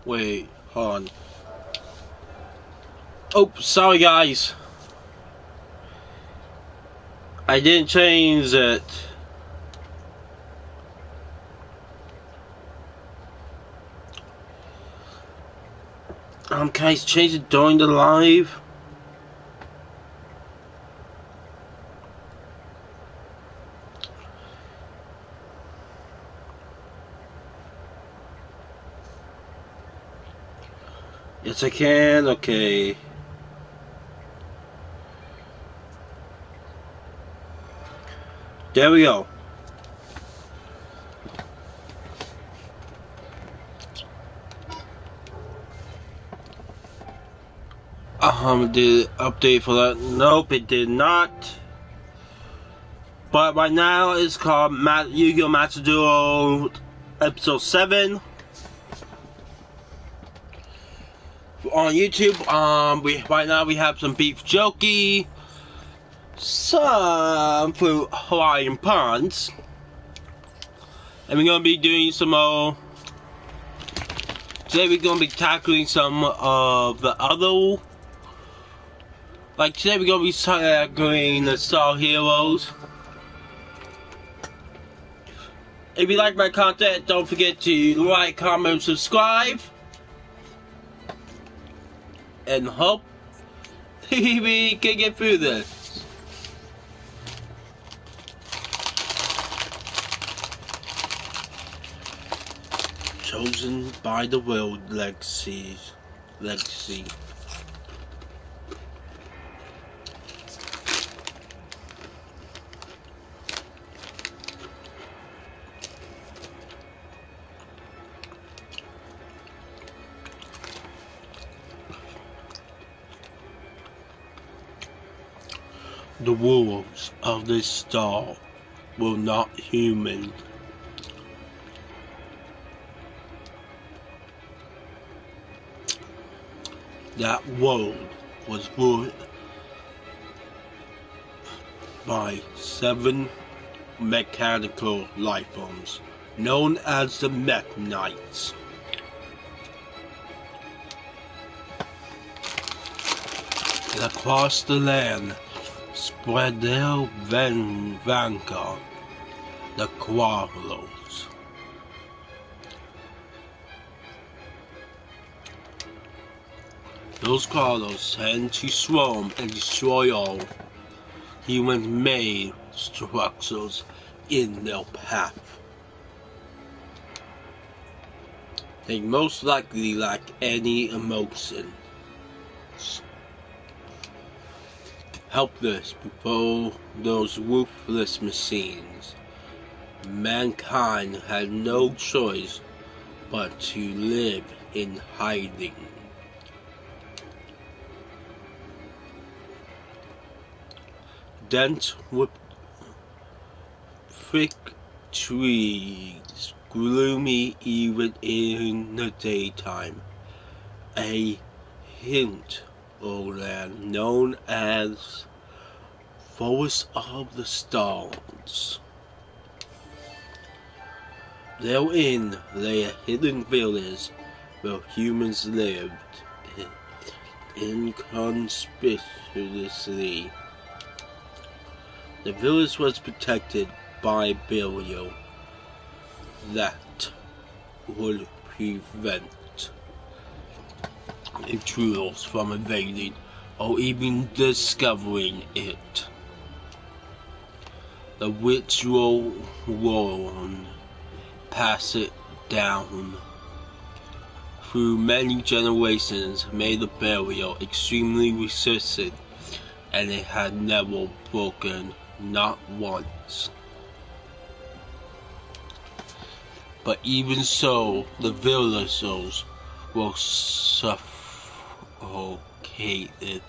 Wait, hold on. Oh, sorry guys. I didn't change it. Can I change it during the live? Yes, I can. Okay. There we go. Did it update for that? Nope, it did not. But right now it's called Yu-Gi-Oh! Master Duel Episode 7. On YouTube, right now we have some beef jerky, some fruit Hawaiian puns, and we're gonna be doing some more. Today we're gonna be tackling some of the other. Like today we're gonna be tackling the Star Heroes. If you like my content, don't forget to like, comment, subscribe, and hope we can get through this. Chosen by the world legacy. The wolves of this star were not human. That world was ruled by 7 mechanical life forms, known as the Mech Knights. And across the land spread their vanguard, the Quarrels. Those Quarrels tend to swarm and destroy all human-made structures in their path. They most likely lack any emotion. Helpless before those ruthless machines, mankind had no choice but to live in hiding. Dense with thick trees, gloomy even in the daytime, a hint of land known as Forest of the Stars. Therein lay a hidden village where humans lived inconspicuously. The village was protected by a barrier that would prevent intruders from invading or even discovering it. The ritual worn passed down through many generations made the barrier extremely resistant, and it had never broken, not once. But even so, the villagers were suffocated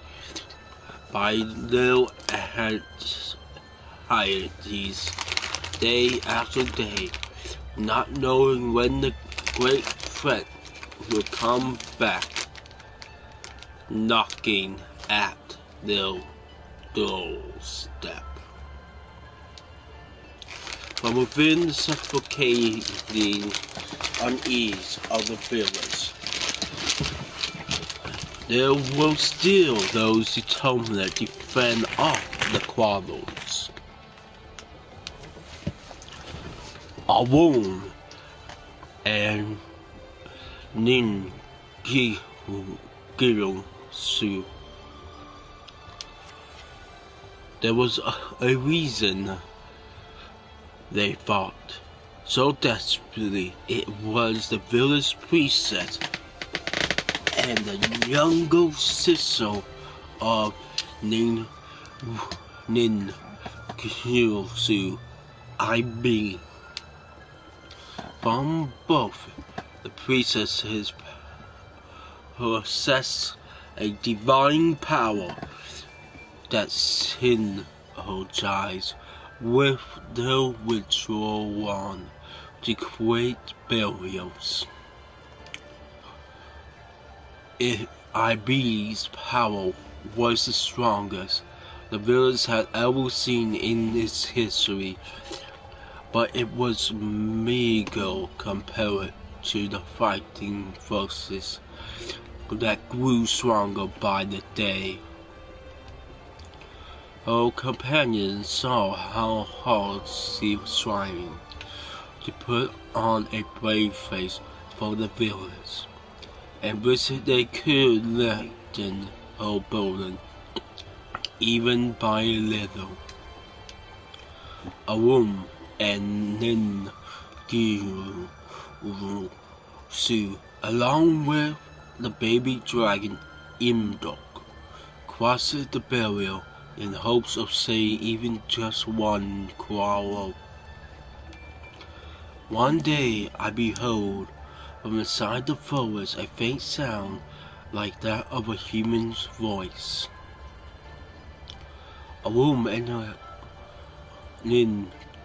by little anxieties day after day, not knowing when the great threat would come back, knocking at their doorstep. From within the suffocating unease of the village, there were still those determined to fend off the quarrels. A wound and Yugioh. There was a reason they fought so desperately. It was the village priestess and the younger sister of Yugioh, IB. From both, the priestesses possessed a divine power that synergized with the ritual one to create burials. If IB's power was the strongest the village had ever seen in its history, but it was meager compared to the fighting forces that grew stronger by the day. Her companions saw how hard she was striving to put on a brave face for the village, and wished they could lighten her burden even by a little. A woman and Yugioh, along with the baby dragon Imdok, crossed the barrier in hopes of saying even just one quarrel. One day I beheld from inside the forest a faint sound like that of a human's voice. A woman and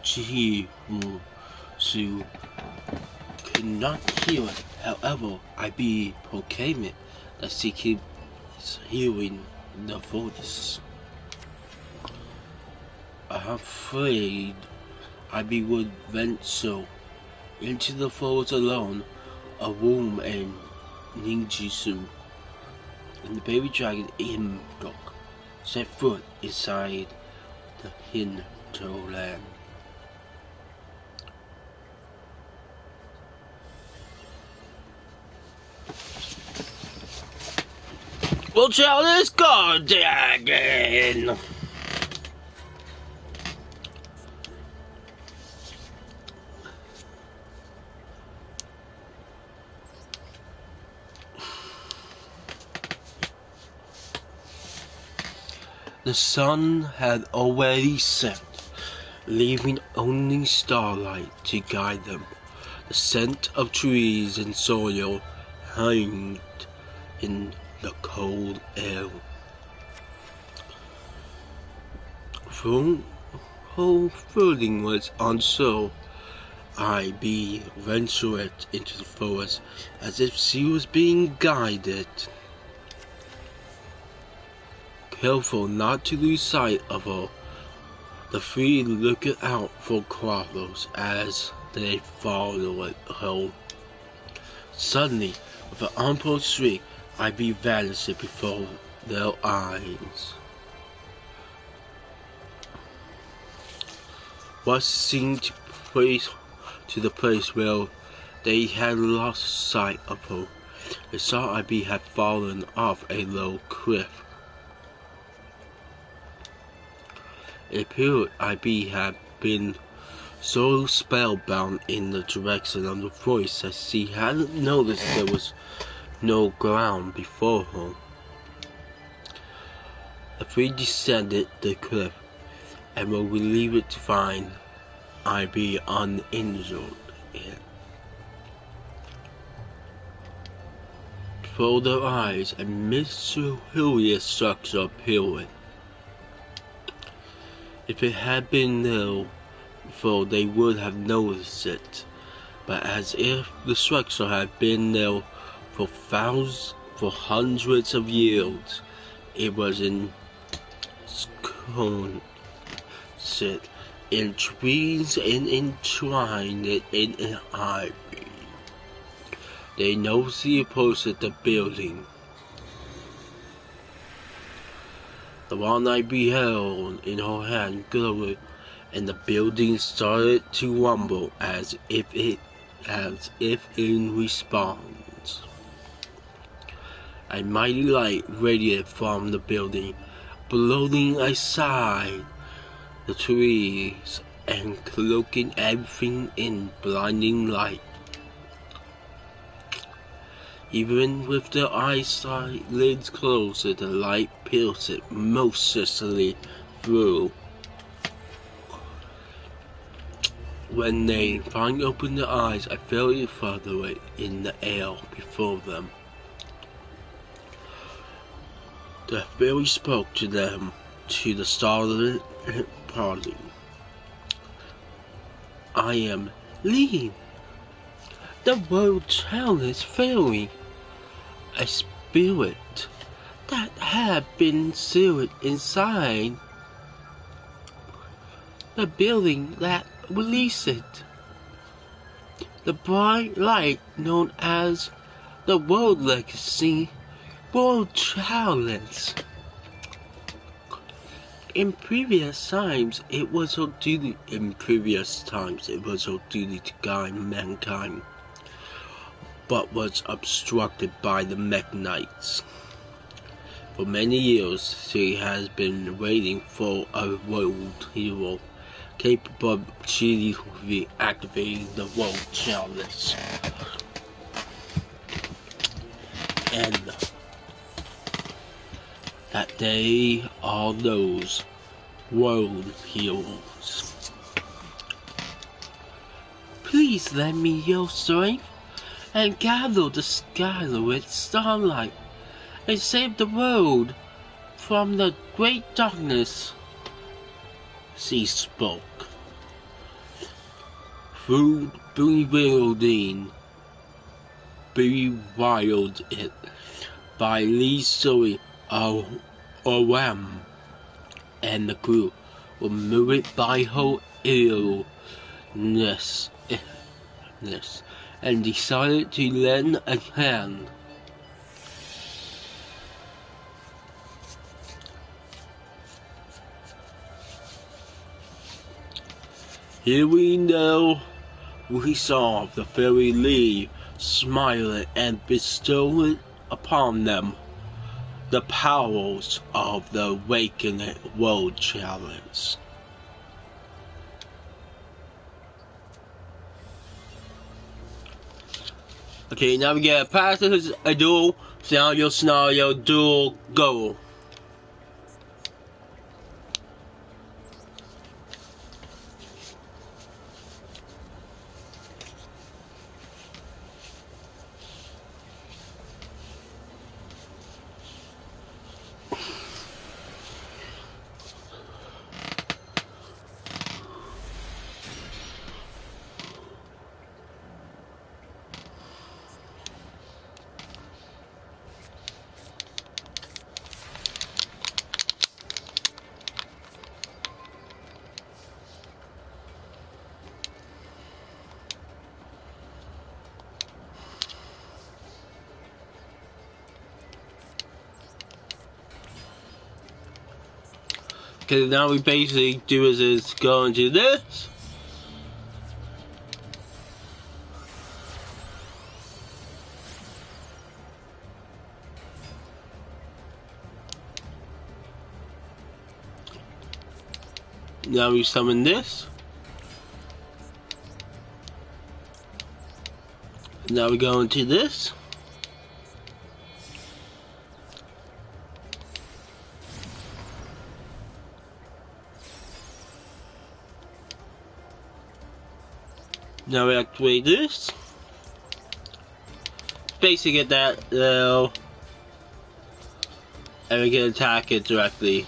Yugioh could not hear it. However, IB proclaimed it that she keeps hearing the voice. Afraid IB would venture into the forest alone, a woman and Yugioh and the baby dragon Imdok set foot inside the hinterland. We'll tell this god dragon. The sun had already set, leaving only starlight to guide them. The scent of trees and soil hung in the cold air. Her footing was unsure. IB ventured into the forest as if she was being guided, careful not to lose sight of her. The three looked out for quarrels as they followed her. Suddenly, with an unprovoked shriek, IB vanished before their eyes. What seemed to point to the place where they had lost sight of her. They saw IB had fallen off a low cliff. It appeared IB had been so spellbound in the direction of the voice that she hadn't noticed there was no ground before her. The three descended the cliff and were relieved to find IB uninjured. Before their eyes, a mysterious structure appeared. If it had been there before, they would have noticed it, but as if the structure had been there for hundreds of years, it was ensconced in trees and entwined in ivy. They nosily approached the building. The one I beheld in her hand glowed, and the building started to rumble as if in response. A mighty light radiated from the building, blowing aside the trees and cloaking everything in blinding light. Even with their eyelids closed, the light pierced mercilessly through. When they finally opened their eyes, I felt it further in the air before them. The fairy spoke to them, to the starlit party. I am Lee, the world childless fairy, a spirit that had been sealed inside the building that released it. The bright light known as the World Legacy, World Childless. In previous times, it was her duty to guide mankind, but was obstructed by the Mechanites. For many years, she has been waiting for a world hero capable of activating the World Challenge. And that they are those world heroes. Please lend me your strength and gather the scarlet starlight and save the world from the great darkness. She spoke. Through bewildering it by Lee's story of Oram, and the crew were moved by her illness and decided to lend a hand. Here we know we saw the fairy Lee smiling and bestowing upon them the powers of the Awakening World Challenge. Okay, now we get past a duel scenario, duel, go. Okay, now we basically do is go into this. Now we summon this. Now we go into this. Now we activate this. Basically get that and we can attack it directly.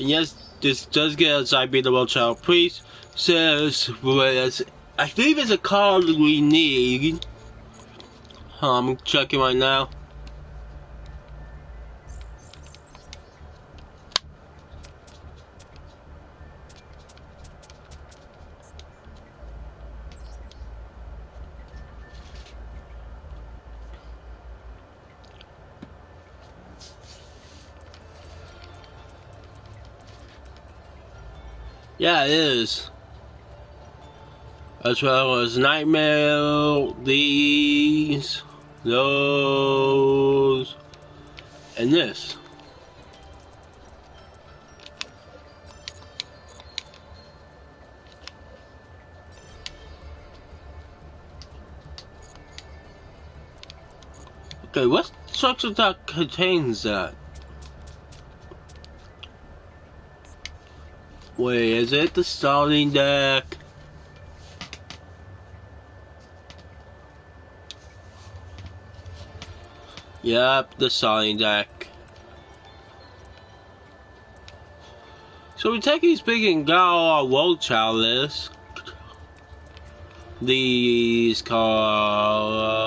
And yes, this does get a side beat the world child. Please says, whereas I think it's a card we need. I'm checking right now. Yeah, it is. As well as Nightmare, these, those, and this. Okay, what structure that contains that? Wait, is it the starting deck? Yep, the starting deck. So we take these big and got our world chalice. These cards,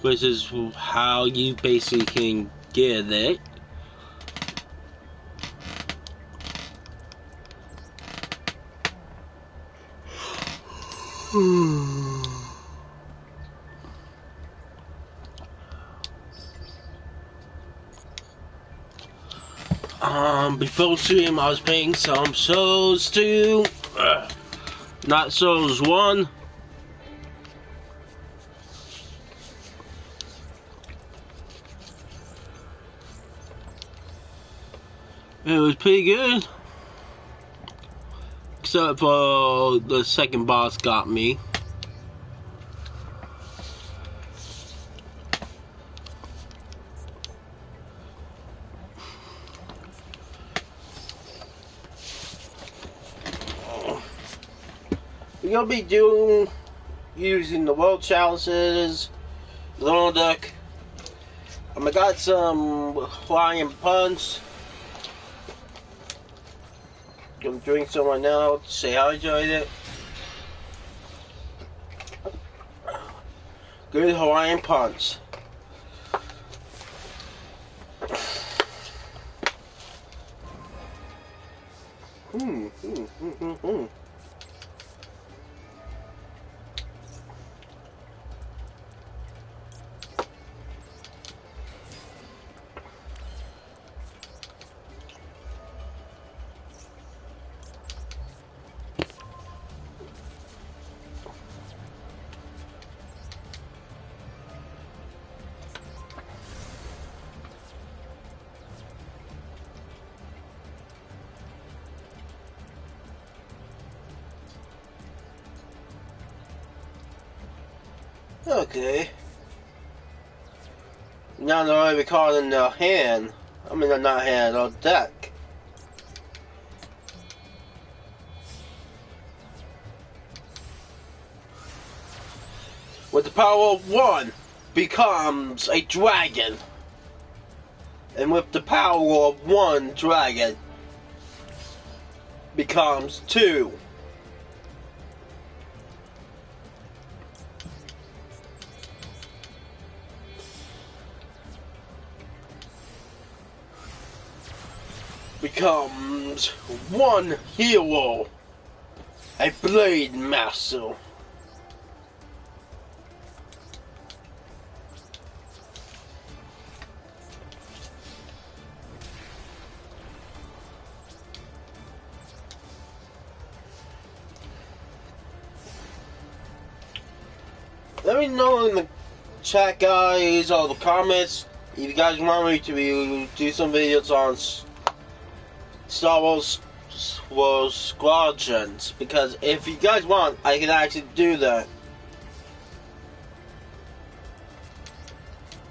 which is how you basically can get it. Before stream, I was playing some Souls 2, not Souls 1. It was pretty good, except for the second boss got me. We're gonna be using the world chalices, little deck. I got some flying punch. Gonna drink some right now to say I enjoyed it. Good Hawaiian punch. Okay. Now they're already recording the hand. I mean, not hand, the deck. With the power of 1, becomes a dragon. And with the power of 1 dragon, becomes 2. Becomes 1 hero, a blade master. Let me know in the chat, guys, or the comments, if you guys want me to do some videos on Star Wars Squadrons, because if you guys want, I can actually do that.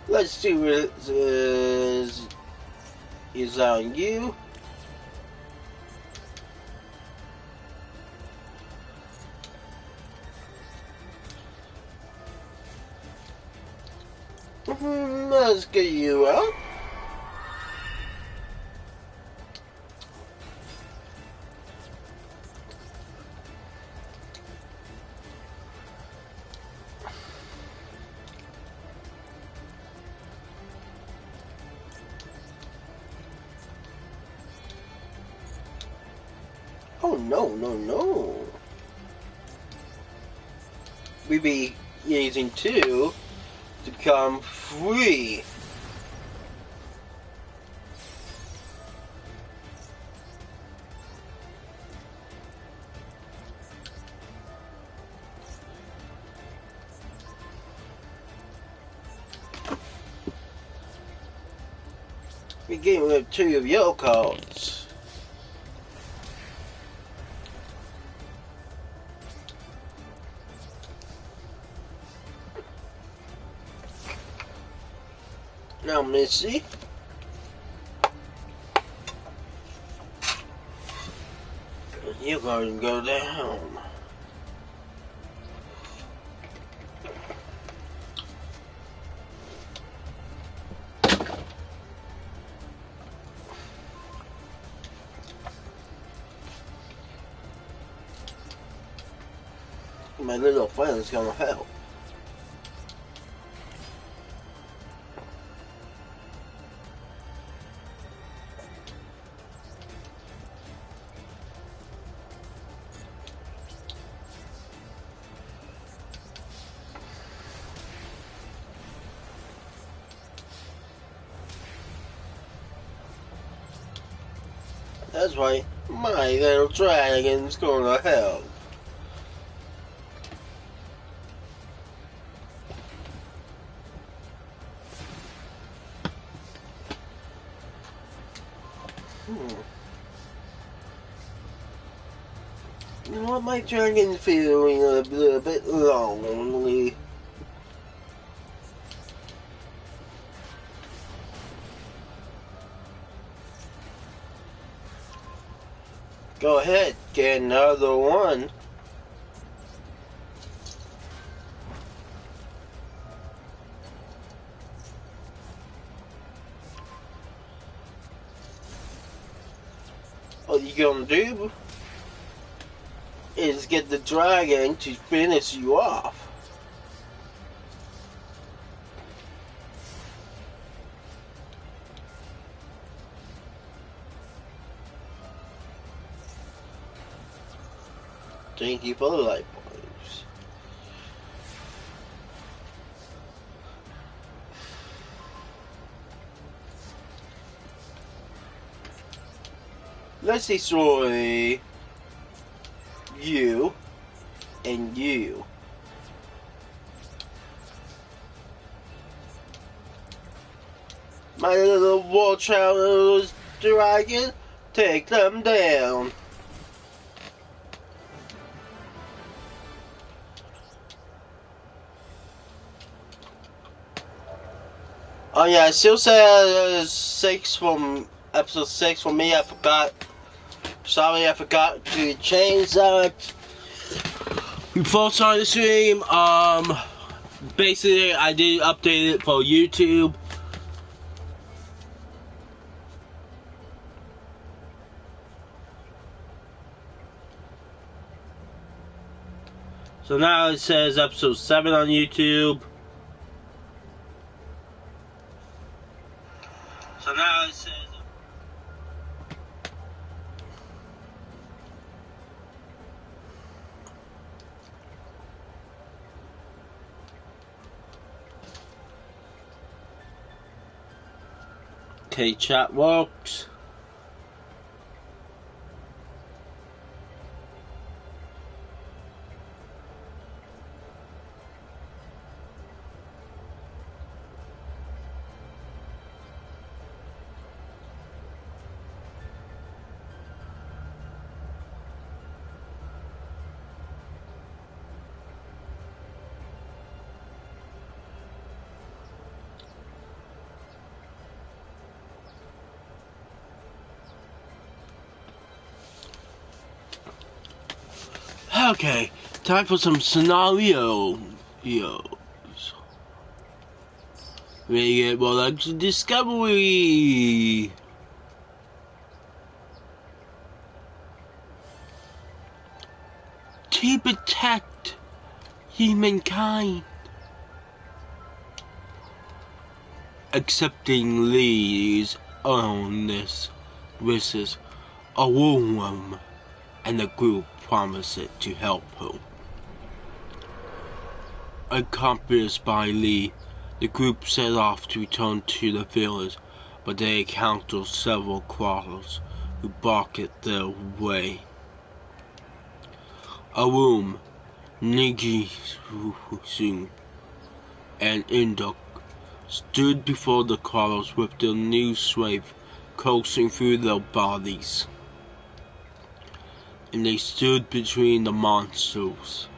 Let's see what is on you. Let's get you out. no. We be using 2 to become 3. We get rid of 2 of your cards. Now, Missy. You're going to go down. My little friend's gonna help. That's right, my little dragon's gonna help. You know what, my dragon's feeling a little bit lonely. Go ahead, get another one. All you're gonna do is get the dragon to finish you off. Thank you for the life points. Let's destroy you and you. My little war child dragon, take them down. Oh yeah, I still say 6 from episode 6 for me. I forgot. Sorry, I forgot to change that. Before starting the stream, basically I did update it for YouTube. So now it says episode 7 on YouTube. So now it says. Okay, chat works. Okay, time for some scenarios. We get more like discovery. To protect humankind. Accepting Lee's own this versus a woman and the group promised to help her. Accompanied by Lee, the group set off to return to the village, but they encountered several crawlers who blocked their way. Arum, Yugioh, and Induk stood before the crawlers with their new slave coursing through their bodies, and they stood between the monsters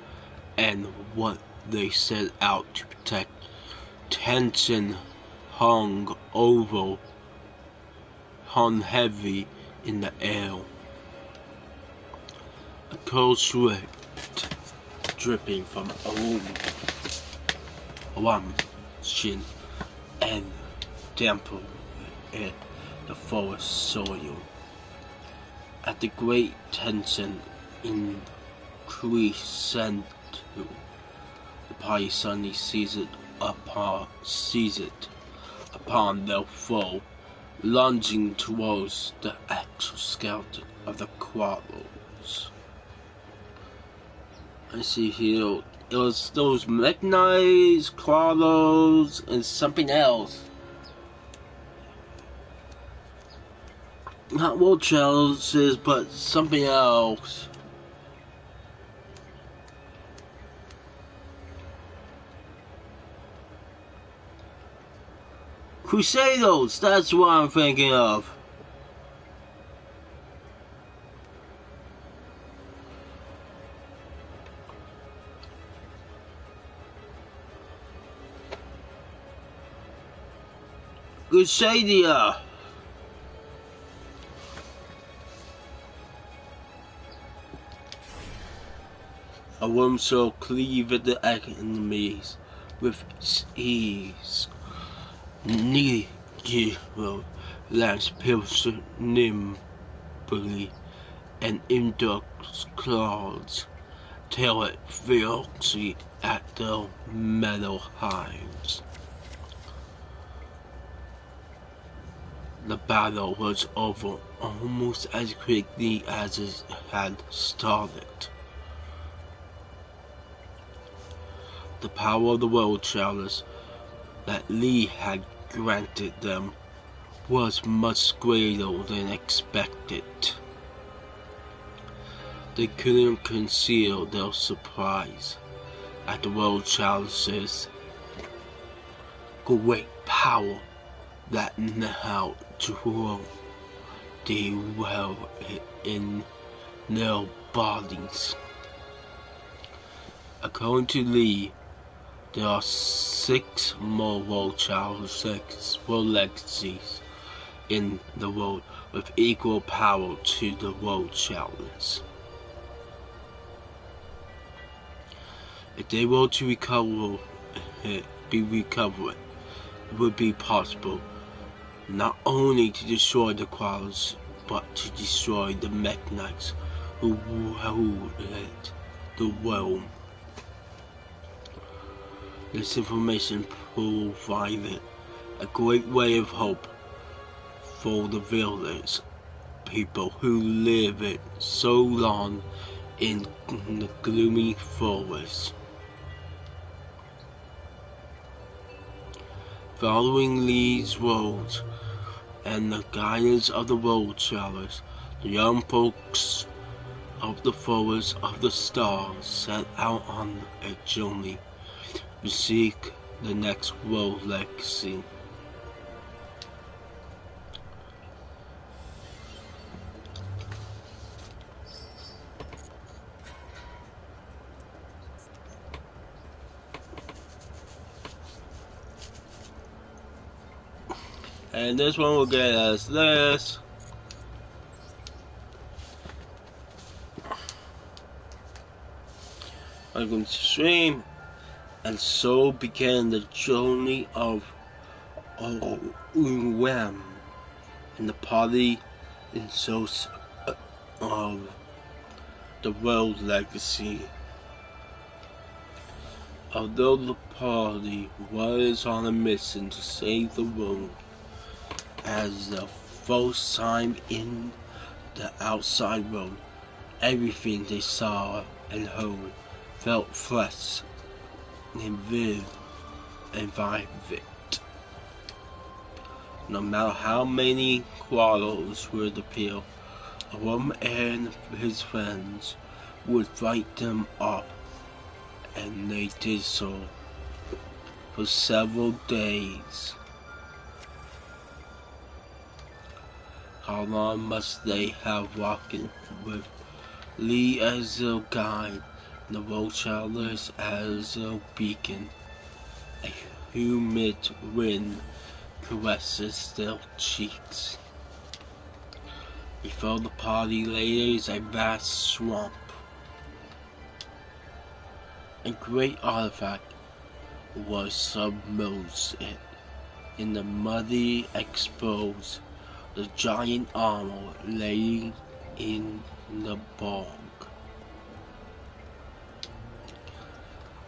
and what they set out to protect. Tension hung heavy in the air. A cold sweat dripping from Arum's chin and dampened the forest soil. As the great tension increased, the party suddenly seized upon their foe, lunging towards the exoskeleton of the crawlers. I see here, it was those mechanized crawlers and something else. Not world challenges, but something else. Crusaders, that's what I'm thinking of. Crusadia. A wormsoul cleaved the enemies with ease. Yugioh lance pierced nimbly, and Induk's claws teared fiercely at their metal hides. The battle was over almost as quickly as it had started. The power of the world chalice that Lee had granted them was much greater than expected. They couldn't conceal their surprise at the world chalice's great power that now dwelled in their bodies. According to Lee, there are 6 more world chalices, world legacies in the world with equal power to the world chalice. If they were to be recovered, it would be possible not only to destroy the crawlers, but to destroy the mechanics who ruled the realm. This information provided a great ray of hope for the village people who lived so long in the gloomy forest. Following Lee's words and the guidance of the world challenge, the young folks of the forest of the stars set out on a journey to seek the next world legacy. And this one will get us this. Welcome to stream. And so began the journey of Uwem and the party in search of the world legacy. Although the party was on a mission to save the world, as the first time in the outside world, Everything they saw and heard felt fresh and vivid and vibrant. No matter how many quarrels would appear, Rum and his friends would fight them off, and they did so for several days. How long must they have walked with Lee as their guide, and the Rothschilders as their beacon? A humid wind caresses their cheeks. Before the party lays a vast swamp. A great artifact was submerged in the muddy exposed. The giant armor lay in the bog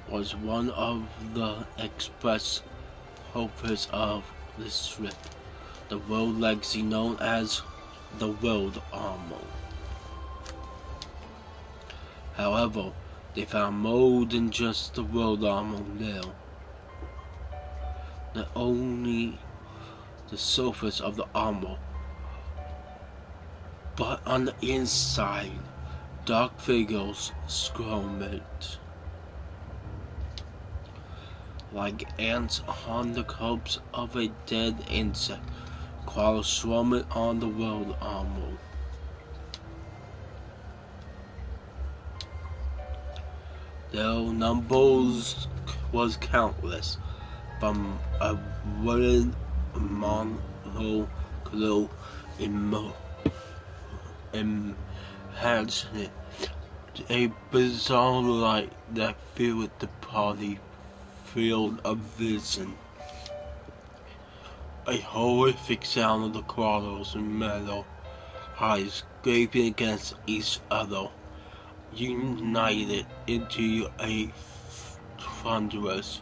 was one of the express purpose of this trip. The world legacy known as the world armor. However, they found more than just the world armor there. Not only the surface of the armor, but on the inside, dark figures squirmed. Like ants on the corpse of a dead insect, crawled swarming on the world armor. Their numbers was countless, from a wooden monocle imagine a bizarre light that filled the party field of vision. A horrific sound of the quarrels and metal hides scraping against each other, united into a thunderous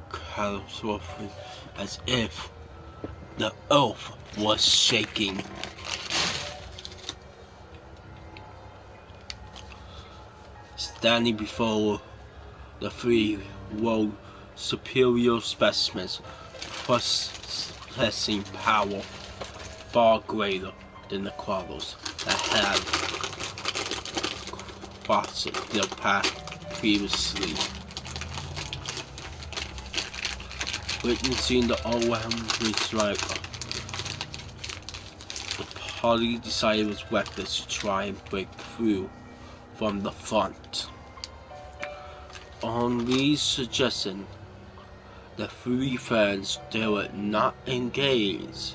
catastrophe, as if the earth was shaking. Standing before the three were superior specimens, possessing power far greater than the quarrels that had crossed their path previously. Witnessing the overwhelming strike, the party decided it was reckless to try and break through from the front. On Lee's suggestion, the three friends dared not engage,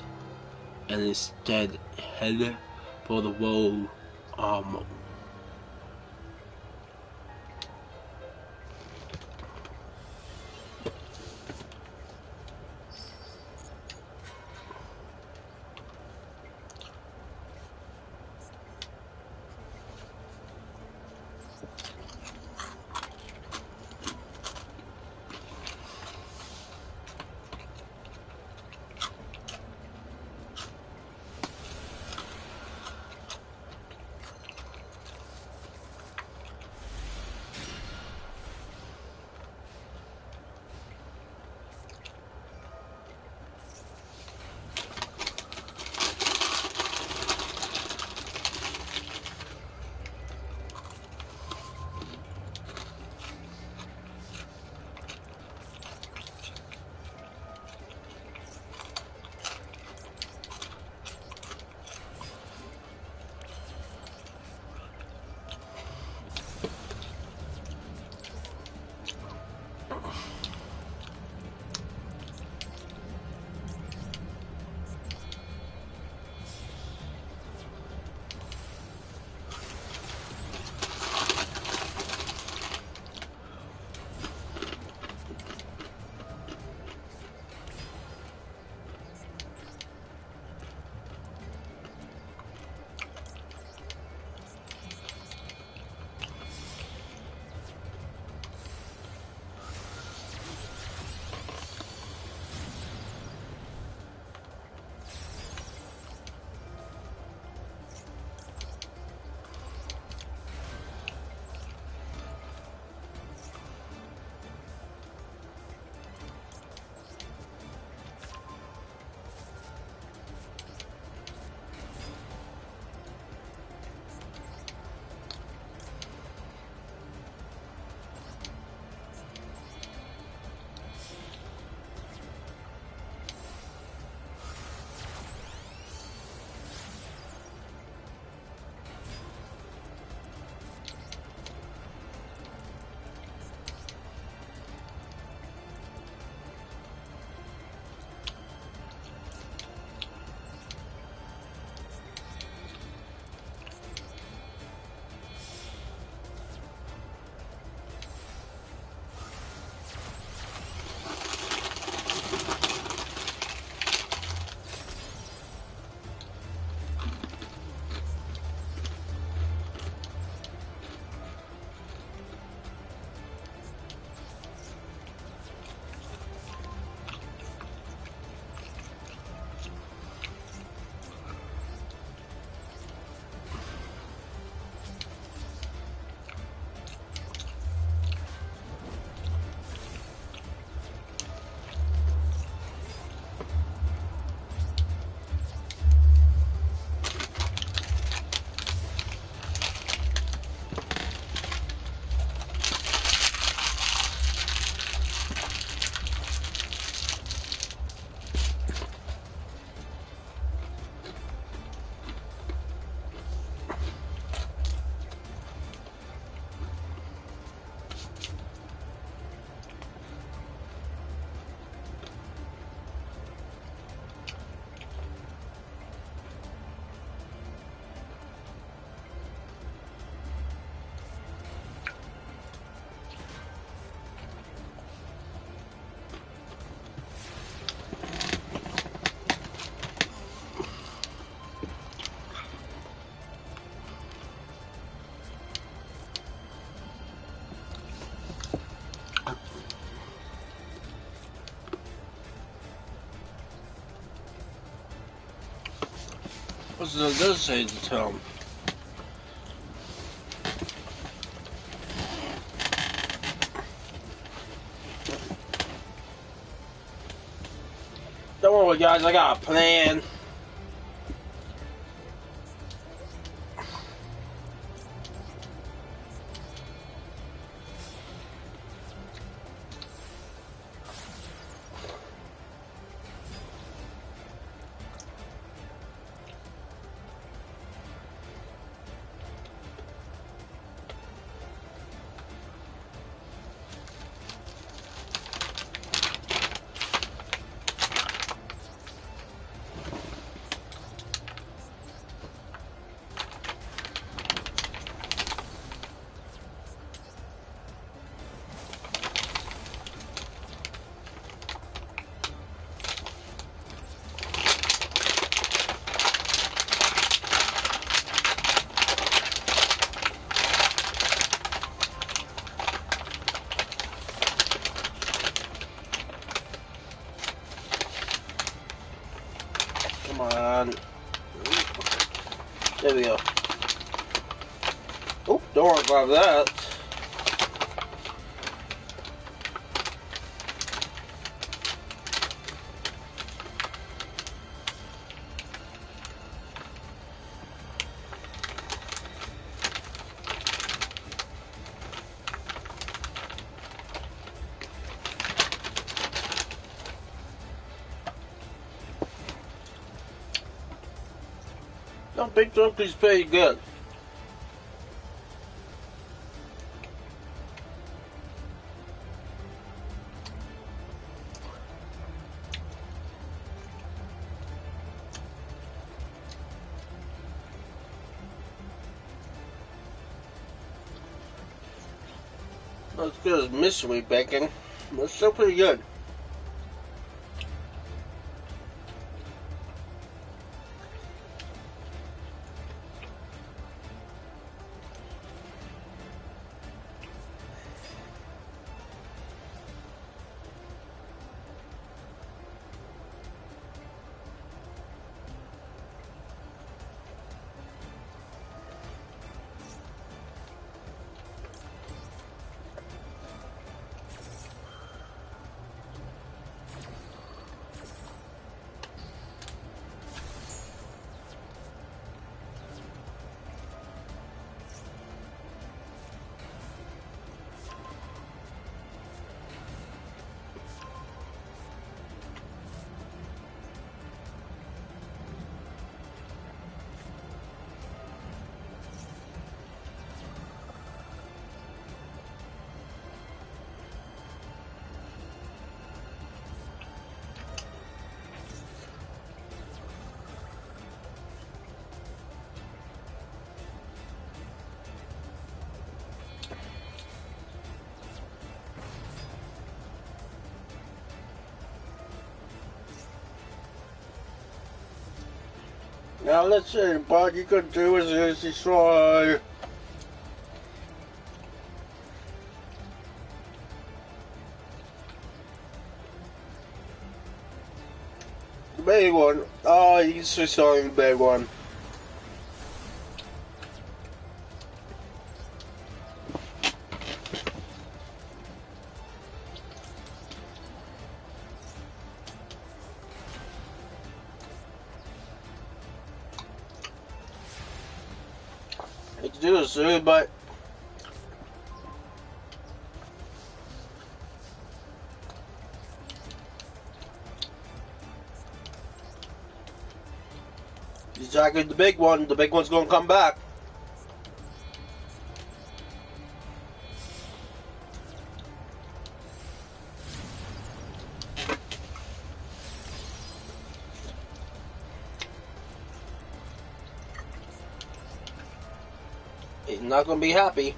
and instead headed for the world armor. What's the other say to tell him? Don't worry, guys. I got a plan. Come on. There we go. Oh, don't worry about that. No, Big Donkey's pretty good. Not as good as mystery bacon, but it's still pretty good. Now let's see, what you could do is destroy the big one. Oh, he's destroying the big one. Hate to do this, dude, but he's attacking the big one. The big one's gonna come back. He's not gonna be happy.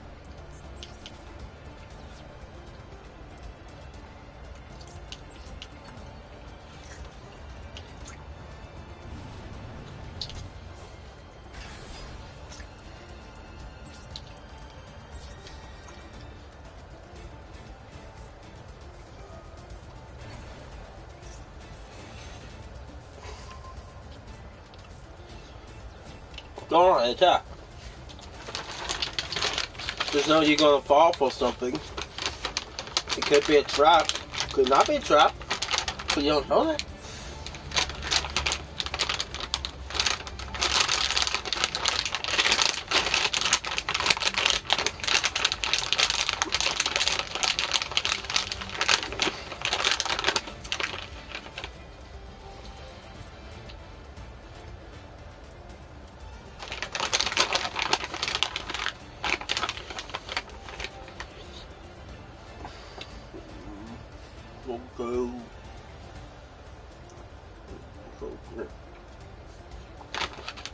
Go on, attack. Just know you're gonna fall for something. It could be a trap. Could not be a trap. But you don't know that.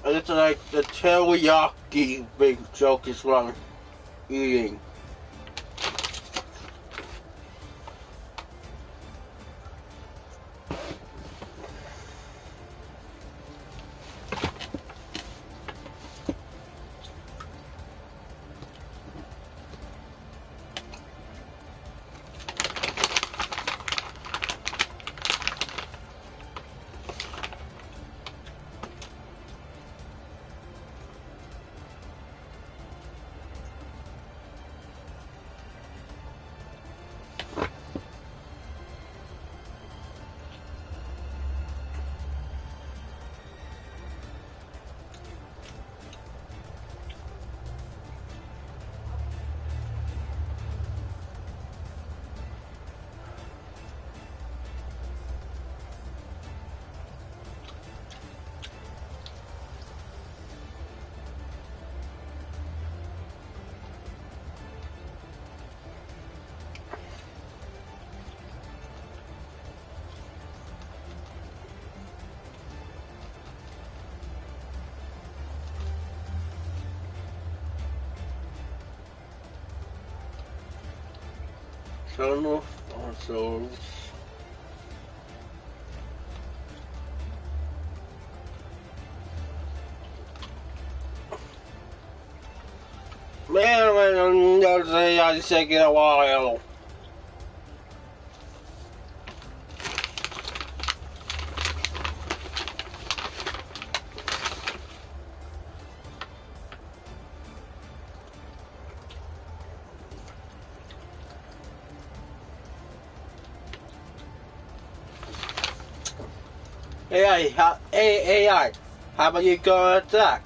It's like the teriyaki big joke is wrong eating. Son of souls. Man, I just take it a while. AI, how about you go attack?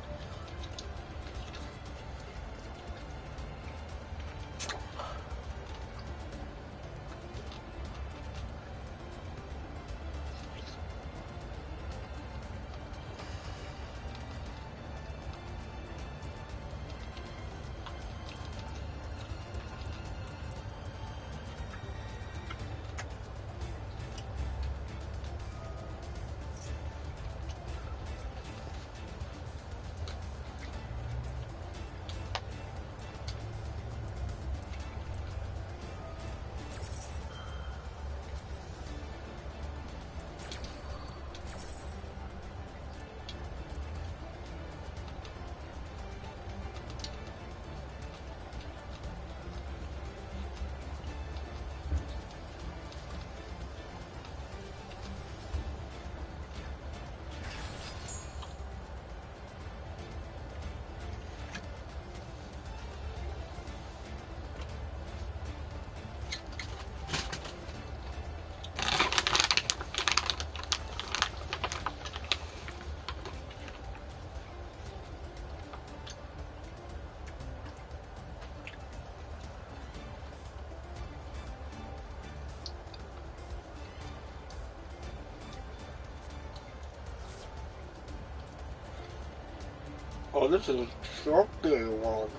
Oh, this is something wrong.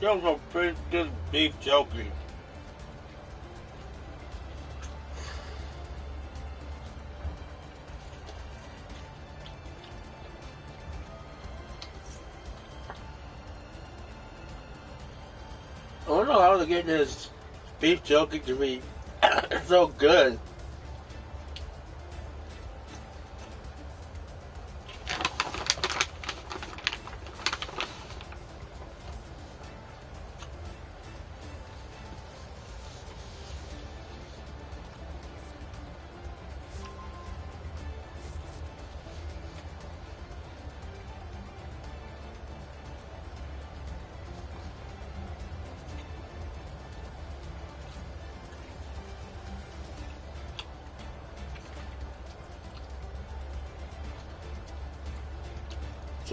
That was a pretty good beef jerky. I don't know how to get this beef jerky to be so good.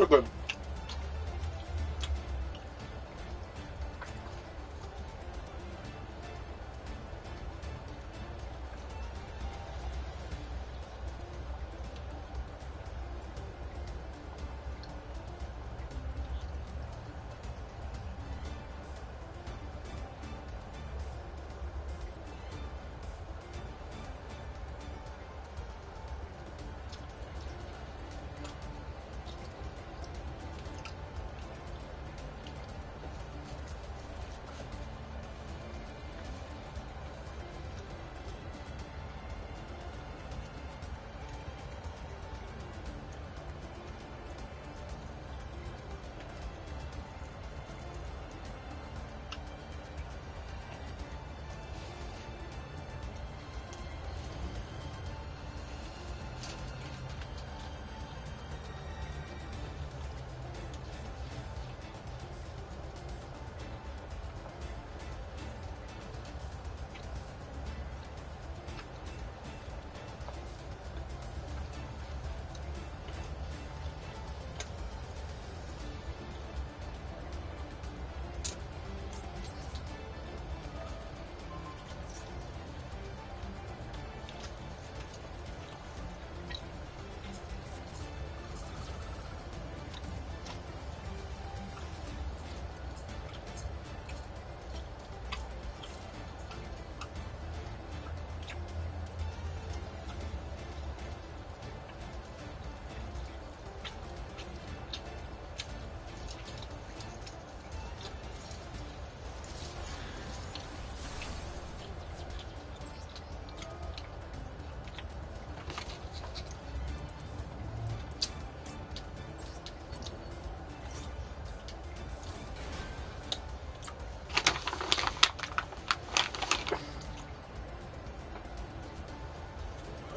Okay.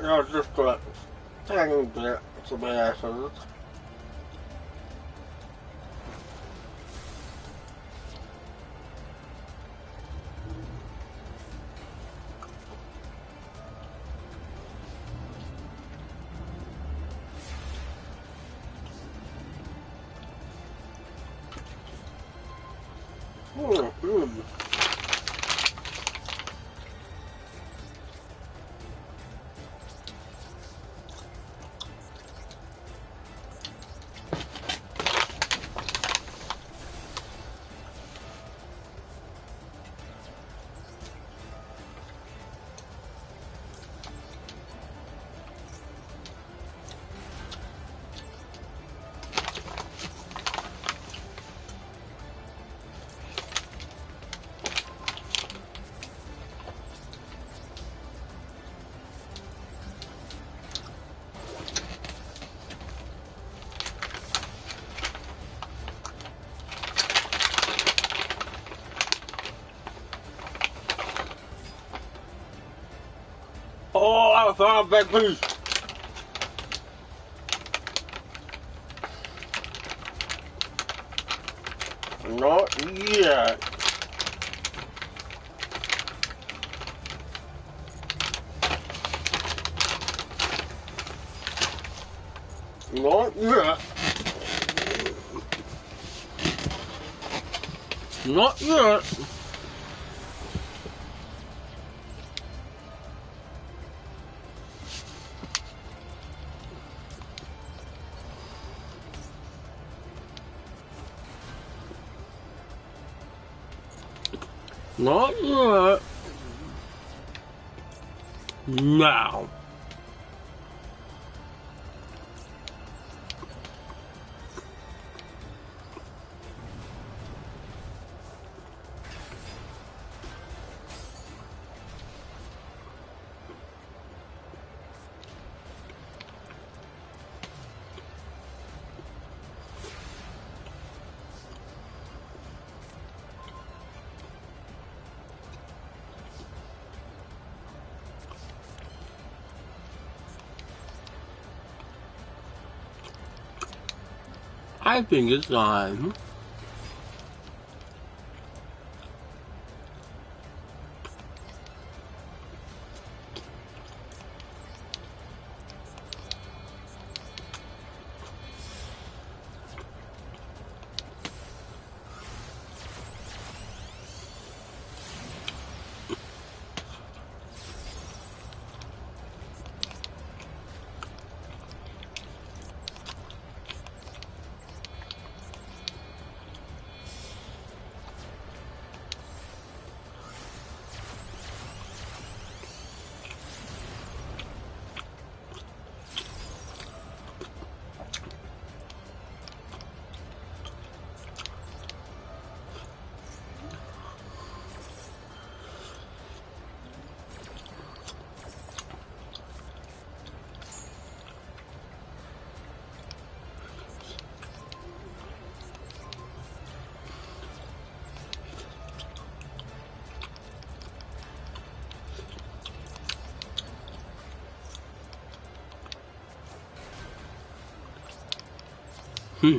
No, just a tiny bit to be accurate. Oh, I found a big piece. Not yet. Not yet. Not yet. Not yet. Now. I think it's time. Wow.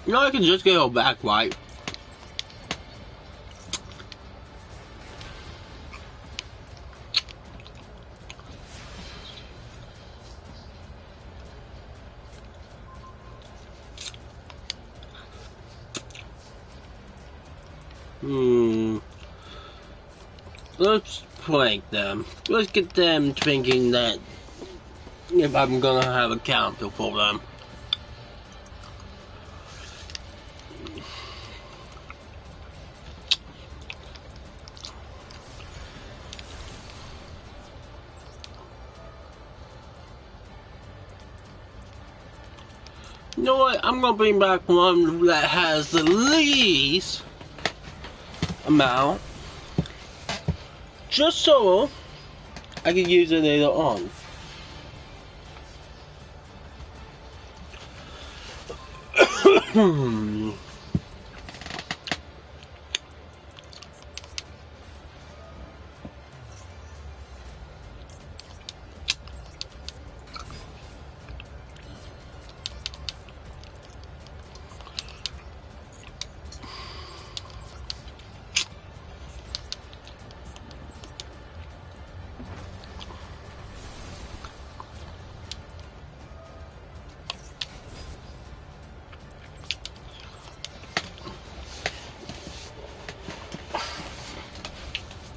You know, I can just go back, right? Let's prank them. Let's get them thinking that if I'm gonna have a counter for them. You know what? I'm gonna bring back one that has the least amount, just so I can use it later on.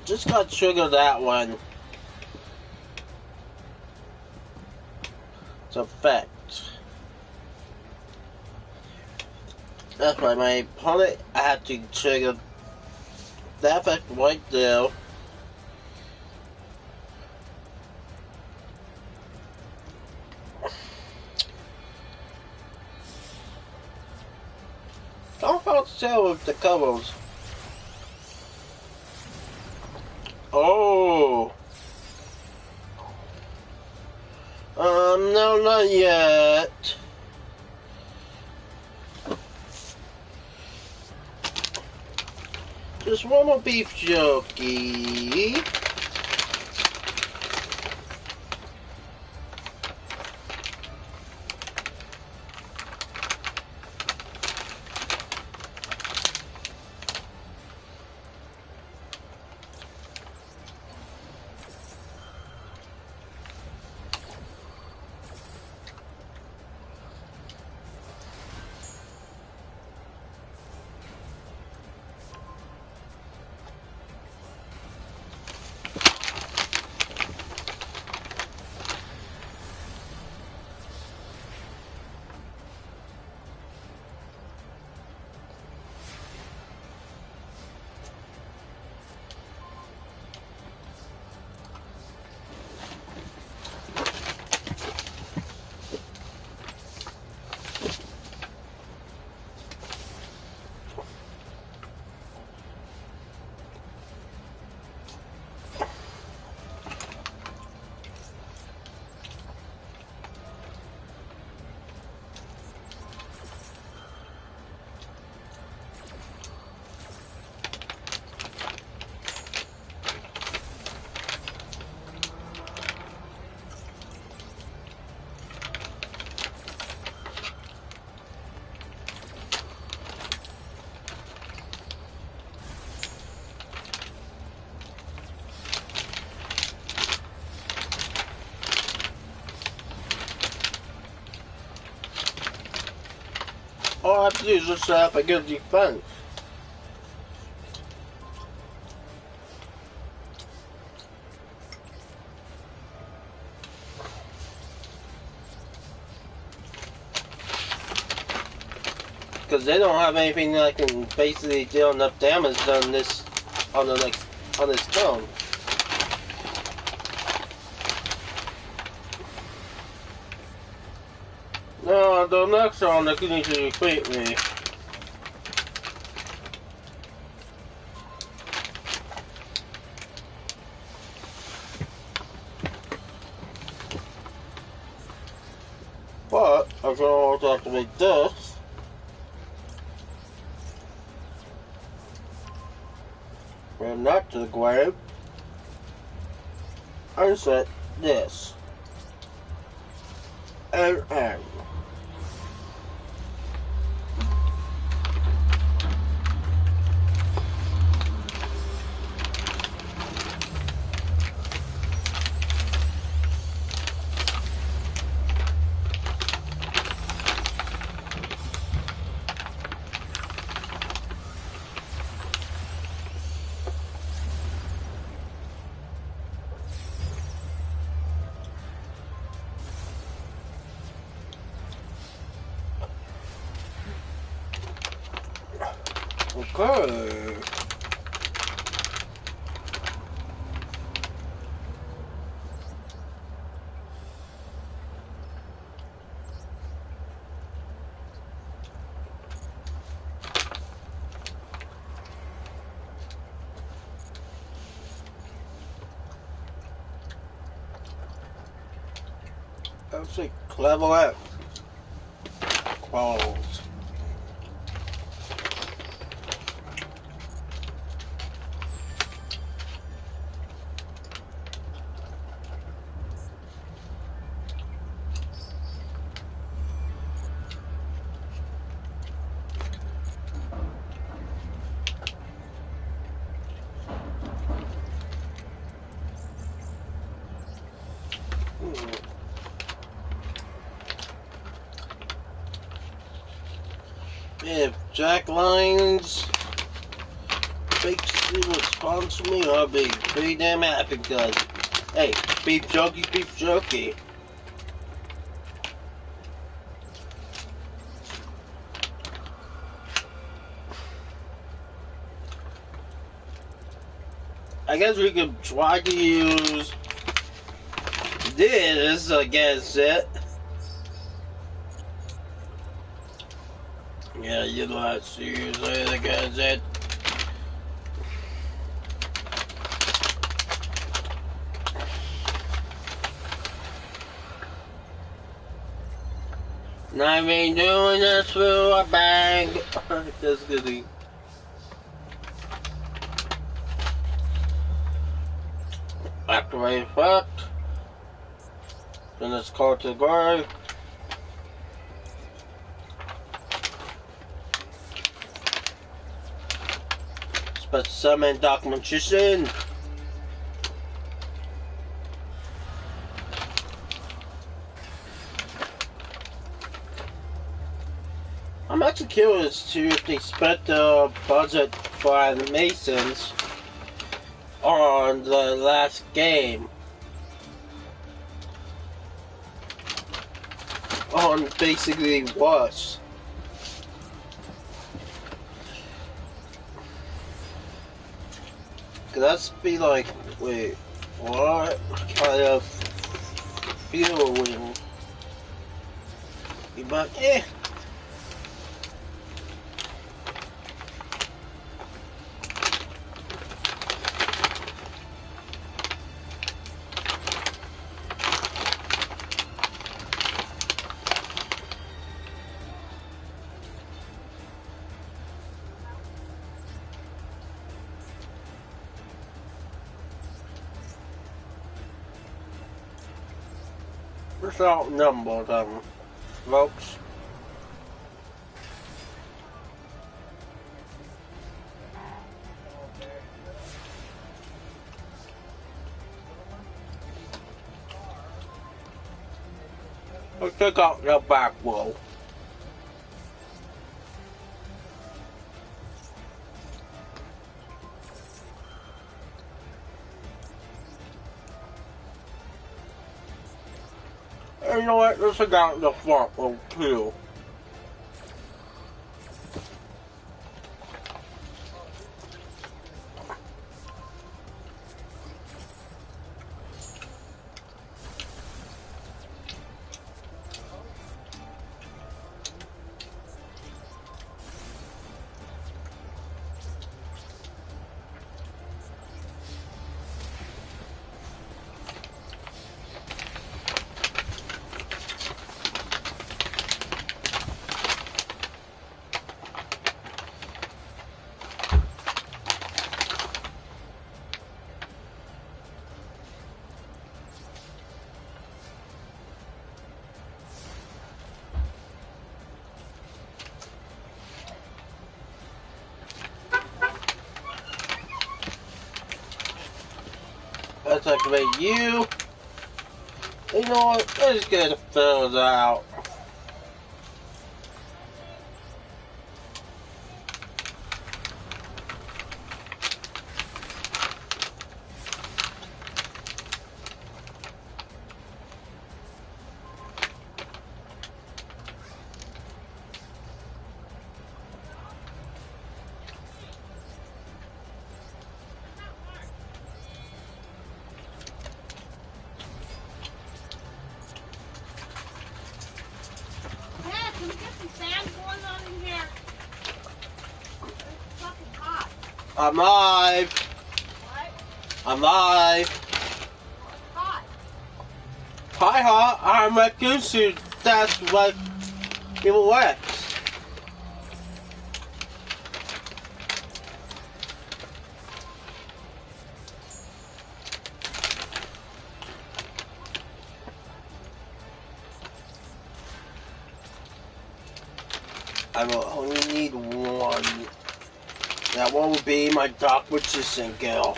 Just gotta trigger that one to effect. That's why my opponent, I had to trigger that effect right there. How about to tell with the covers? Oh. No, not yet. Just one more beef jerky. All I have to do is just set up a good defense. Because they don't have anything that can basically deal enough damage on this on this stone. No, the next one they need to defeat me. I can also activate this. Bring that to the grave. And set this. And end. Okay. Let's see, clever close. If Jack Lyons basically responds to me, I'll be pretty damn happy because, hey, beef jerky, beef jerky. I guess we could try to use this against it. Yeah, you know how to use it against it. And I've been doing this for a bag. Just kidding. Activate effect. Then let's call to the grave. Special summon Dark Magician. I'm actually curious to if they spent the budget for animations on the last game. On basically what? Could that be like, wait, what kind of feeling? But let's outnumber them, folks. Let's take out the back wall. And you know what? Let's take out the front wall too. let's activate you. You know what? Let's get those out. I'm live. What? I'm live. Hot. Hi, hot. I'm a goose suit. That's what people wear. I will only need one. That one will be my Dark Magician girl.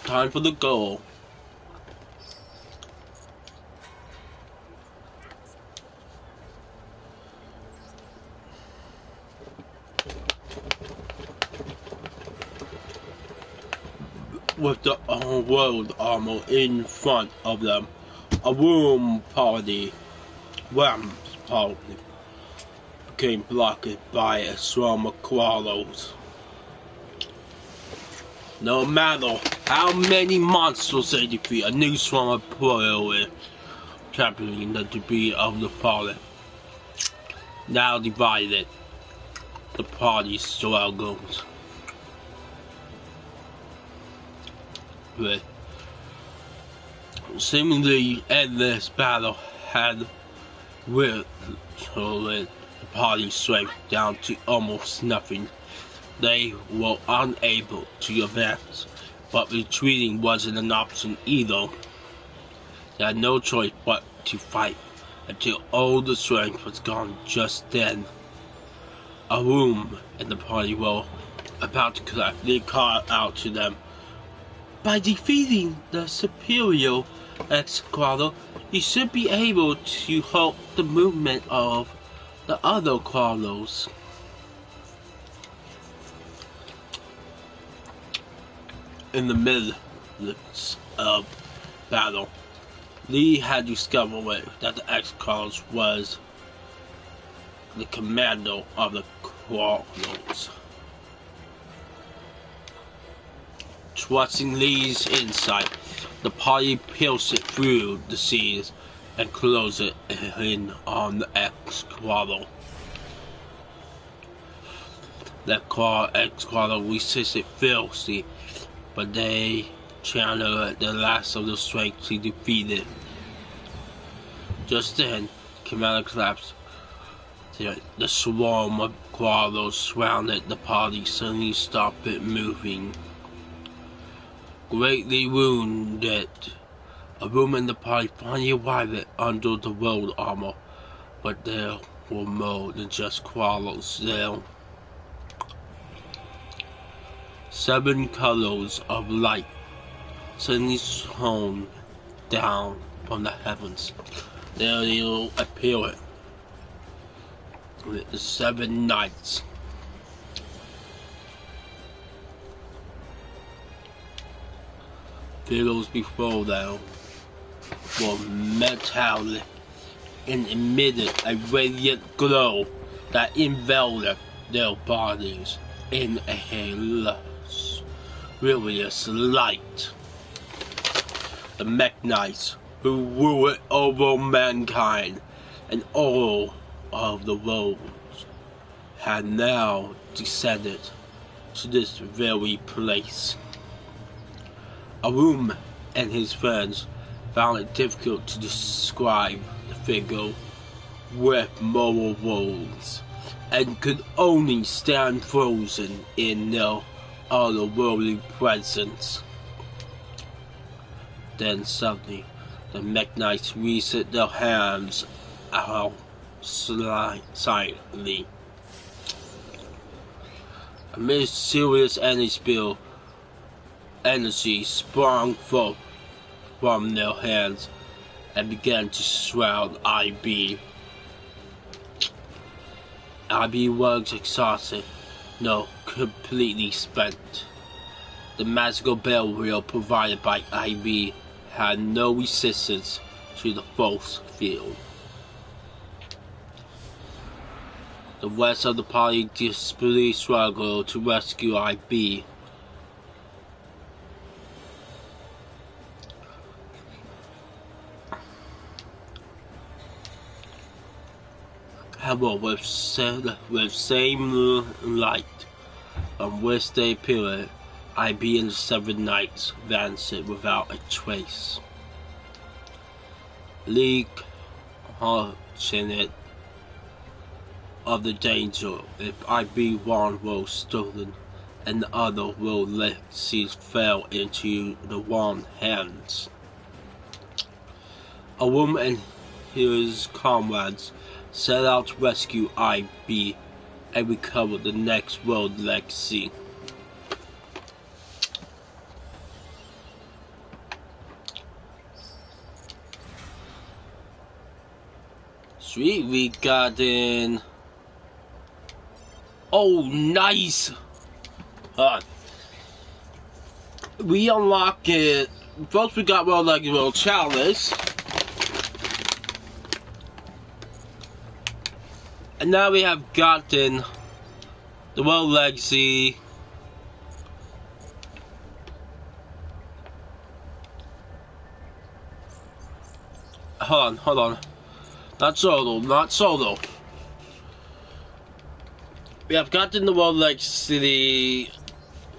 Time for the goal. With the world armor in front of them, a Worms party became blocked by a swarm of Qualos. No matter how many monsters they defeat, a new swarm of Qualos capturing the debris of the fallen. Now divided, the party struggles with seemingly endless battle had whittled the party's strength down to almost nothing. They were unable to advance, but retreating wasn't an option either. They had no choice but to fight until all the strength was gone. Just then, a room in the party were about to collapse. They called out to them. By defeating the superior X-Quadro, you should be able to halt the movement of the other Quadros. In the midst of battle, Lee had discovered that the X-Quadros was the commander of the Quadros. Trusting Lee's insight, the party pierced it through the seas and closed it in on the X-Quadro. The X-Quadro resisted fiercely, but they channeled the last of the strength to defeat it. Just then, Commander collapsed. The swarm of Quadros surrounded the party, suddenly stopped it moving. Greatly wounded, a room in the party finally arrived under the world armor, but there were more than just Quadros there. 7 colors of light suddenly shone down from the heavens. There they appeared with the 7 knights. Figures before them were metallic and emitted a radiant glow that enveloped their bodies in a luxurious light. The Mech Knights, who ruled over mankind and all of the worlds, had now descended to this very place. Arum and his friends found it difficult to describe the figure with moral wounds, and could only stand frozen in their otherworldly presence. Then suddenly, The Meknights reset their hands out slightly. A mysterious energy sprang forth from their hands and began to shroud IB. IB was exhausted, no, completely spent. The magical barrier provided by IB had no resistance to the force field. The rest of the party desperately struggled to rescue IB. However, with same light on which they appeared, IB and the 7 knights vanished without a trace. Lee cautioned of the danger if IB one was stolen and the other world legacies fell into the wrong hands. Awum and his comrades set out to rescue IB and recover the next world legacy. Sweet, we got in. Oh, nice! We unlocked it. First, we got World Chalice. And now we have gotten the World Legacy. Hold on. Not solo. We have gotten the World Legacy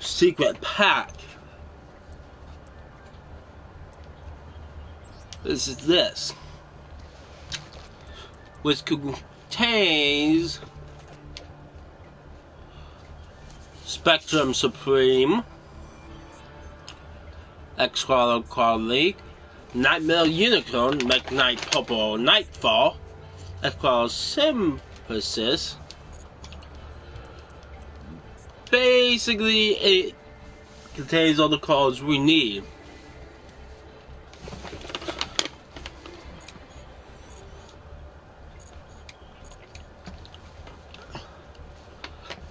secret pack. This is this. Which contains Spectrum Supreme, X-Color League, Nightmare Unicorn, Meknight Purple Nightfall, X-Color Symphysis. Basically, it contains all the cards we need.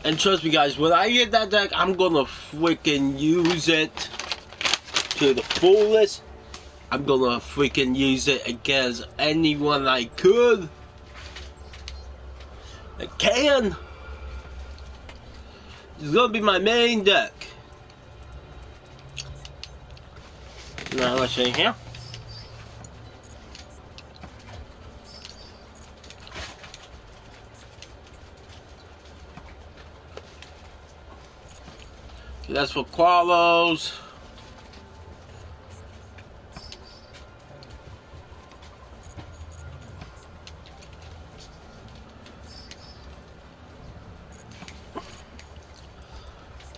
And trust me guys, when I get that deck, I'm gonna freaking use it to the fullest. I'm gonna freaking use it against anyone I could. I can. It's gonna be my main deck. Now let's see here. Okay, that's for Carlos.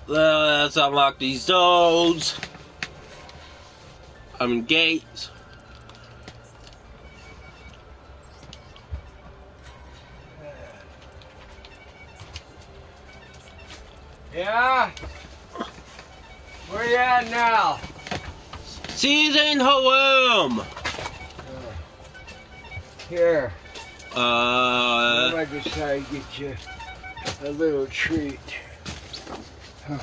Let's unlock these zones. Gates. Yeah? Where you at now? She's in her room. Here. I decided to get you a little treat. Let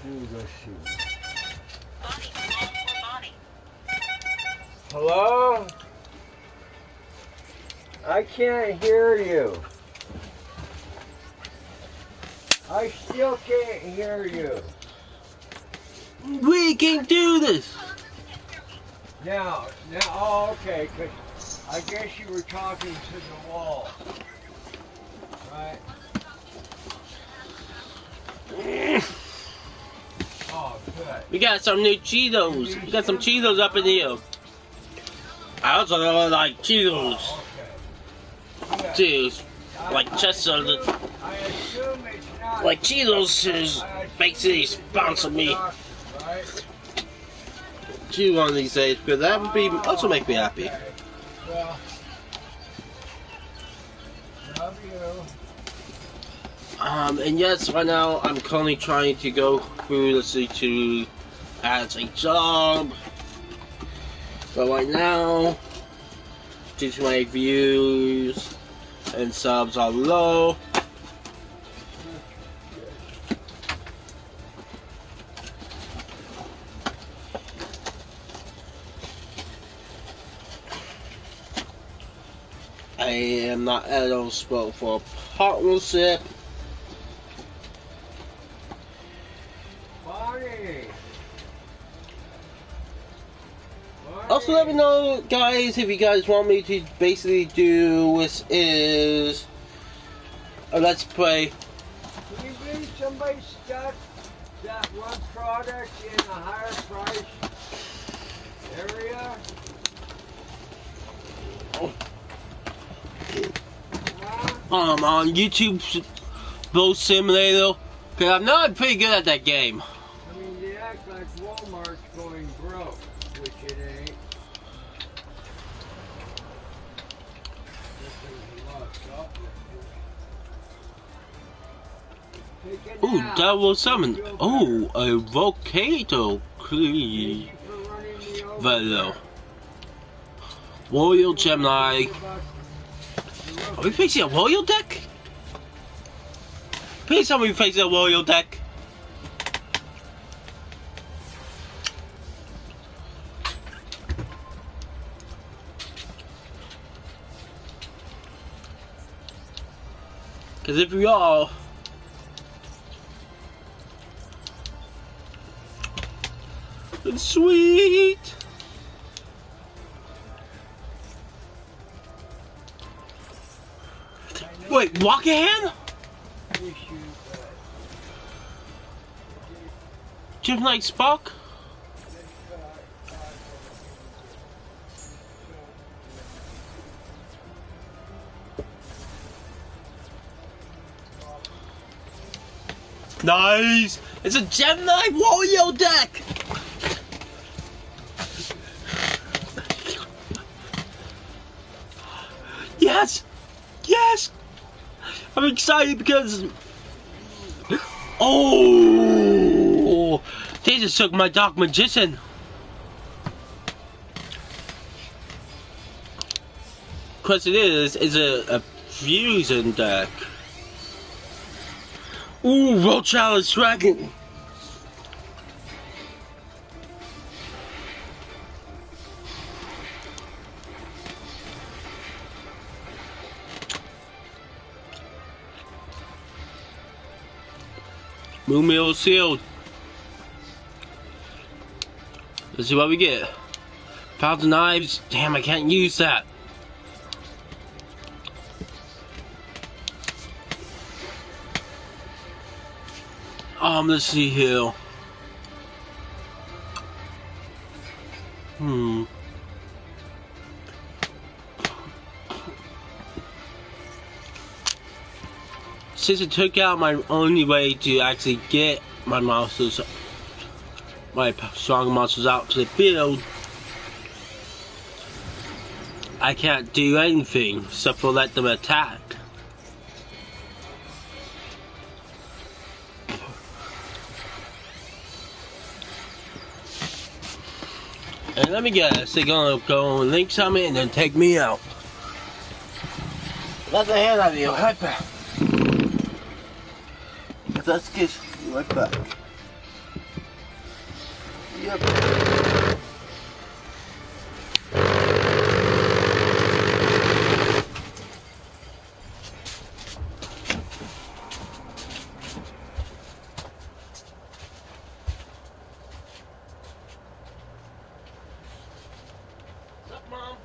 me go see. Hello? I can't hear you. I still can't hear you. We can do this. Now, oh, okay, 'cause I guess you were talking to the wall. Right? Oh, good. We got some new Cheetos. We got some Cheetos up in here. I also like Cheetos. Oh, okay. Cheetos. Like Chester. I assume it's not. like Cheetos is basically sponsor me. Right? To one of these days, because that would be also make me happy. Okay. Well, love you. And yes, right now I'm currently trying to go through the city as a job. But right now, due to my views and subs are low, I am not eligible for a partnership. Bonnie. Also, let me know, guys, if you guys want me to basically do this is a let's play. Can you believe somebody stuck that one product in a higher price area? Huh? On YouTube Boat Simulator, because I know I'm pretty good at that game. I mean, they act like Walmart's going broke, which it ain't. There's a lot of shoplifters. Take it Ooh, out. Double Summon. Feel better. Oh, a volcano Thank you for running me over Velo. there. Royal Gemini. Are we facing a royal deck? Please tell me we're facing a royal deck. Because if we are, it's sweet. Wait, Walker Hand? Jim like Spock? Nice! It's a Gemini Warrior deck! Yes! Yes! I'm excited because... Oh! They just took my Dark Magician! Because it is a fusion deck. Ooh, World Challenge Dragon! Moonmeal Sealed. Let's see what we get. Thousand Knives. Damn, I can't use that. Let's see here. Since it took out my only way to actually get my monsters, my strong monsters out to the field, I can't do anything except for let them attack. And let me guess, they're gonna go and link summit and then take me out. That's the hand out of you, right back. Let's get right back. Yep. What's up, Mom?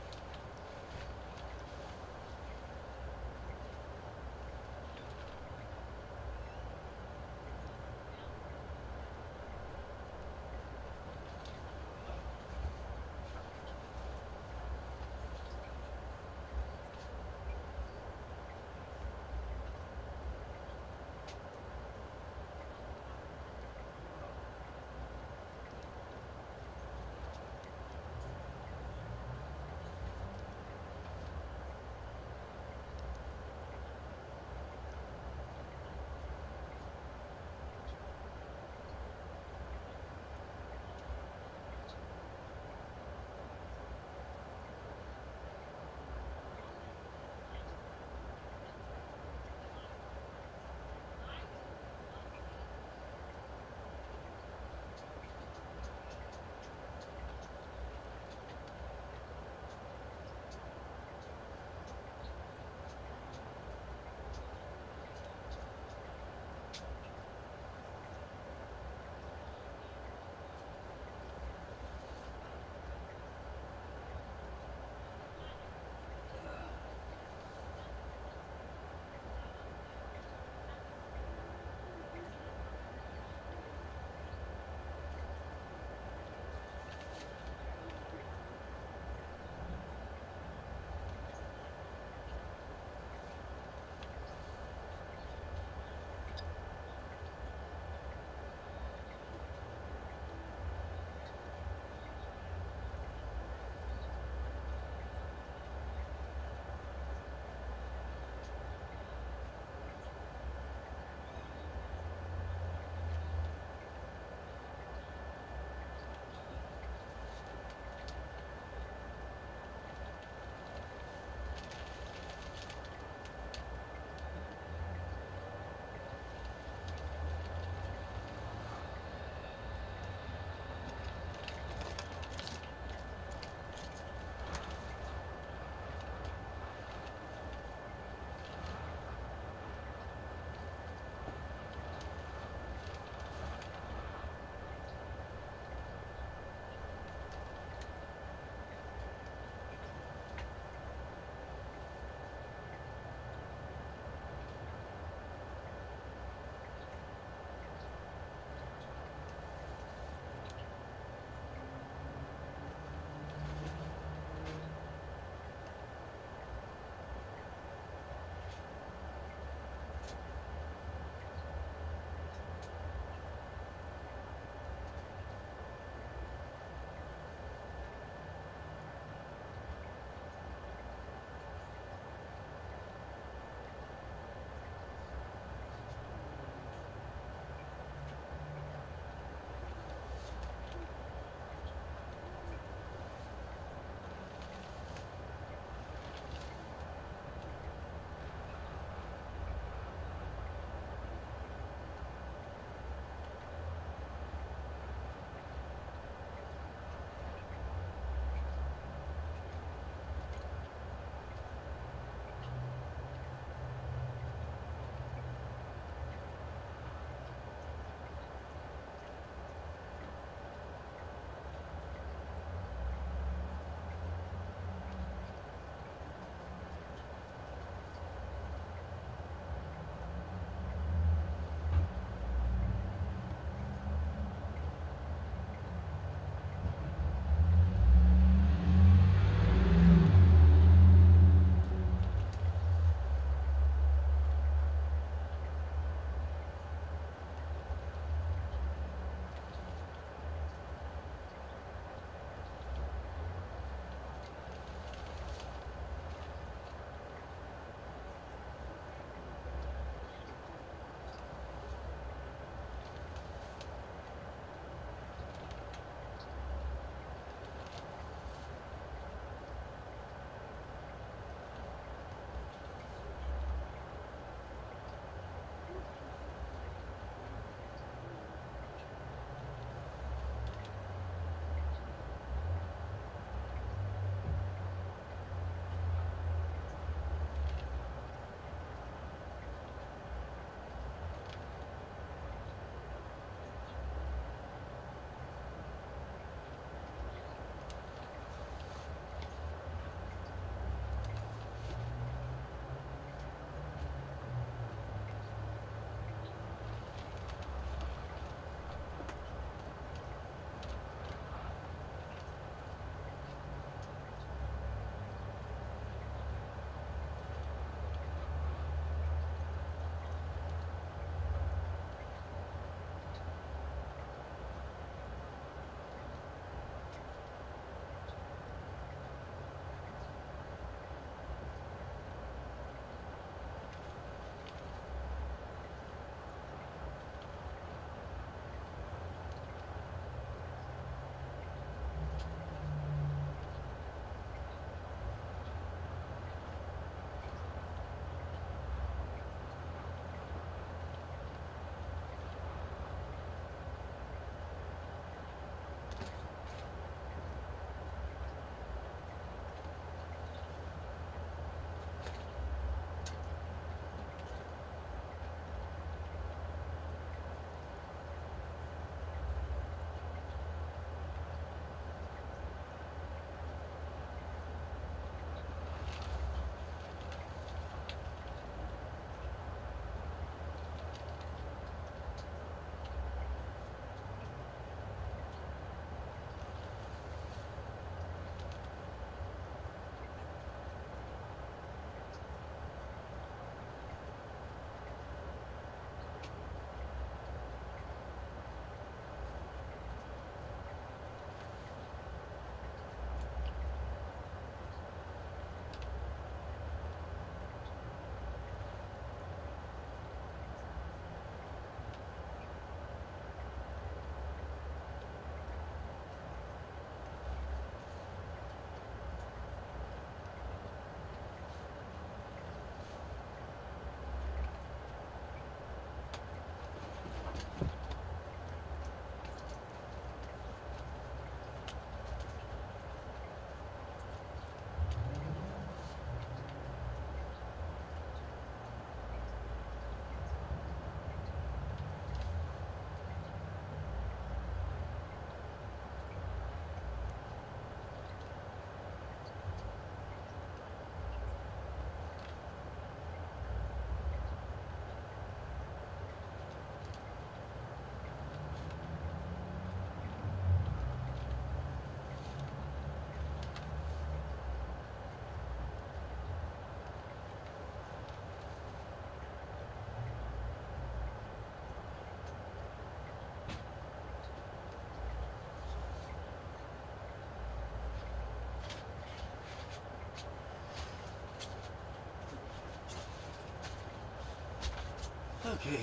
Okay.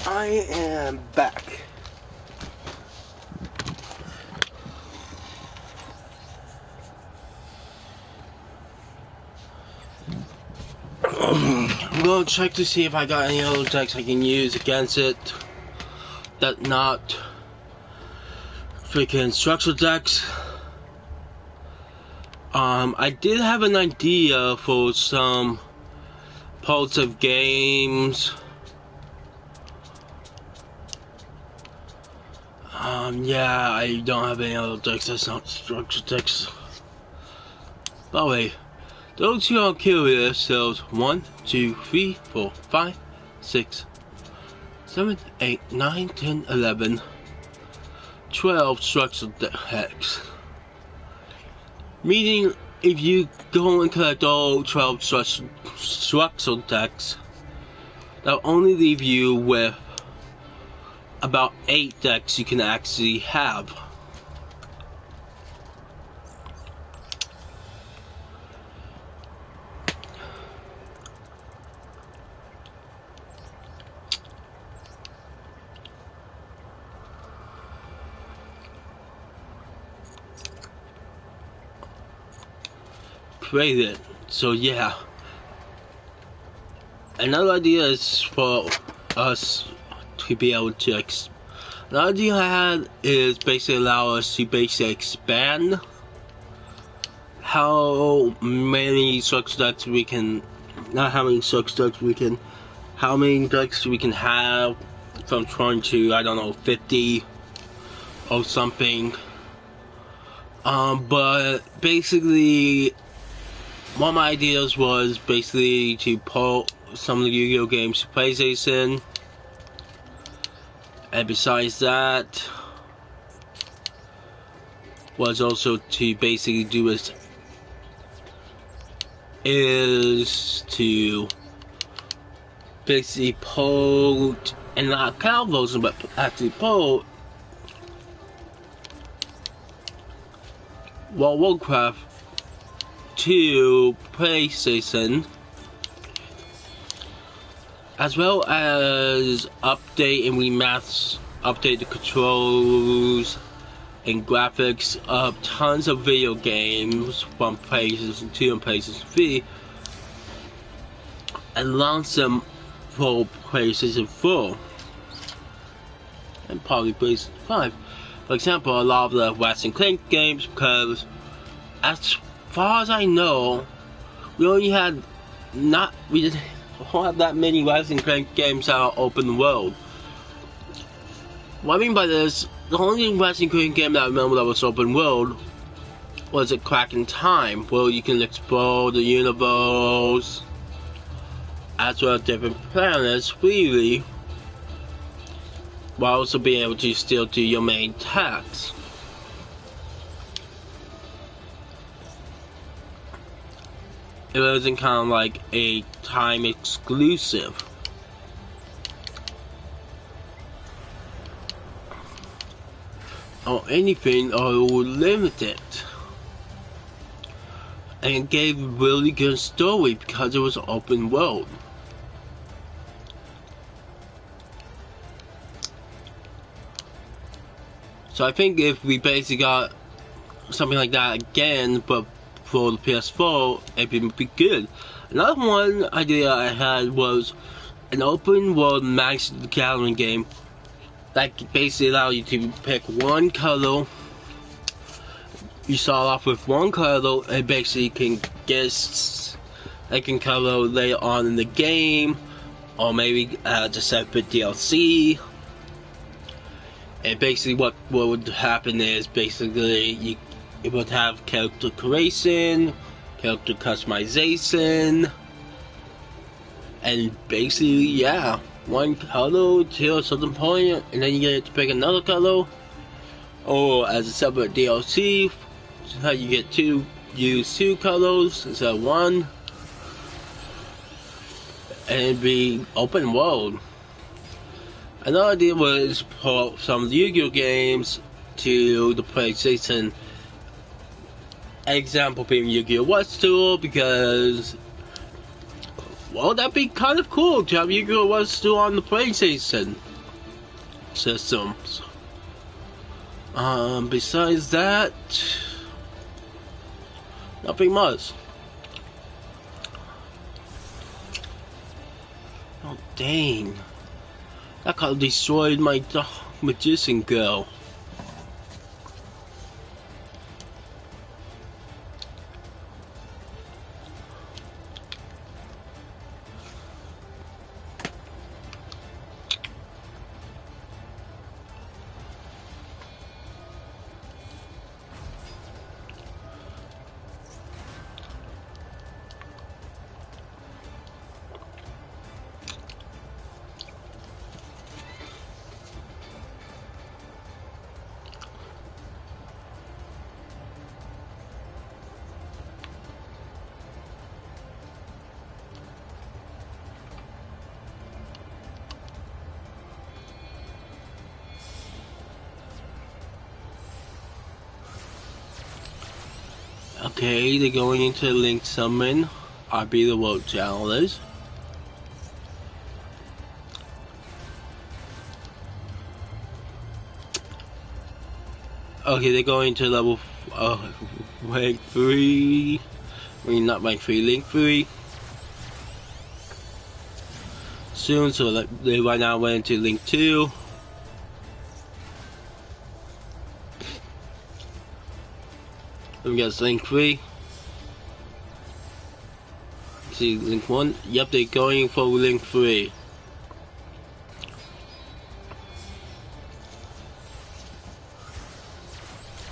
I am back. I'm gonna check to see if I got any other decks I can use against it. That not freaking structural decks. I did have an idea for some parts of games. Yeah, I don't have any other decks that's not structural decks. By the way, those who are curious, so 1, 2, 3, 4, 5, 6, 7, 8, 9, 10, 11, 12 structural decks. Meaning, if you go and collect all 12 structural decks, that'll only leave you with about 8 decks you can actually have. Create it. So yeah. Another idea is for us to be able to another idea I had is basically allow us to basically expand how many structural decks we can, not how many structural decks we can, how many decks we can have from 20 to, I don't know, 50 or something. But basically, one of my ideas was basically to port some of the Yu-Gi-Oh games to PlayStation. And besides that, was also to basically do is to basically port, and not cloud version, but actually port World of Warcraft to PlayStation, as well as update and update the controls and graphics of tons of video games from PlayStation 2 and PlayStation 3, and launch them for PlayStation 4 and probably PlayStation 5. For example, a lot of the Western Clank games, because as far as I know, we didn't have that many Western Clank games that are open world. What I mean by this, the only Western Clank game that I remember that was open world was a Crack in Time, where you can explore the universe as well as different planets freely, while also being able to still do your main tasks. It wasn't kind of like a time exclusive. Or anything, or limited. And it gave a really good story because it was open world. So I think if we basically got something like that again, but for the PS4, it would be good. Another one idea I had was an open world Magic the Gathering game that basically allow you to pick one color. You start off with one color and basically can guess like can color later on in the game, or maybe as a separate DLC. And basically what would happen is basically it would have character creation, character customization, and basically, yeah, one color till a certain point, and then you get to pick another color, or as a separate DLC, how you get to use 2 colors instead of 1, and it'd be open world. Another idea was put some of the Yu-Gi-Oh games to the PlayStation. Example being Yu-Gi-Oh! What's Duel, because Well, that'd be kind of cool to have Yugioh was still on the PlayStation systems. Besides that, nothing much. Oh, dang. That could have destroyed my magician girl. Okay, they're going into Link Summon. I'll be the world challenge. Okay, they're going to level rank 3. I mean, not rank 3, Link 3. Soon, so they right now went into Link 2. Then we got Link 3. See, Link 1. Yep, they're going for Link 3.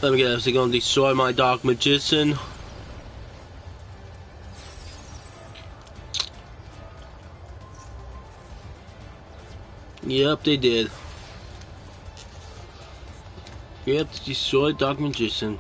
Let me guess, they're gonna destroy my Dark Magician. Yep, they did. Yep, destroy Dark Magician.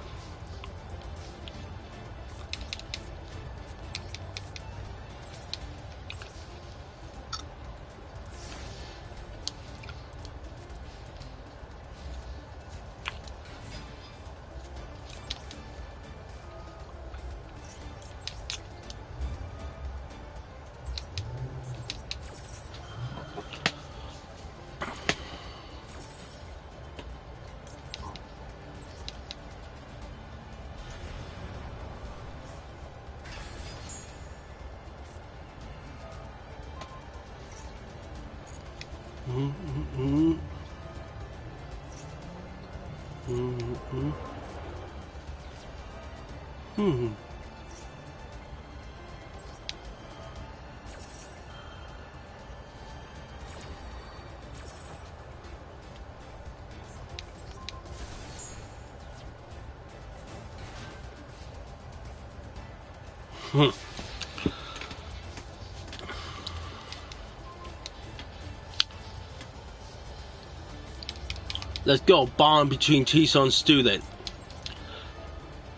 Let's go, bond between T-Sun Student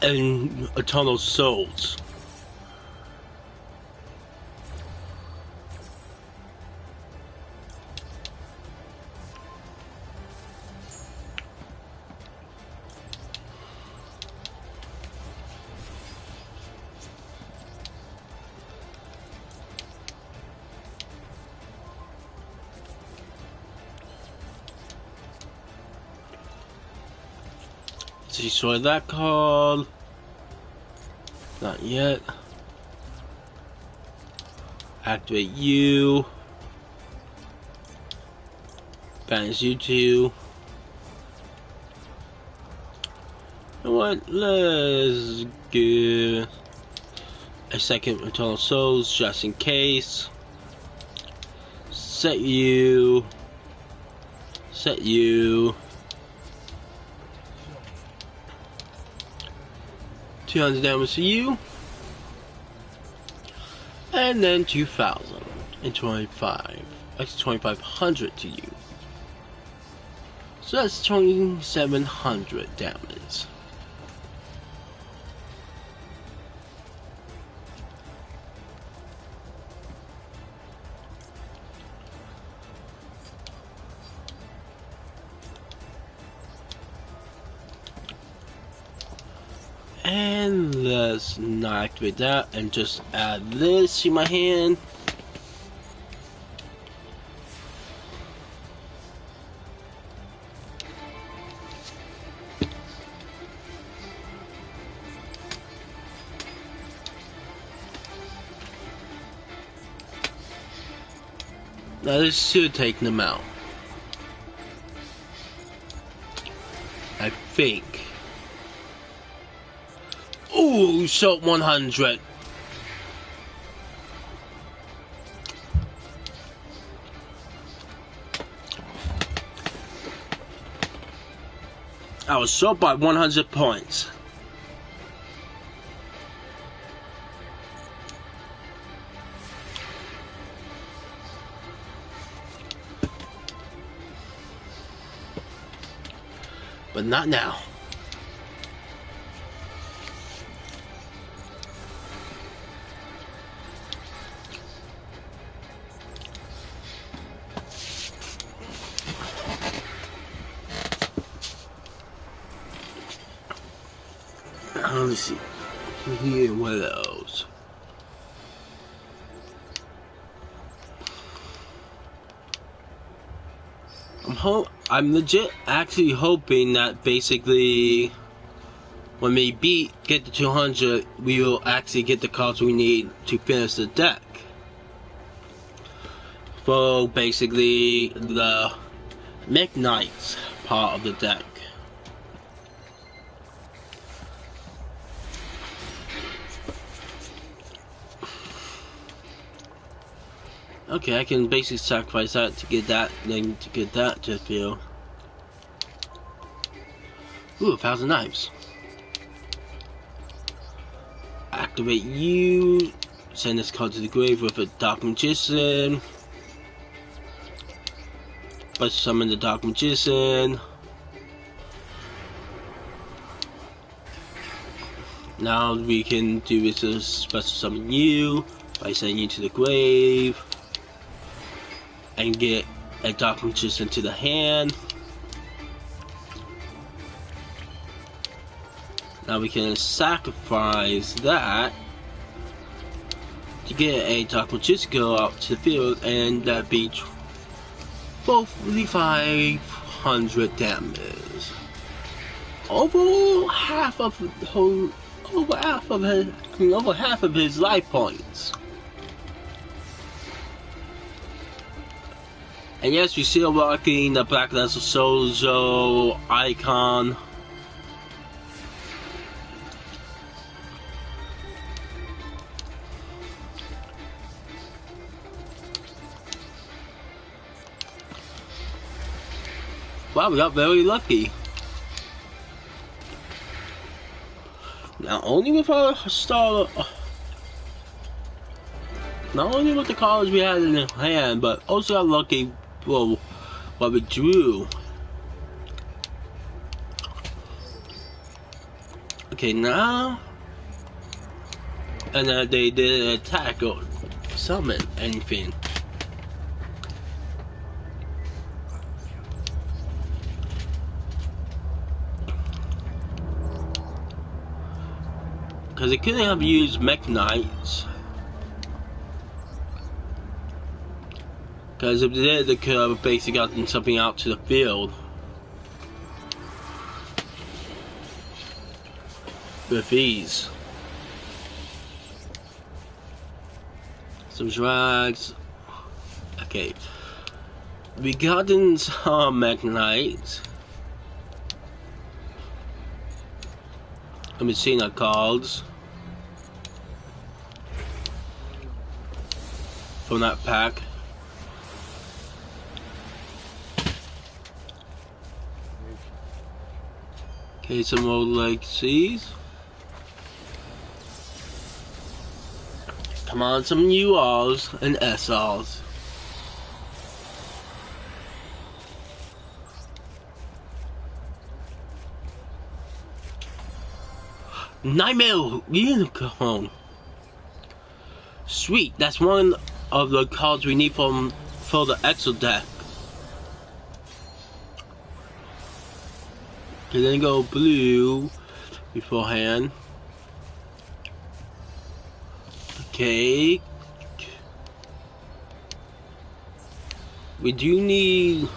and Eternal Souls. Destroy that card. Not yet. Activate you. Banish you two. You know what? Let's get a second Eternal Souls just in case. Set you. Set you. 200 damage to you, and then 2,025. That's 2,500 to you. So that's 2,700 damage. And let's not activate that and just add this to my hand. Now this should take them out. I think. Ooh, shot 100. I was short by 100 points. But not now. Let me see. Here, what else? I'm legit actually hoping that basically when we get to 200, we will actually get the cards we need to finish the deck. For basically the Midnight's part of the deck. Okay, I can basically sacrifice that to get that, then to get that to field. Ooh, 1,000 knives. Activate you. Send this card to the grave with a Dark Magician. But summon the Dark Magician. Now we can do is a special summon you by sending you to the grave. And get a Dark Magician to the hand. Now we can sacrifice that to get a Dark Magician go out to the field, and that beats both 500 damage. Over half of his life points. And yes, we're still rocking the Black Lancer Sozo icon. Wow, we got very lucky. Not only with our star, not only with the cards we had in hand, but also got lucky. Well, what we drew. Okay, now, and then they didn't attack or summon anything. Because they couldn't have used Mech Knights. Because if they did, they could have basically gotten something out to the field. With ease. Some drags. Okay. We gotten some Mech Knights. Let me see our cards. From that pack. Okay, some old legacies. Come on, some URs and SRs. Nightmare Unicorn. Sweet, that's one of the cards we need for the Exo deck. Okay, then go blue beforehand. Okay. We do need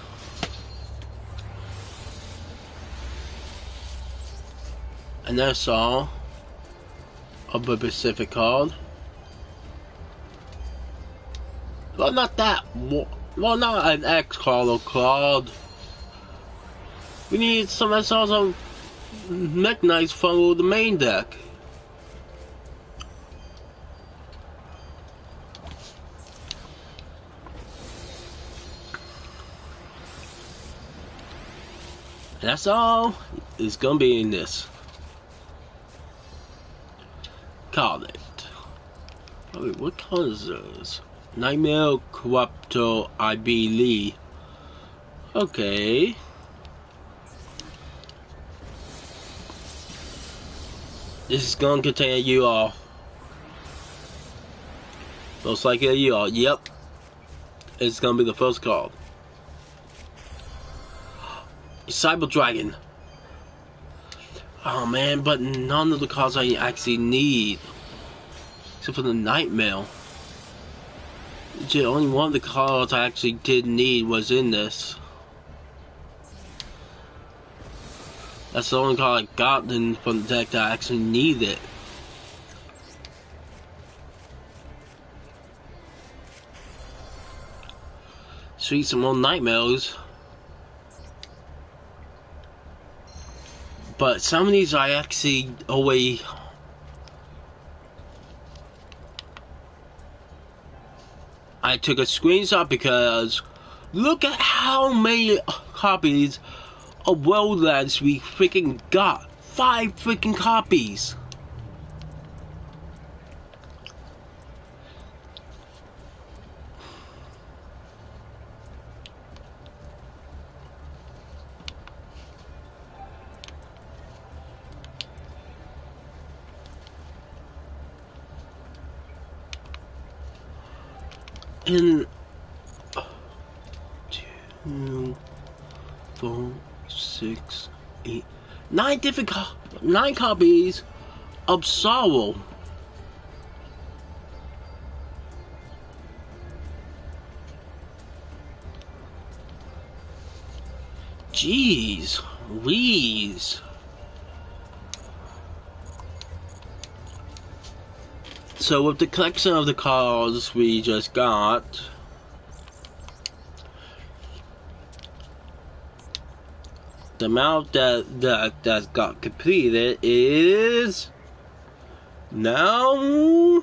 an SR of a specific card. Well, not that. Well, not an X card or card. We need some SRs on Mech Knights from the main deck. That's all it's gonna be in this. Call it. Oh, wait, what color is this? Nightmare Corruptor, I believe. Okay. This is gonna contain a Yugioh. Looks like a Yugioh. Yep. It's gonna be the first card. Cyber Dragon. Oh man, but none of the cards I actually need. Except for the Nightmare. Only one of the cards I actually did need was in this. That's the only card I got from the deck that I actually needed. Sweet, some more Nightmares. But some of these I actually always... I took a screenshot because look at how many copies of Wildlands we freaking got. 5 freaking copies. And 2, 4, 6, 8, 9 different 9 copies of Sorrow. Jeez, Louise. So with the collection of the cards we just got, the amount that got completed is now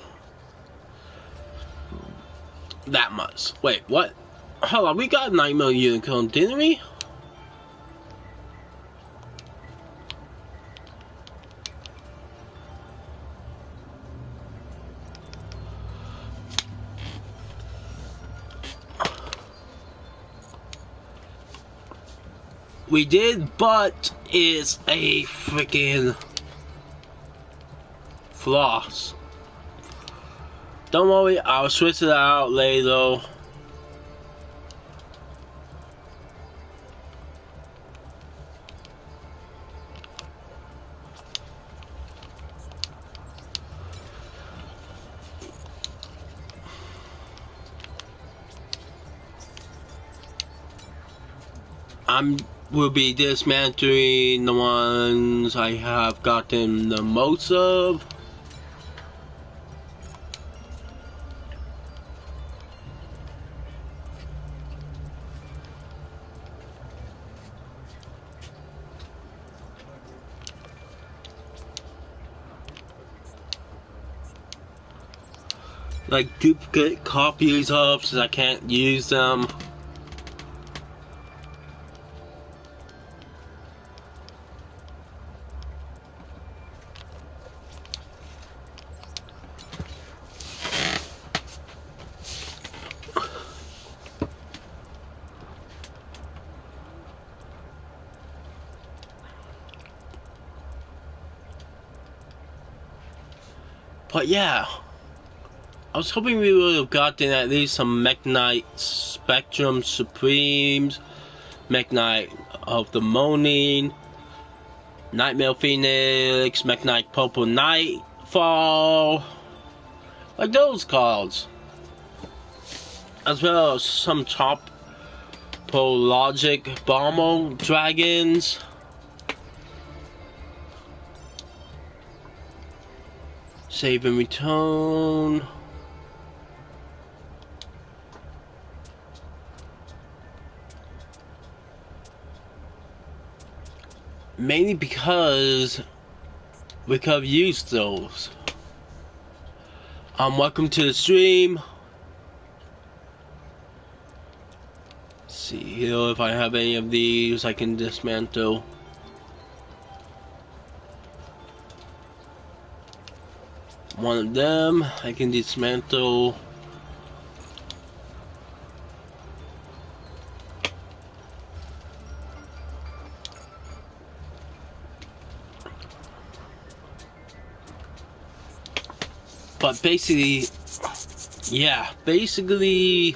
that much. Wait, what? Hold on, we got Nightmare Unicorn, didn't we? We did, but it's a freaking floss. Don't worry, I'll switch it out later. Will be dismantling the ones I have gotten the most of. Like duplicate copies of, since I can't use them. But yeah, I was hoping we would have gotten at least some Mech Knight Spectrum Supremes, Mech Knight of the Morning, Nightmare Phoenix, Mech Knight Purple Nightfall, like those cards. As well as some top Logic Bomber Dragons. Save and return. Mainly because we could have used those. Welcome to the stream. Let's see here if I have any of these I can dismantle. One of them I can dismantle. But basically, yeah, basically,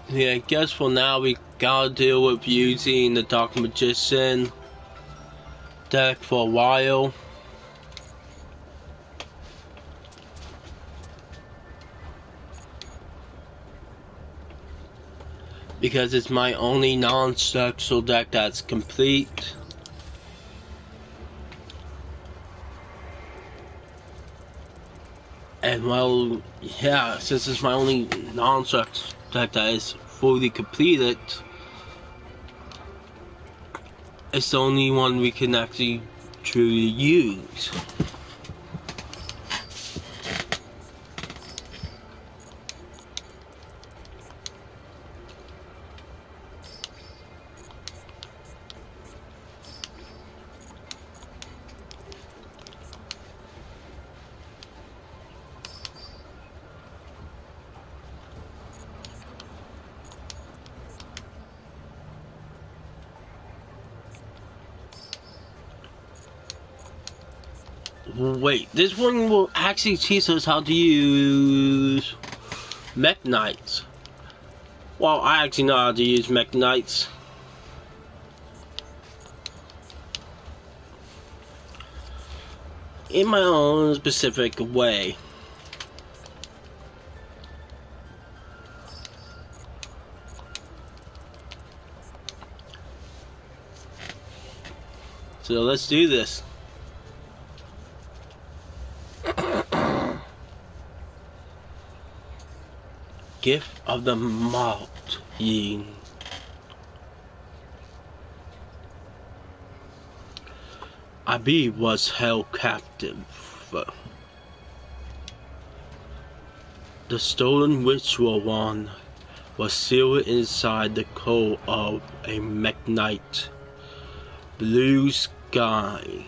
yeah, I guess for now we gotta deal with using the Dark Magician deck for a while. Because it's my only non-structural deck that's complete. And well, yeah, since it's my only non-structural deck that is fully completed, it's the only one we can actually truly use. Wait, this one will actually teach us how to use Mech Knights. Well, I actually know how to use Mech Knights. In my own specific way. So let's do this. Gift of the Malt Yin. Abi was held captive. The stolen ritual wand was sealed inside the core of a Mech Knight. Blue sky.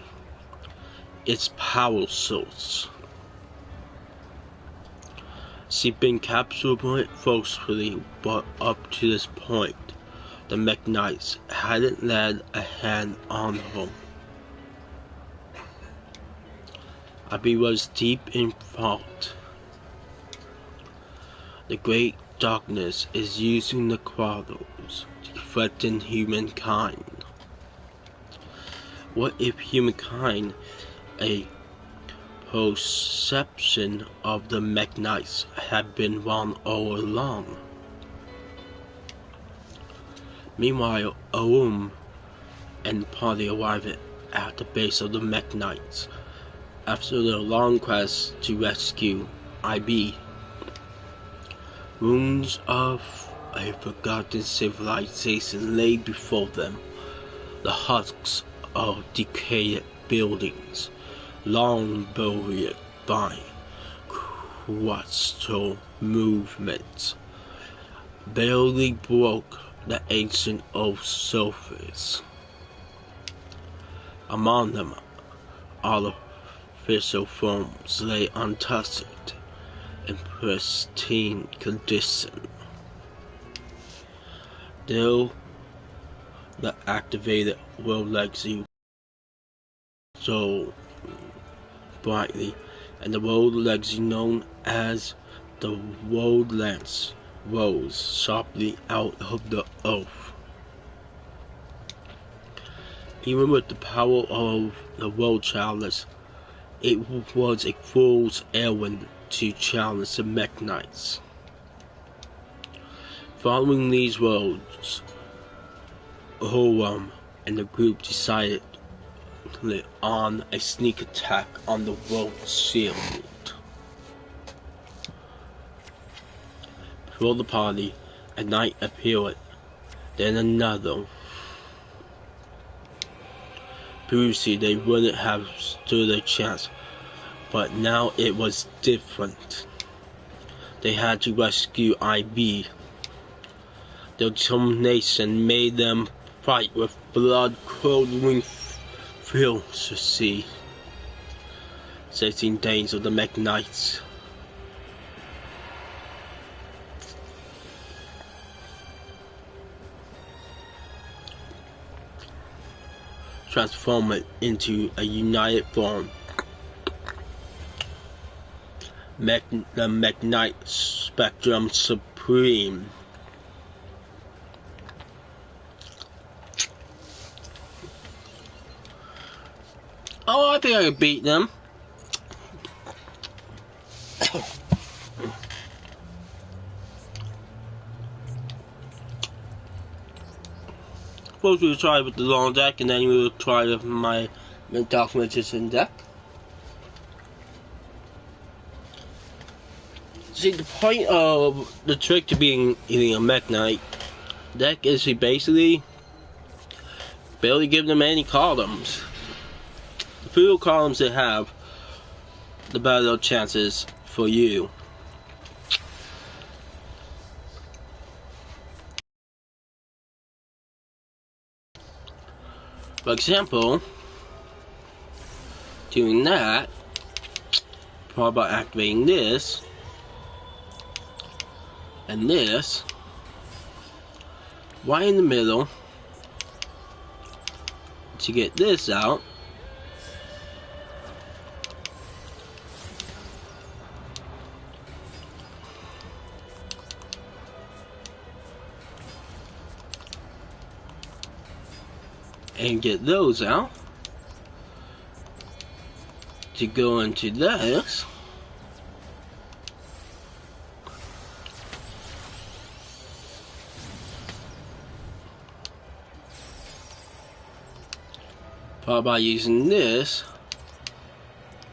Its power source. She'd been captured forcefully, but up to this point, the Mech Knights hadn't laid a hand on her. Abi was deep in thought. The great darkness is using the quarrels to threaten humankind. What if humankind, a perception of the Mech Knights, had been wrong all along? Meanwhile, Aum and the party arrived at the base of the Mech Knights after their long quest to rescue IB. Ruins of a forgotten civilization lay before them, the husks of decayed buildings, long buried by crustal movements, barely broke the ancient oak surface. Among them, artificial forms lay untouched in pristine condition. Still, the activated world legacy so brightly, and the world legacy known as the World Lance rose sharply out of the earth. Even with the power of the World Challenge, it was a fool's errand to challenge the Mech Knights. Following these words, Horam and the group decided immediately on a sneak attack on the world shield. Before the party, a knight appeared, then another. Previously, they wouldn't have stood a chance, but now it was different. They had to rescue IB. Their determination made them fight with blood-curdling ferocity, facing danger of the Mech Knights. Transform it into a united form. The Mech Knight Spectrum Supreme. Oh, I think I could beat them. First we'll try with the long deck, and then we'll try with my Dark Magician deck. See, the point of the trick to being a Mech Knight deck is to basically barely give them any columns. The fewer columns they have, the better the chances for you. For example, doing that, probably by activating this and this right in the middle to get this out. And get those out to go into this. Probably by using this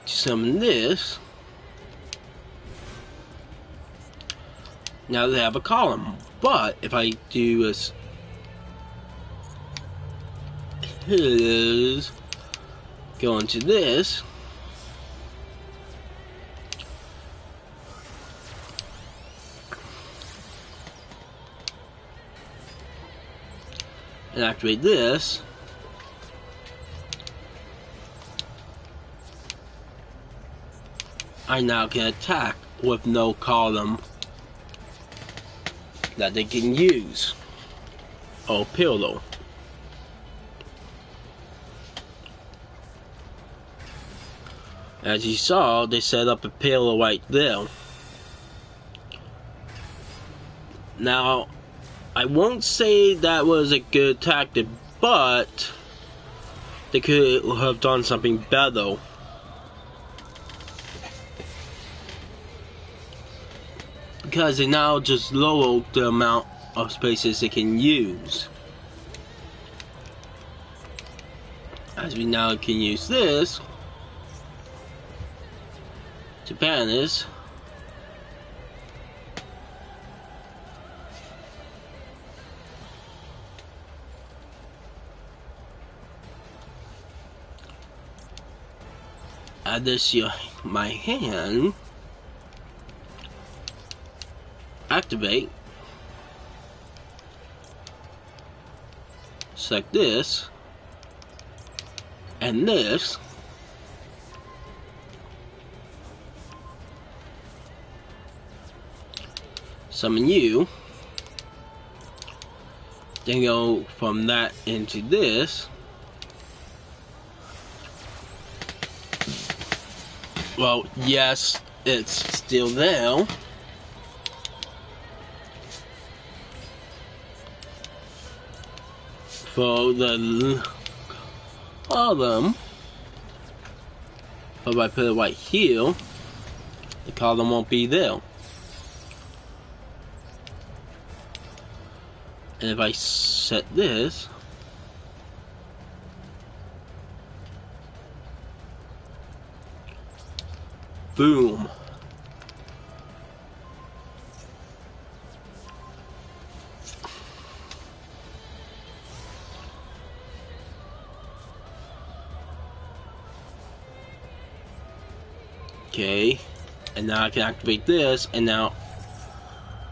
to summon this. Now they have a column, but if I do this, go into this, and activate this, I now can attack with no column that they can use, or pillow. As you saw, they set up a pillar right there. Now, I won't say that was a good tactic, but they could have done something better. Because they now just lowered the amount of spaces they can use. As we now can use this to banish add this to my hand, activate, select this and this, summon you, then go from that into this. Well, yes, it's still there. For the column, but if I put it right here, the column won't be there. And if I set this, Boom. Okay, and now I can activate this, and now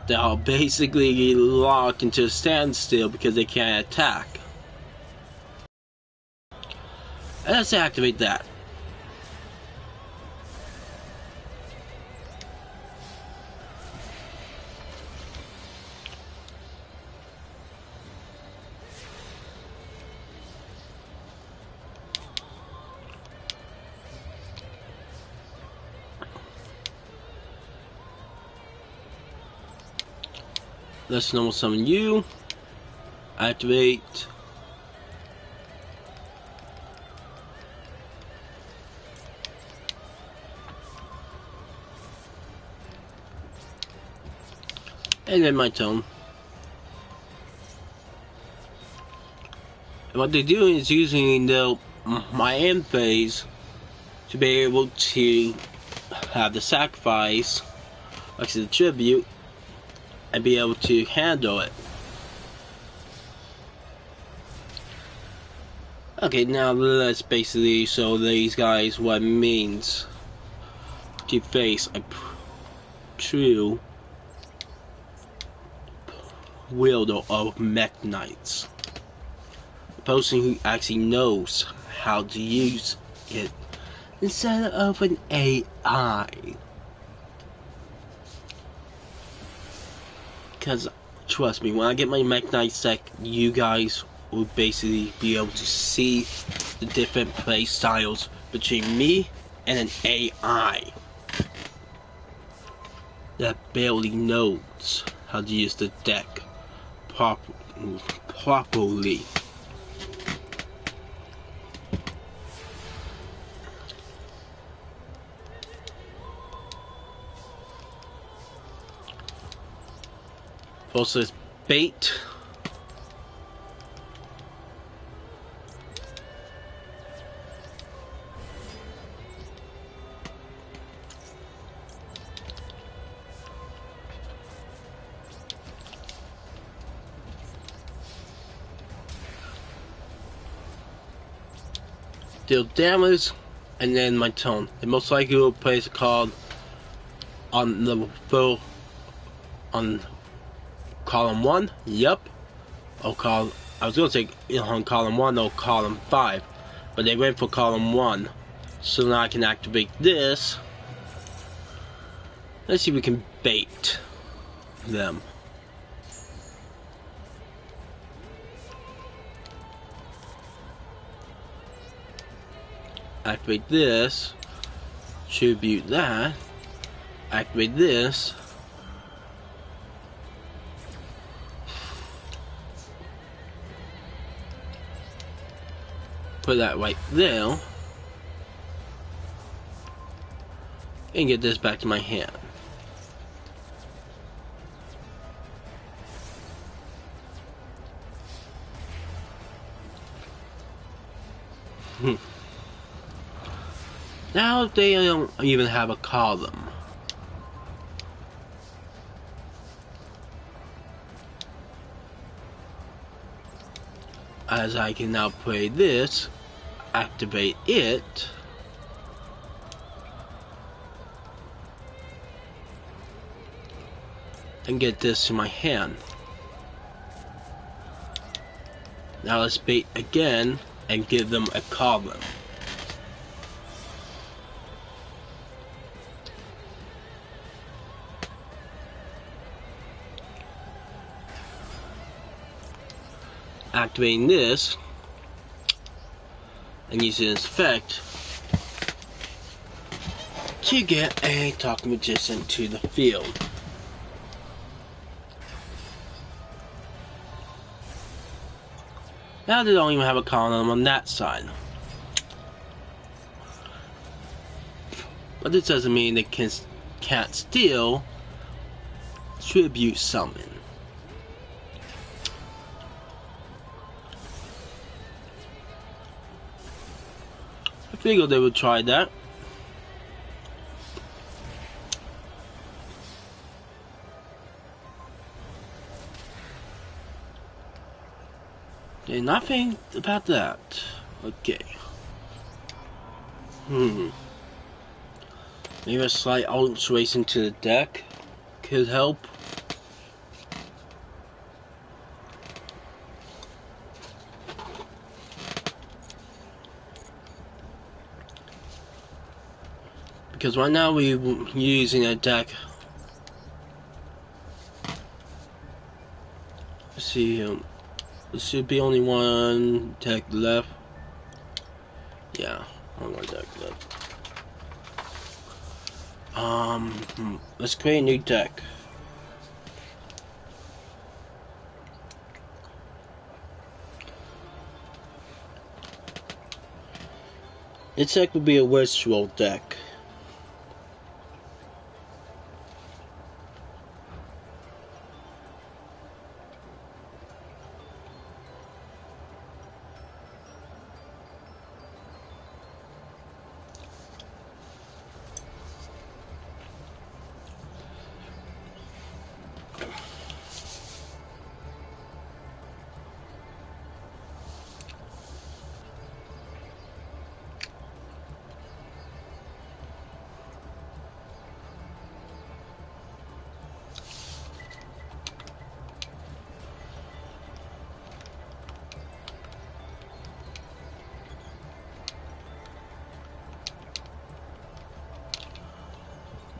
they'll basically lock into a standstill because they can't attack. And let's activate that. Let's normal summon you. Activate. And then my tone. And what they're doing is using my end phase to be able to have the sacrifice, like the tribute, and be able to handle it. Okay, now let's basically show these guys what it means to face a true wielder of Mech Knights. A person who actually knows how to use it instead of an AI. Because, trust me, when I get my Mech Knight deck, you guys will basically be able to see the different play styles between me and an AI that barely knows how to use the deck properly. Also, it's bait. Deal damage, and then my tone. It most likely will place a card on the full on column 1. Yep. Or I was gonna say on column 1 or column 5, but they went for column 1. So now I can activate this. Let's see if we can bait them. Activate this. Tribute that. Activate this. Put that right there. And get this back to my hand. Now they don't even have a column. As I can now play this, activate it, and get this to my hand. Now let's bait again and give them a column. Activating this and using its effect to get a Talking Magician to the field. Now they don't even have a column on that side. But this doesn't mean they can't still tribute summon. I figured they would try that. Okay, nothing about that. Okay. Maybe a slight alteration to the deck could help. Because right now we're using a deck. Let's see, there should be only one deck left. Yeah, only one deck left. Let's create a new deck. This deck would be a virtual deck.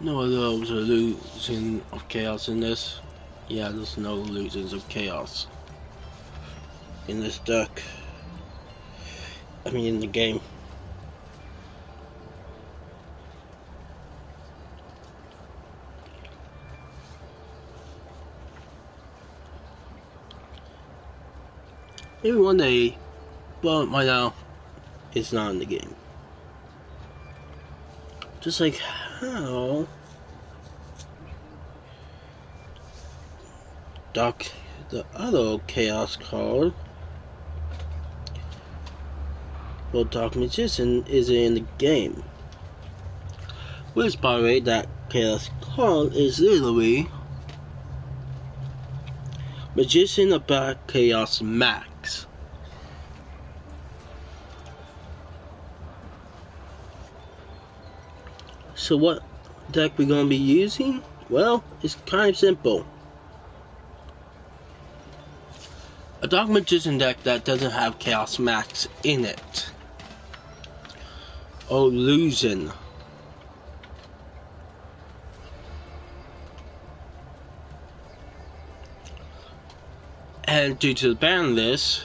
No other illusion of chaos in this. Yeah, there's no illusions of chaos in this deck. I mean, in the game. Maybe one day, but right now, it's not in the game. Just like how the other chaos card, well, Dark Magician is in the game. Which, by the way, that chaos card is literally Magician of Black Chaos Max. So what deck we gonna be using? Well, it's kind of simple. A Dark Magician deck that doesn't have Chaos Max in it. Illusion. And due to the ban list,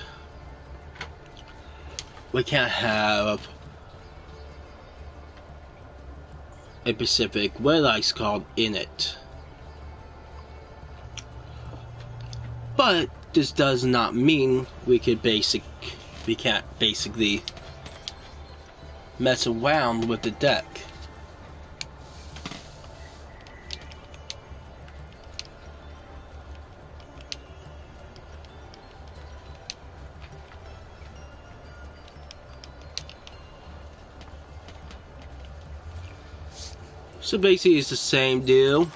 we can't have a specific Red Ice card in it. But this does not mean we can't basically mess around with the deck. So basically it's the same deal.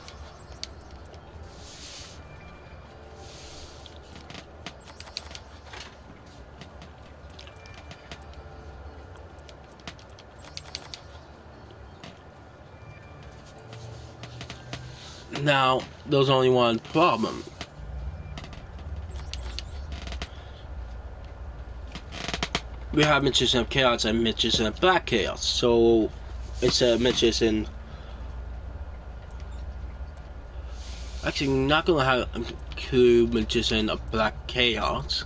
Now, there's only one problem. We have Magician of Chaos and Magician of Black Chaos. So, it's a Magician. Actually, we're not gonna have include Magician of Black Chaos.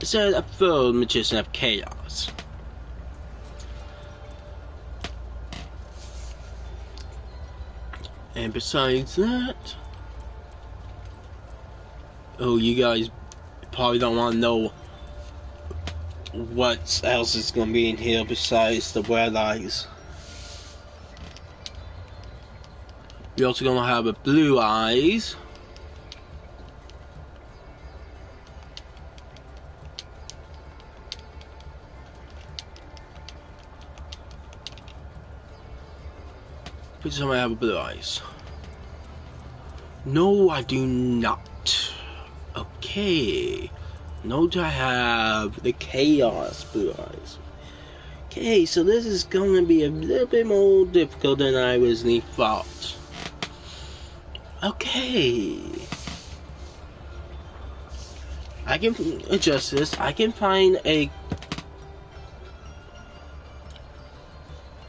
It's a third Magician of Chaos. And besides that, oh, you guys probably don't want to know what else is going to be in here besides the Red Eyes. We're also going to have a Blue Eyes. Please tell me I have a Blue Eyes. No, I do not. Okay. Note I have the Chaos Blue Eyes. Okay, so this is going to be a little bit more difficult than I originally thought. Okay. I can adjust this. I can find a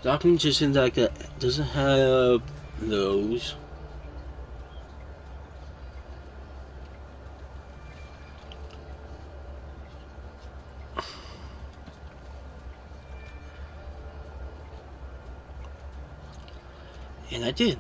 documentation that doesn't have those. And I did.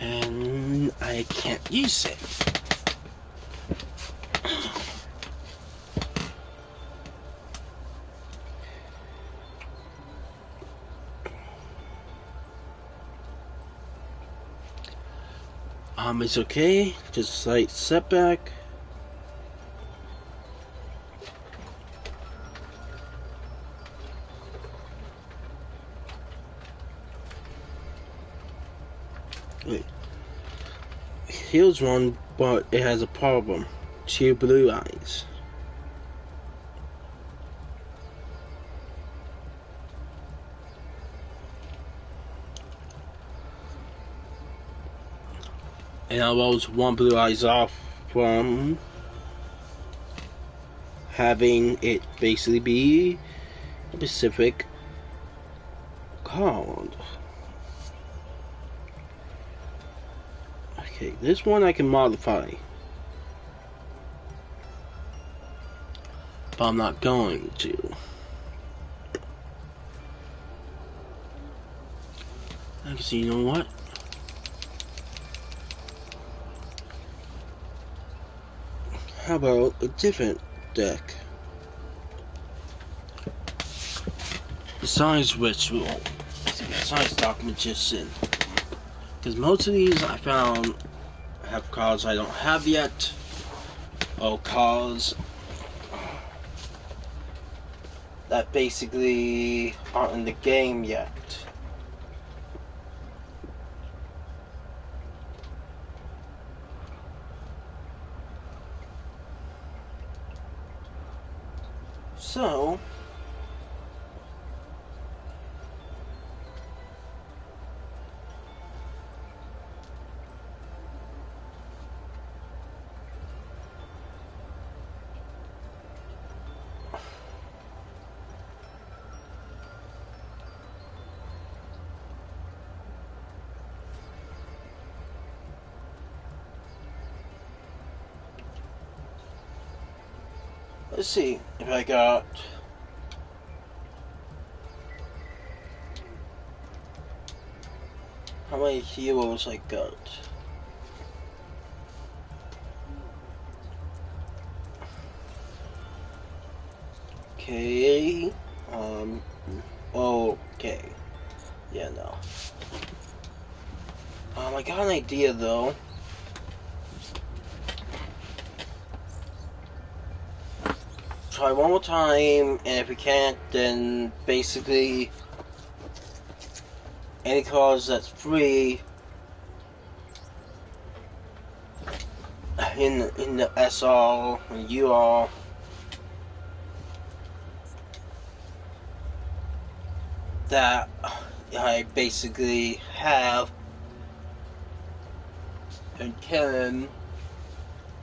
And I can't use it. It's okay, just a slight setback. Wait. Here's one, but it has a problem. 2 blue eyes. And I was 1 blue eyes off from having it basically be a specific card. Okay, this one I can modify, but I'm not going to. I can see, you know what? How about a different deck? Besides Ritual, besides Dark Magician. Because most of these I found have cards I don't have yet, or cards that basically aren't in the game yet. So, let's see if I got how many heroes I got. Okay. Okay. Yeah, no. I got an idea though. Try one more time, and if we can't, then basically any cards that's free in the SR and UR that I basically have and can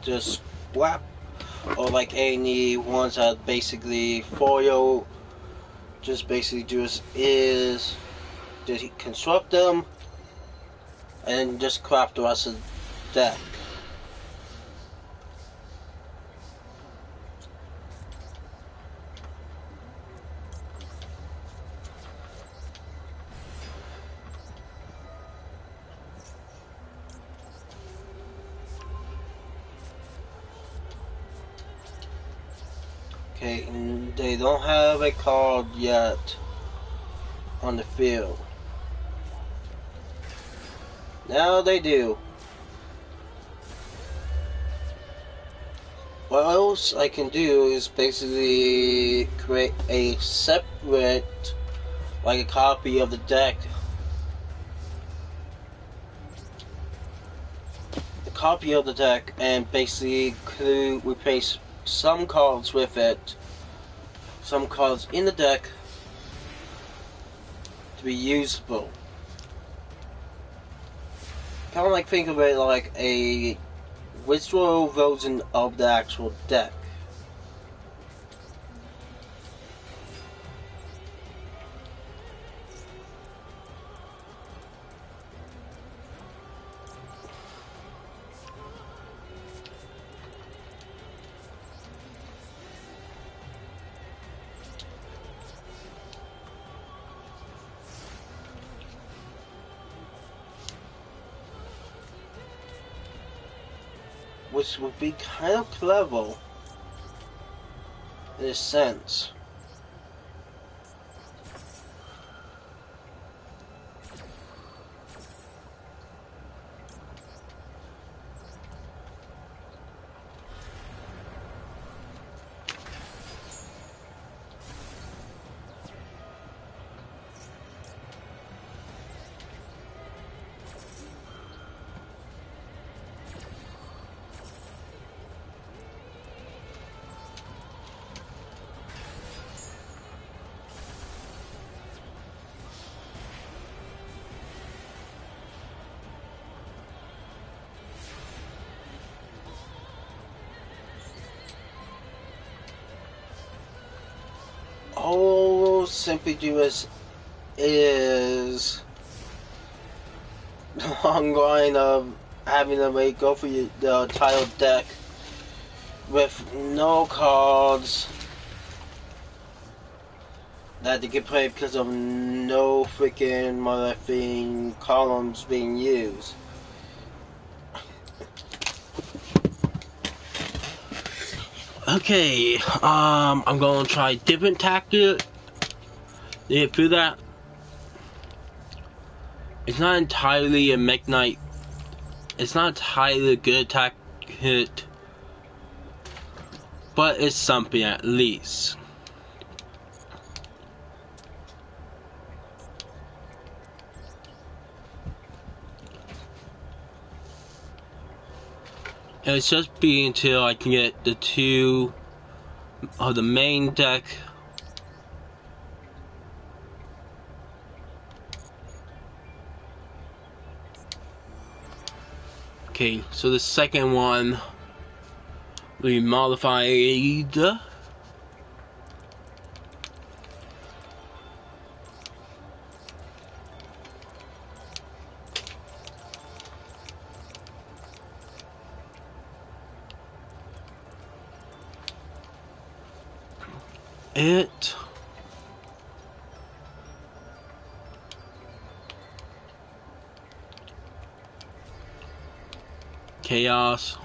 just swap, or like any ones that basically foil, just basically do is just construct them and just craft the rest of the deck. Okay, and they don't have a card yet on the field. Now they do. What else I can do is basically create a separate, like a copy of the deck. A copy of the deck and basically replace some cards with it. Some cards in the deck to be usable. Kind of like think of it like a visual version of the actual deck. Which would be kind of clever in a sense. All simply do is the long line of having to go for the title deck with no cards that they can play because of no freaking motherfucking columns being used. Okay, I'm gonna try different tactic. For that, it's not entirely a Meknight. It's not entirely a good tactic, but it's something at least. And it's just be until I can get the two of the main deck. Okay, so the second one will be modified. It chaos.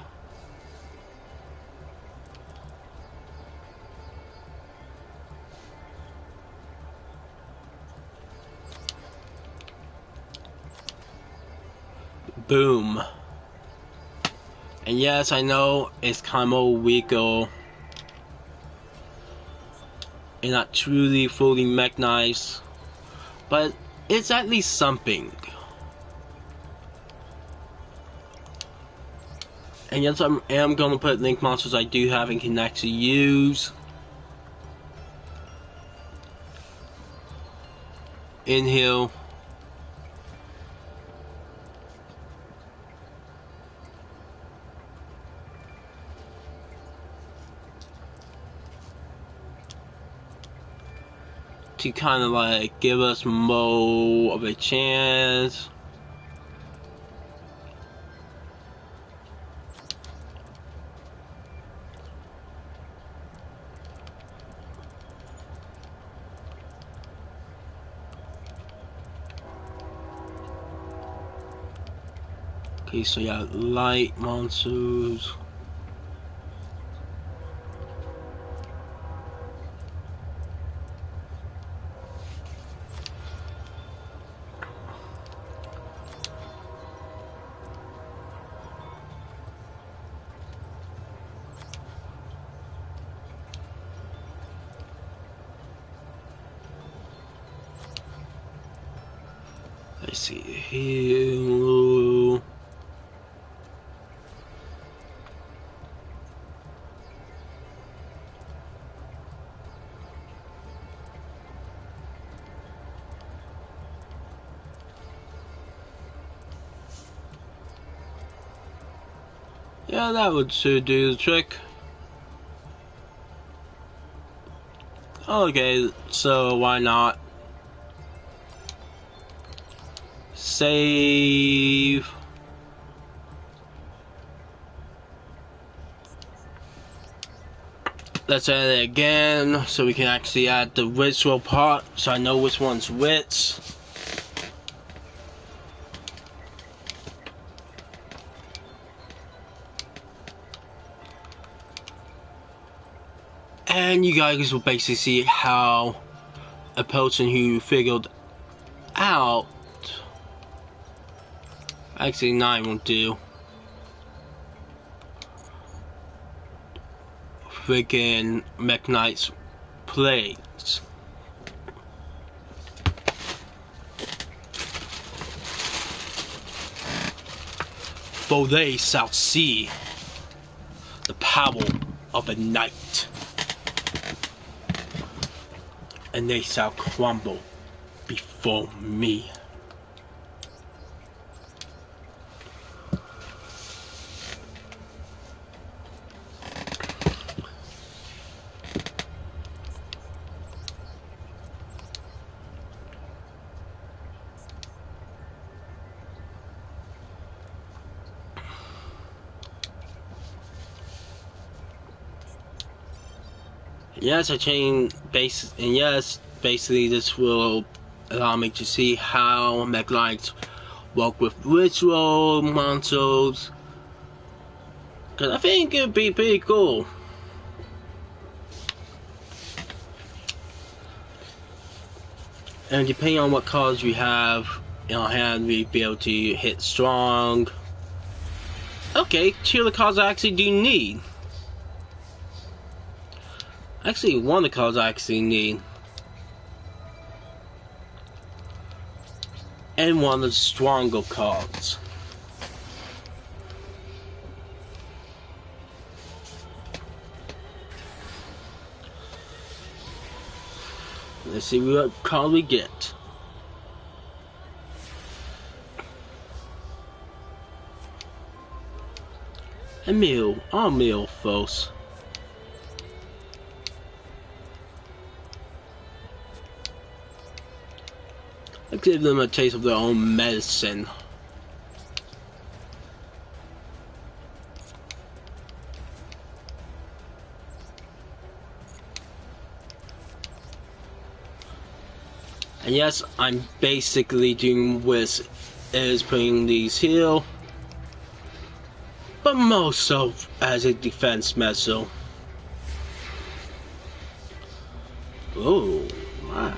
Boom. And yes, I know it's kind of weaker and not truly fully mechanized, but it's at least something. And yes, I am going to put link monsters I do have and can actually use in here. To kind of like give us more of a chance. Okay, so yeah, light monsters. Let's see here. Yeah, that would should do the trick. Okay, so why not save? Let's add it again so we can actually add the ritual part so I know which one's which. And you guys will basically see how a person who figured out, actually 9 will do, freaking mechanized plates. For they shall see the power of a knight, and they shall crumble before me. Yes, I changed base, and yes, basically this will allow me to see how mechanics work with ritual monsters. Cause I think it'd be pretty cool. And depending on what cards you have in our hand, we'd be able to hit strong. Okay, 2 of the cards I actually do need. Actually, 1 of the cards I actually need. And 1 of the stronger cards. Let's see what card we get. A meal, our meal, folks. Let's give them a taste of their own medicine. And yes, I'm basically doing with is putting these here, but most so as a defense measure. Oh my.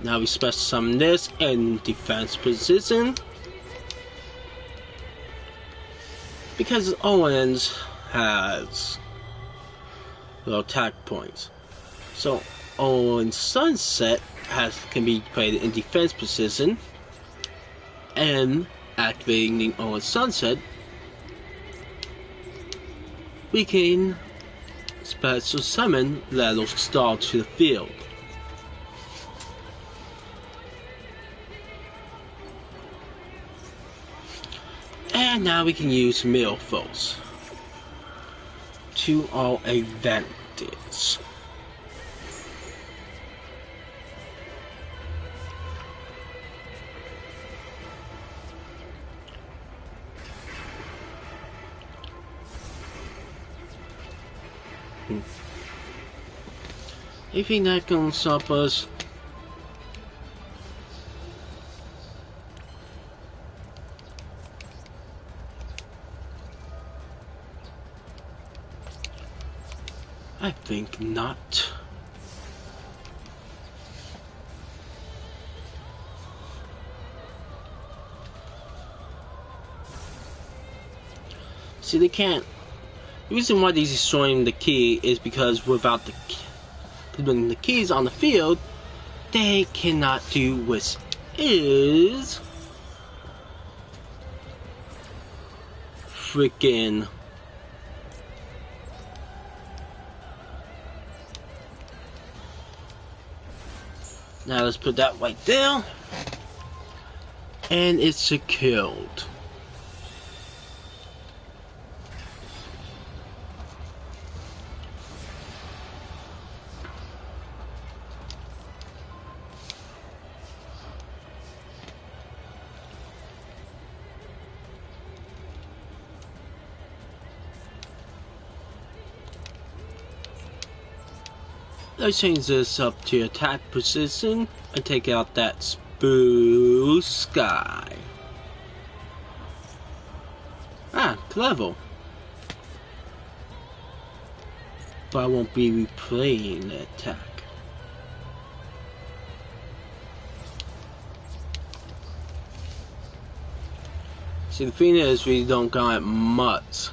Now we special summon this in defense position, because Owens has low attack points. So Owens Sunset can be played in defense position, and activating Owens Sunset, we can special summon Lalo Star to the field. And now we can use Milfos to our advantage. You think that can stop us? I think not. See, they can't. The reason why they're destroying the key is because without putting the keys on the field, they cannot do what is freaking now let's put that right there, and it's secured. Let's change this up to attack precision and take out that spoo sky. Ah, clever. But I won't be replaying the attack. See, the thing is, we don't got much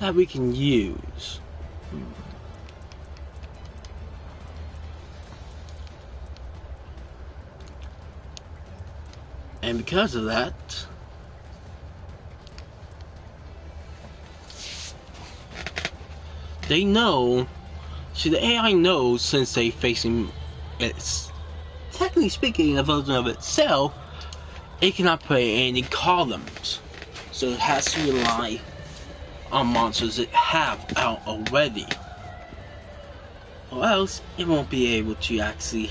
that we can use. And because of that, they know, see, the AI knows, since they facing it's technically speaking a version of itself, it cannot play any columns, so it has to rely on monsters it have out already, or else it won't be able to actually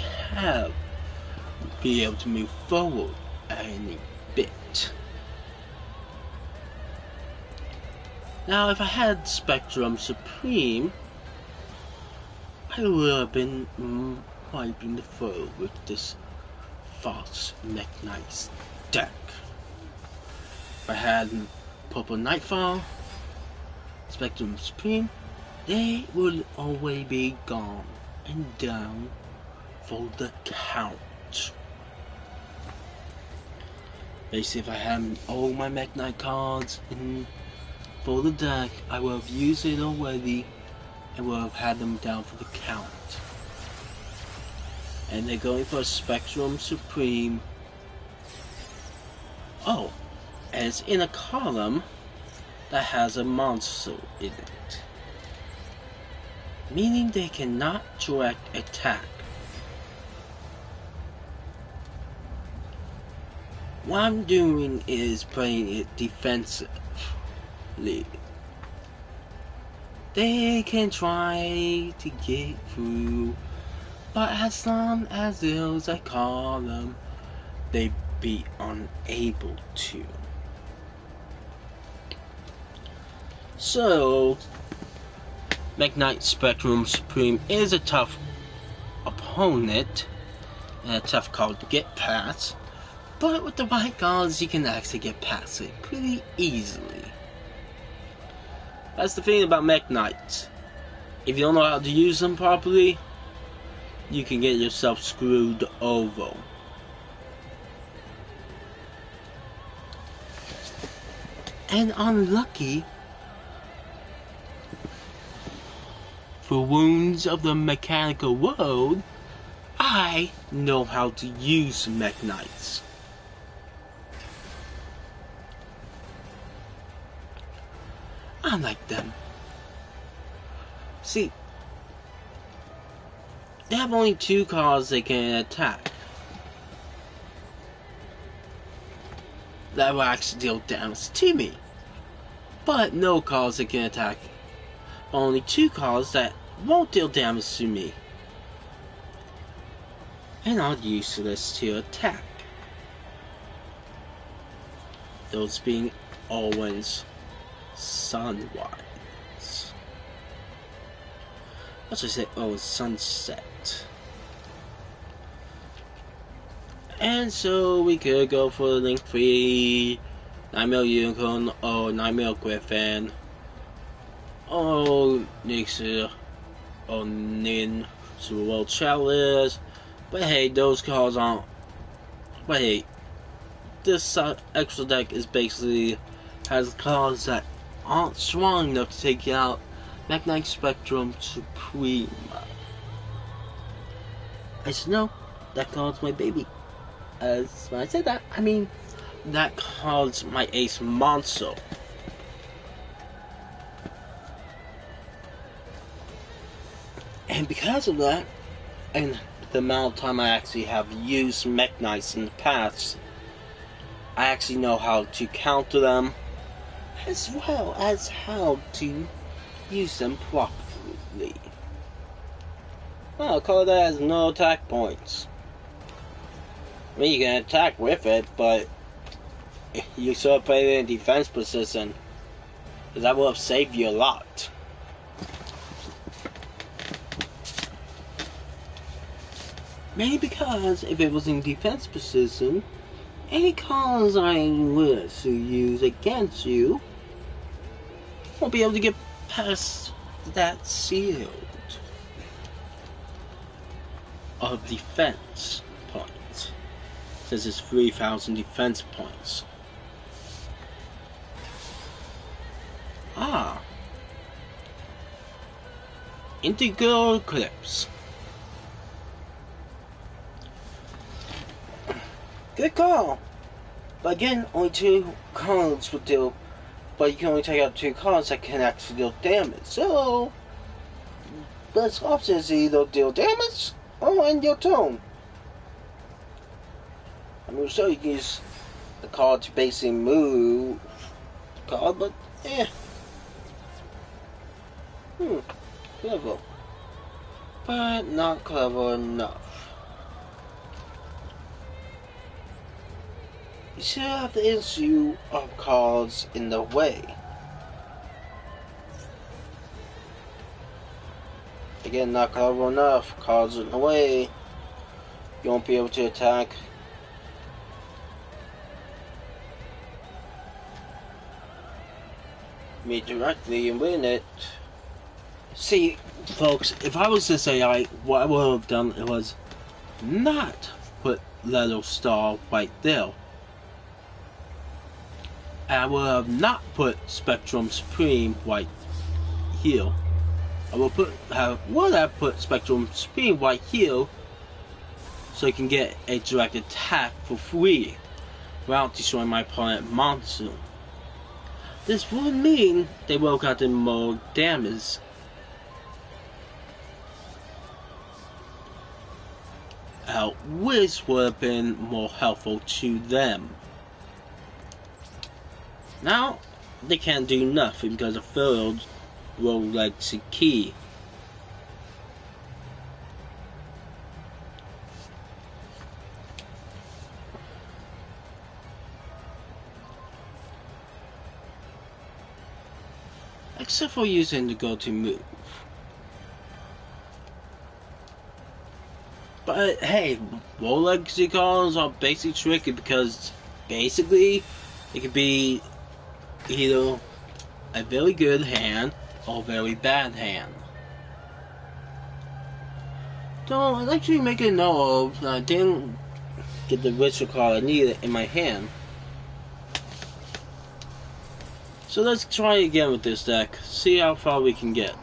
be able to move forward any bit. Now, if I had Spectrum Supreme, I would have been wiping the floor with this false Mekk-Knight's deck. If I had Purple Nightfall, Spectrum Supreme, they would always be gone and down for the count. Basically, if I had all my Mekk-Knight cards for the deck, I would have used it already and would have had them down for the count. And they're going for a Spectrum Supreme. Oh, and it's in a column that has a monster in it, meaning they cannot direct attack. What I'm doing is playing it defensively. They can try to get through, but as long as there's a column, they be unable to. So, Mekk-Knight Spectrum Supreme is a tough opponent and a tough card to get past. But with the right cards, you can actually get past it pretty easily. That's the thing about Mekk-Knights. If you don't know how to use them properly, you can get yourself screwed over. And unlucky for wounds of the mechanical world, I know how to use Mekk-Knights. Unlike them. See, they have only 2 cards they can attack that will actually deal damage to me, but no cards that can attack. Only 2 cards that won't deal damage to me, and are useless to attack. Those being Owen's Sunrise. Let's just say, oh, Sunset. And so we could go for Link 3, 9mm Unicorn, or 9mm Griffin, or Nixer, or Nin, Super World Chalice. But hey, those cards aren't. But hey, this extra deck is basically has cards that aren't strong enough to take out Magnetic Spectrum Supreme. I said, no, that card's my baby. As when I said that, I mean that card's my ace monster. And because of that, and the amount of time I actually have used Mech Knights in the past, I actually know how to counter them, as well as how to use them properly. I'll call that as no attack points. I mean, you can attack with it, but you still put it in a defense position, because that will have saved you a lot. Mainly because if it was in defense position, any cards I were to use against you won't be able to get past that shield of defense points, since it's 3,000 defense points. Integral Eclipse. Good call. But again, only 2 cards will deal. But you can only take out 2 cards that can actually deal damage. So, best option is either deal damage or end your turn. I mean, so you can use the card to basically move the card, but clever. But not clever enough. You still have the issue of cards in the way. Again, not clever enough. Cards in the way. You won't be able to attack. Me directly and win it. See, folks, if I was this AI, what I would have done was not put Little Star right there. And I would have not put Spectrum Supreme right here. I would have put Spectrum Supreme right here, so you can get a direct attack for free without destroying my opponent's monster. This would mean they would have gotten more damage. Which would have been more helpful to them. Now, they can't do nothing because the field will legacy key. Except for using the go-to move. But hey, World Legacy cards are basically tricky because basically it could be either a very good hand or a very bad hand. So I'd actually make a note of I didn't get the ritual card I needed in my hand. So let's try again with this deck, see how far we can get.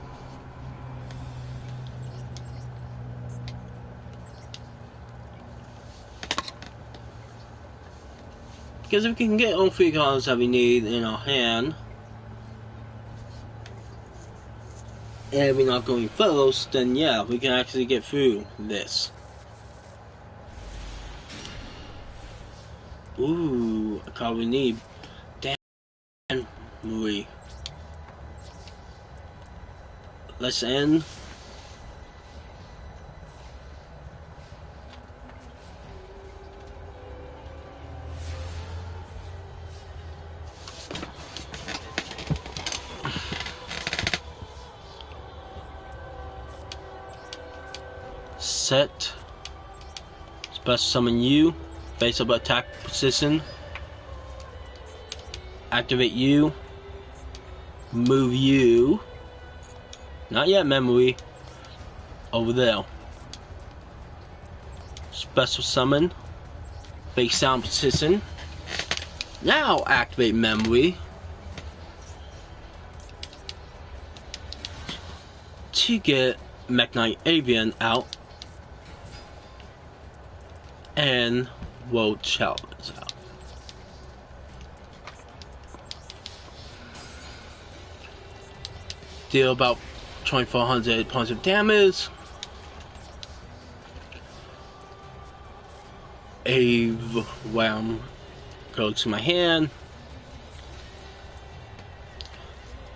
Because if we can get all 3 cards that we need in our hand, and we're not going first, then yeah, we can actually get through this. Ooh, a card we need. Damn, Marie. Let's end. Set. Special summon you. Face up attack position. Activate you. Move you. Not yet, memory. Over there. Special summon. Face down position. Now activate memory. to get Mech Knight Avian out and World Challenge out. Deal about 2400 points of damage. A wham goes to my hand.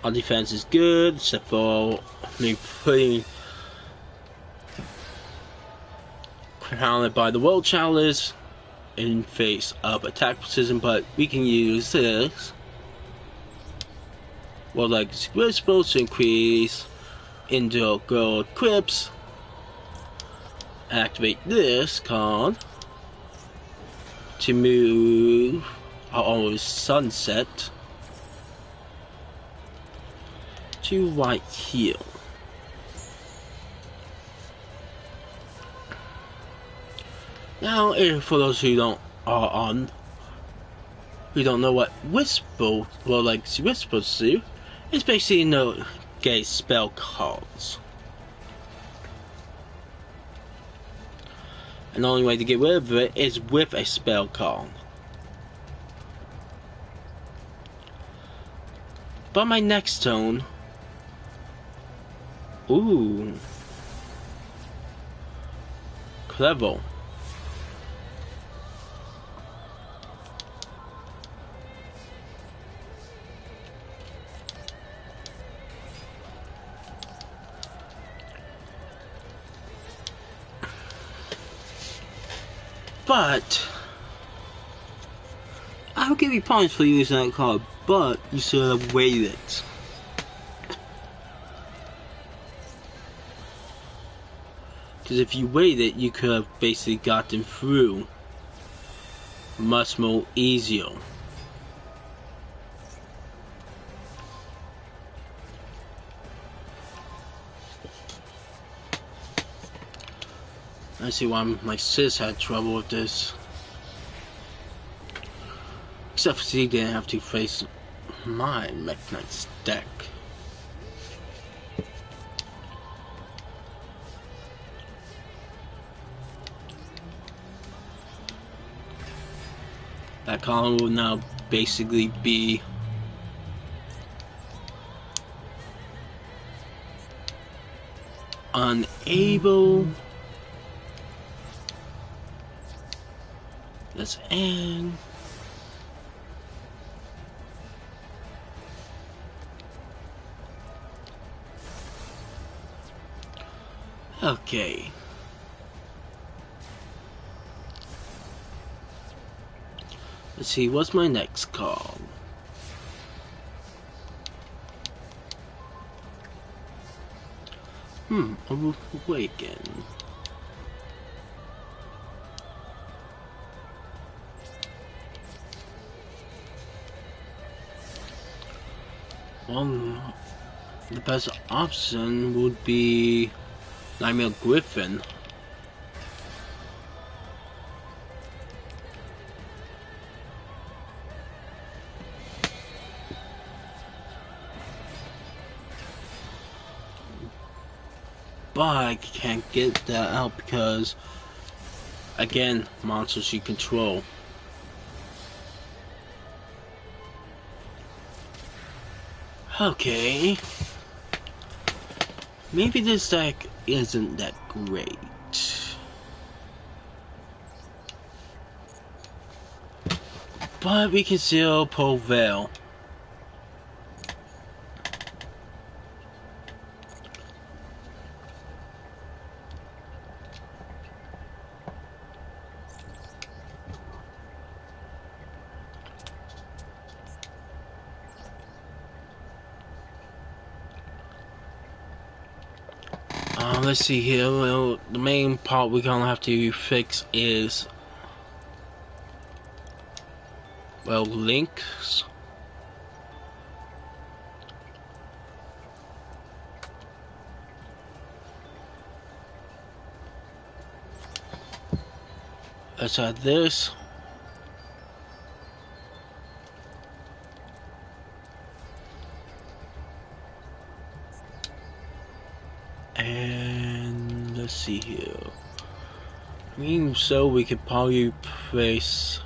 Our defense is good, except for me putting crowned by the World Challenge in face of attack precision, but we can use this. Well, like we're supposed to increase indoor gold quips. Activate this card to move our sunset to right here. Now, for those who don't know what Whisper, well, like Whisper's do, it's basically no gay spell cards. And the only way to get rid of it is with a spell card. But my next turn, ooh, clever. But I'll give you points for using that card, but you should have waited. Because if you waited, you could have basically gotten through much more easier. I see why my sis had trouble with this. Except for she didn't have to face my Mech Knight's deck. That column will now basically be unable. Let's end. Okay. Let's see, what's my next call? Awaken. The best option would be Nightmare Griffin. But I can't get that out because, again, monsters you control. Okay. Maybe this deck isn't that great. But we can still prevail. Let's see here. Well, the main part we're gonna have to fix is, well, links. Let's add this. And let's see here. I mean, so we could probably place.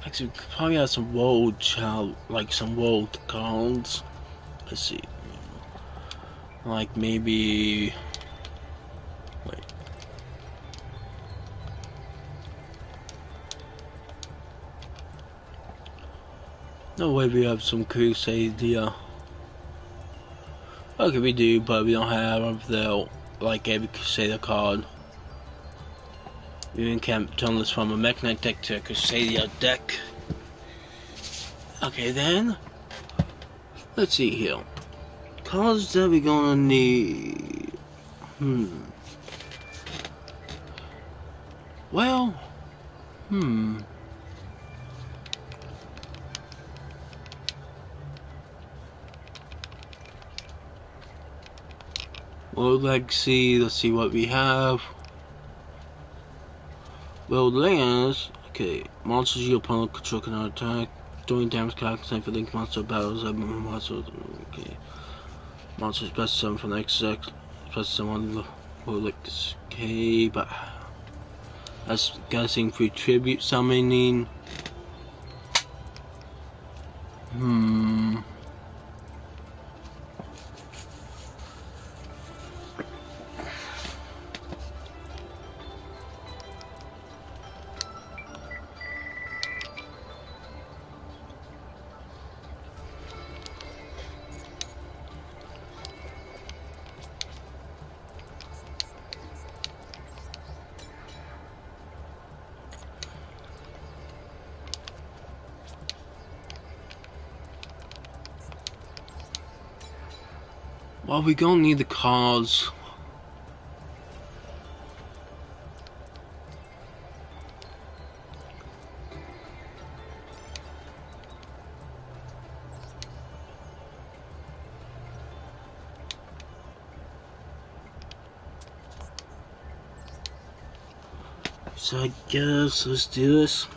Actually, we could probably have some world child, like some world cards. Let's see. Like maybe. Wait. No way we have some crusade here. Okay, we do, but we don't have the like every crusader card. We even can't turn this from a Mech Knight deck to a crusader deck. Okay then. Let's see here. Cards that we're gonna need. Well. World Legacy, let's see what we have. World Lands, okay. Monsters your opponent control cannot attack. Doing damage calculation for link monster battles. Okay. Monsters best summon for next deck. Best summon World Legacy. Okay, but that's guessing free tribute summoning. Well, we gonna need the cards. So I guess let's do this.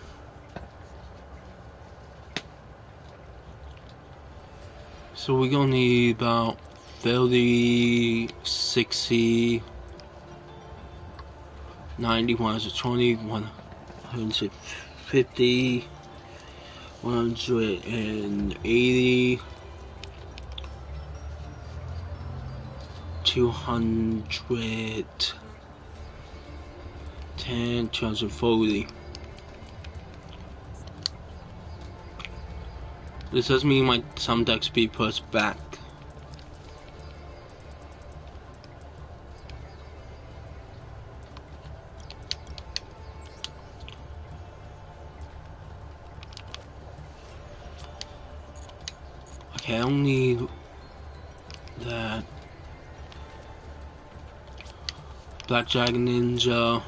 So we're gonna need about 30, 60, 90, 120, 150, 180, 210, 240. This does mean some decks be pushed back. Okay, I don't need that. Black Dragon Ninja.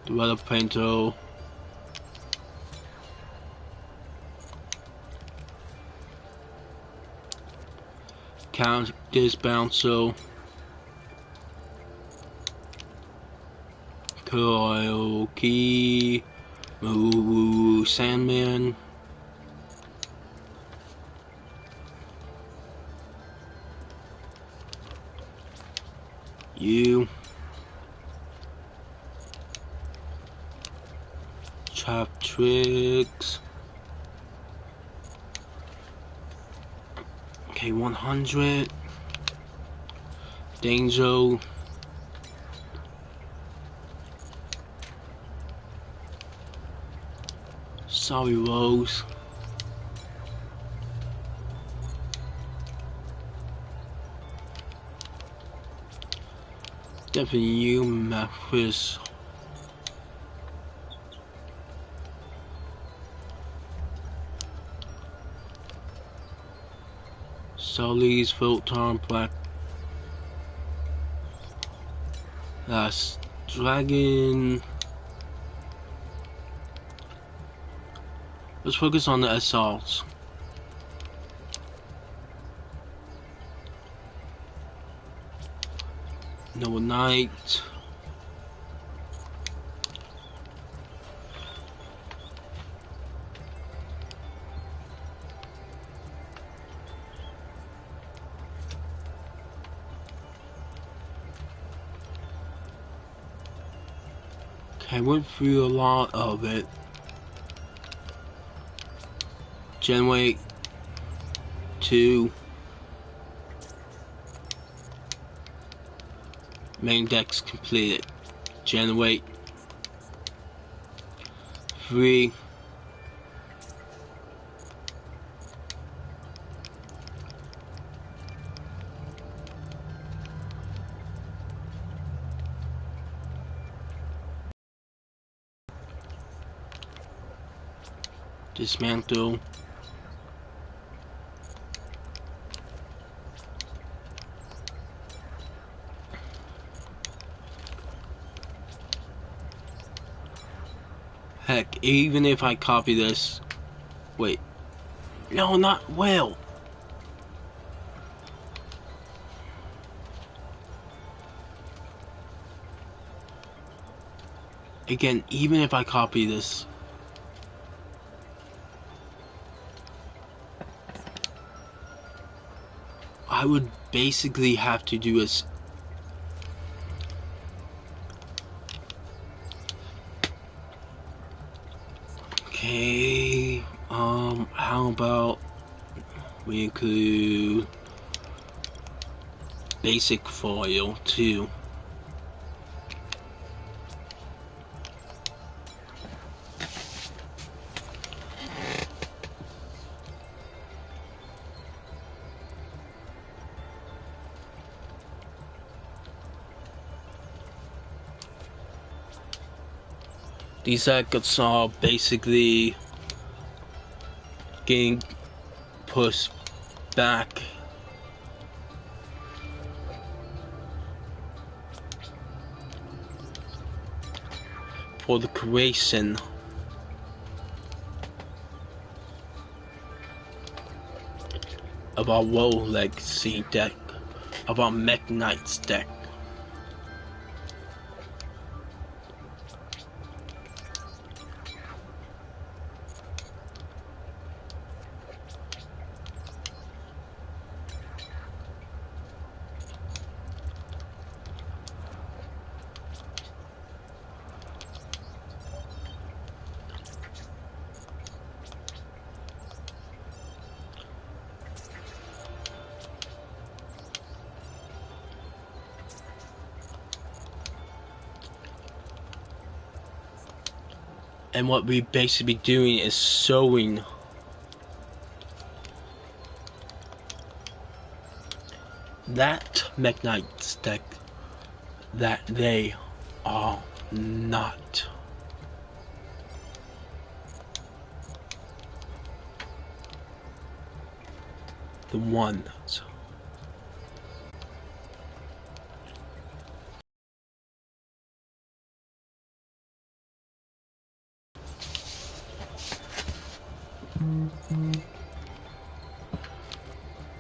Duel Painter. Count this Bouncer. Karaoke. Moo Sandman. You. Trap Tricks. Okay, 100. Danger. Sorry, Rose. Definitely you, Memphis. Sully's Filter Black. Dragon. Let's focus on the assaults. Noble Knight. I went through a lot of it. Generate 2. Main decks completed. Generate 3. Dismantle. Heck, even if I copy this... Wait. No, not well. Again, even if I copy this... I would basically have to do this. Okay, how about we include basic foil too. These records are basically getting pushed back for the creation of our World Legacy deck, of our Mech Knights deck. And what we basically be doing is showing that Mech Knights deck that they are not the ones.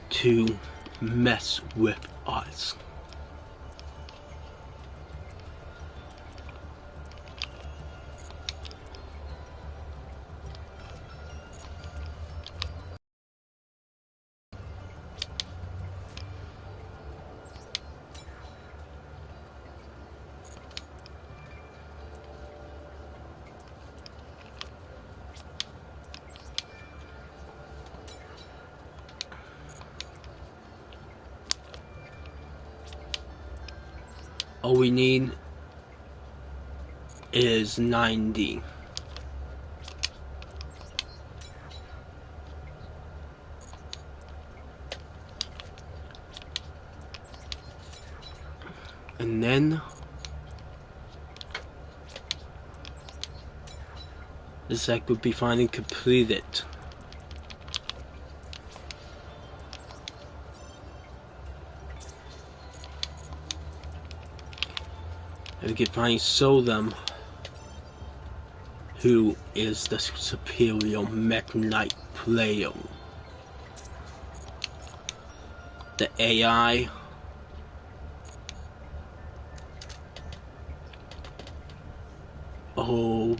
To mess with us. All we need is 90. And then this deck would be finally completed. And we can finally show them who is the superior Mech Knight player. The AI, oh,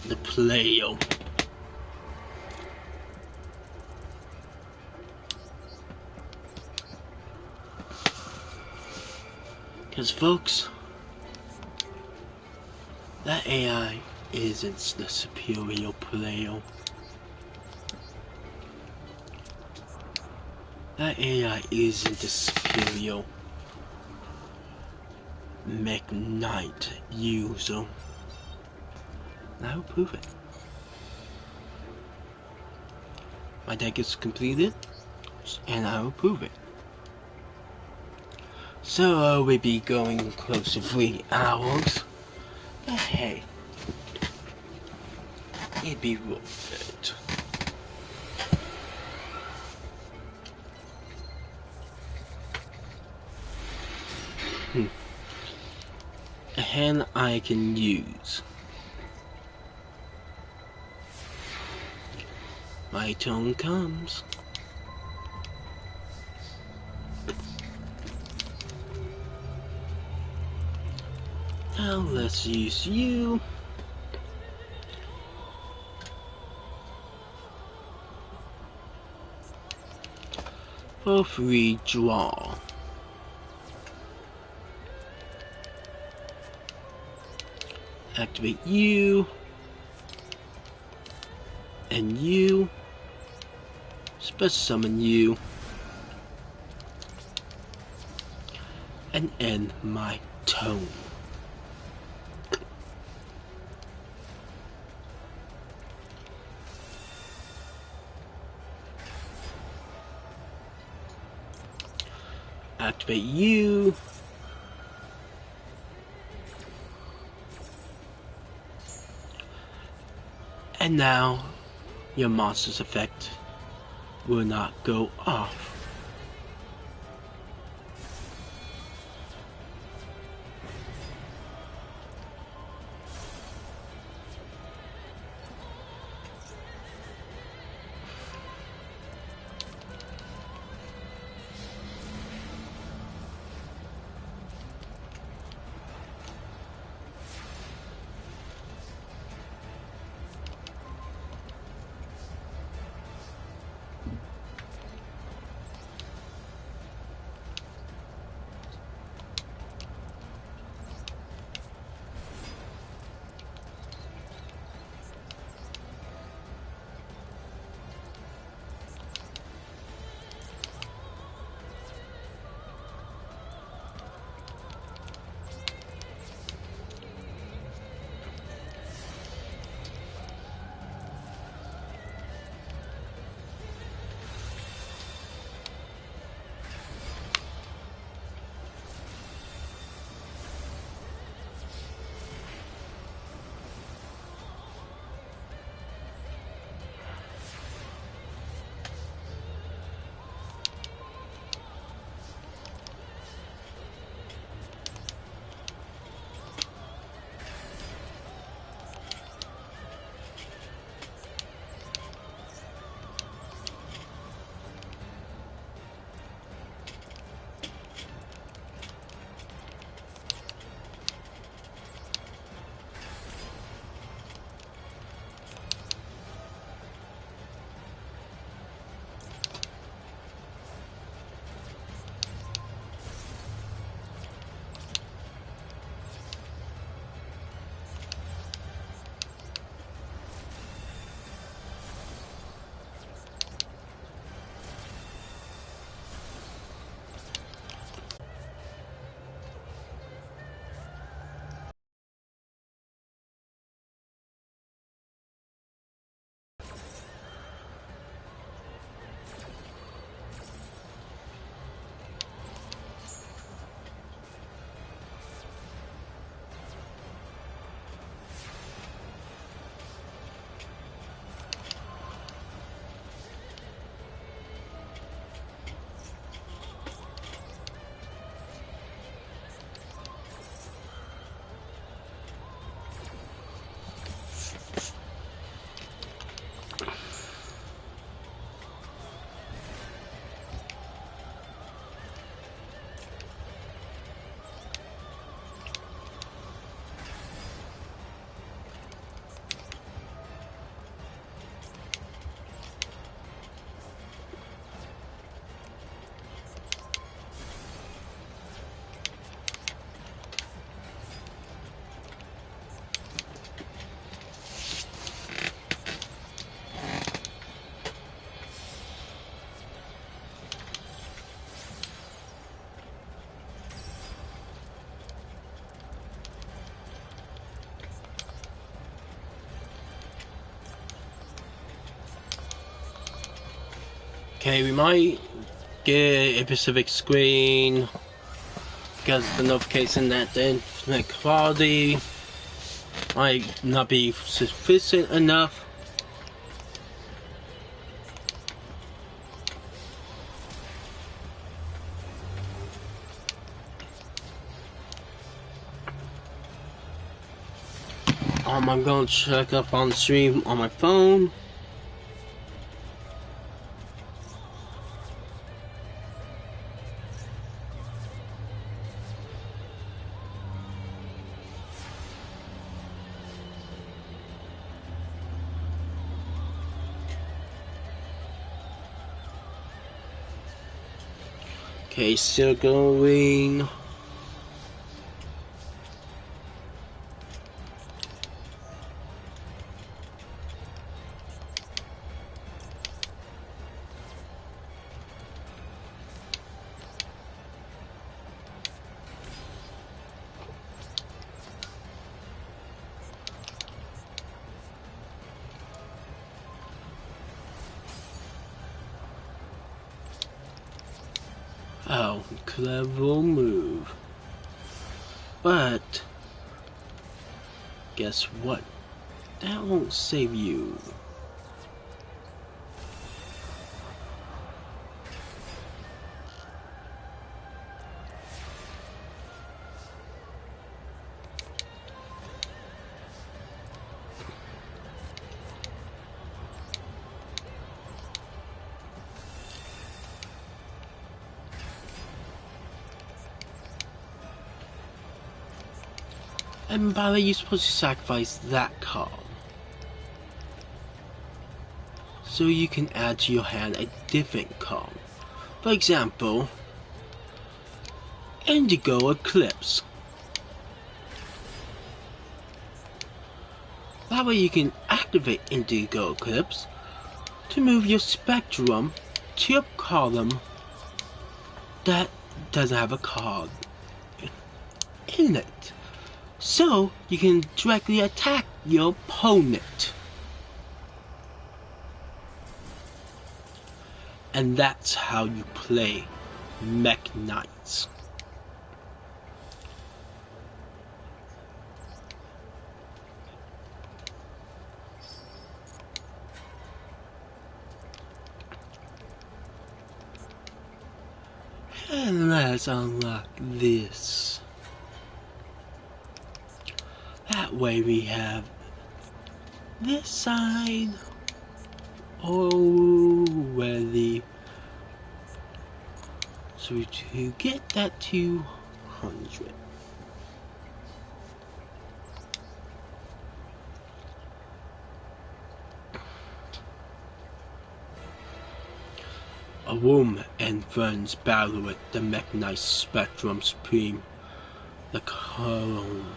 the player. Because folks, That AI isn't the superior player. That AI isn't the superior McKnight user. And I will prove it. My deck is completed, and I will prove it. So we'll be going close to 3 hours. But hey, it'd be worth it. A hand I can use. My turn comes. Now let's use you. For 3 draw. Activate you. And you. Special summon you. And end my turn. Activate you. And now your monster's effect will not go off. Okay, we might get a Pacific screen because the notification that the internet quality might not be sufficient enough. I'm gonna check up on the stream on my phone. Okay, still going. Oh, clever move. But guess what? That won't save you. And by the way, you're supposed to sacrifice that card, so you can add to your hand a different card. For example, Indigo Eclipse. That way you can activate Indigo Eclipse to move your Spectrum to a column that doesn't have a card in it. So you can directly attack your opponent. And that's how you play Mech Knights. And let's unlock this. That way we have this side already. So to get that 200. A woman and friends battle with the Mech Knight Spectrum Supreme, the culmination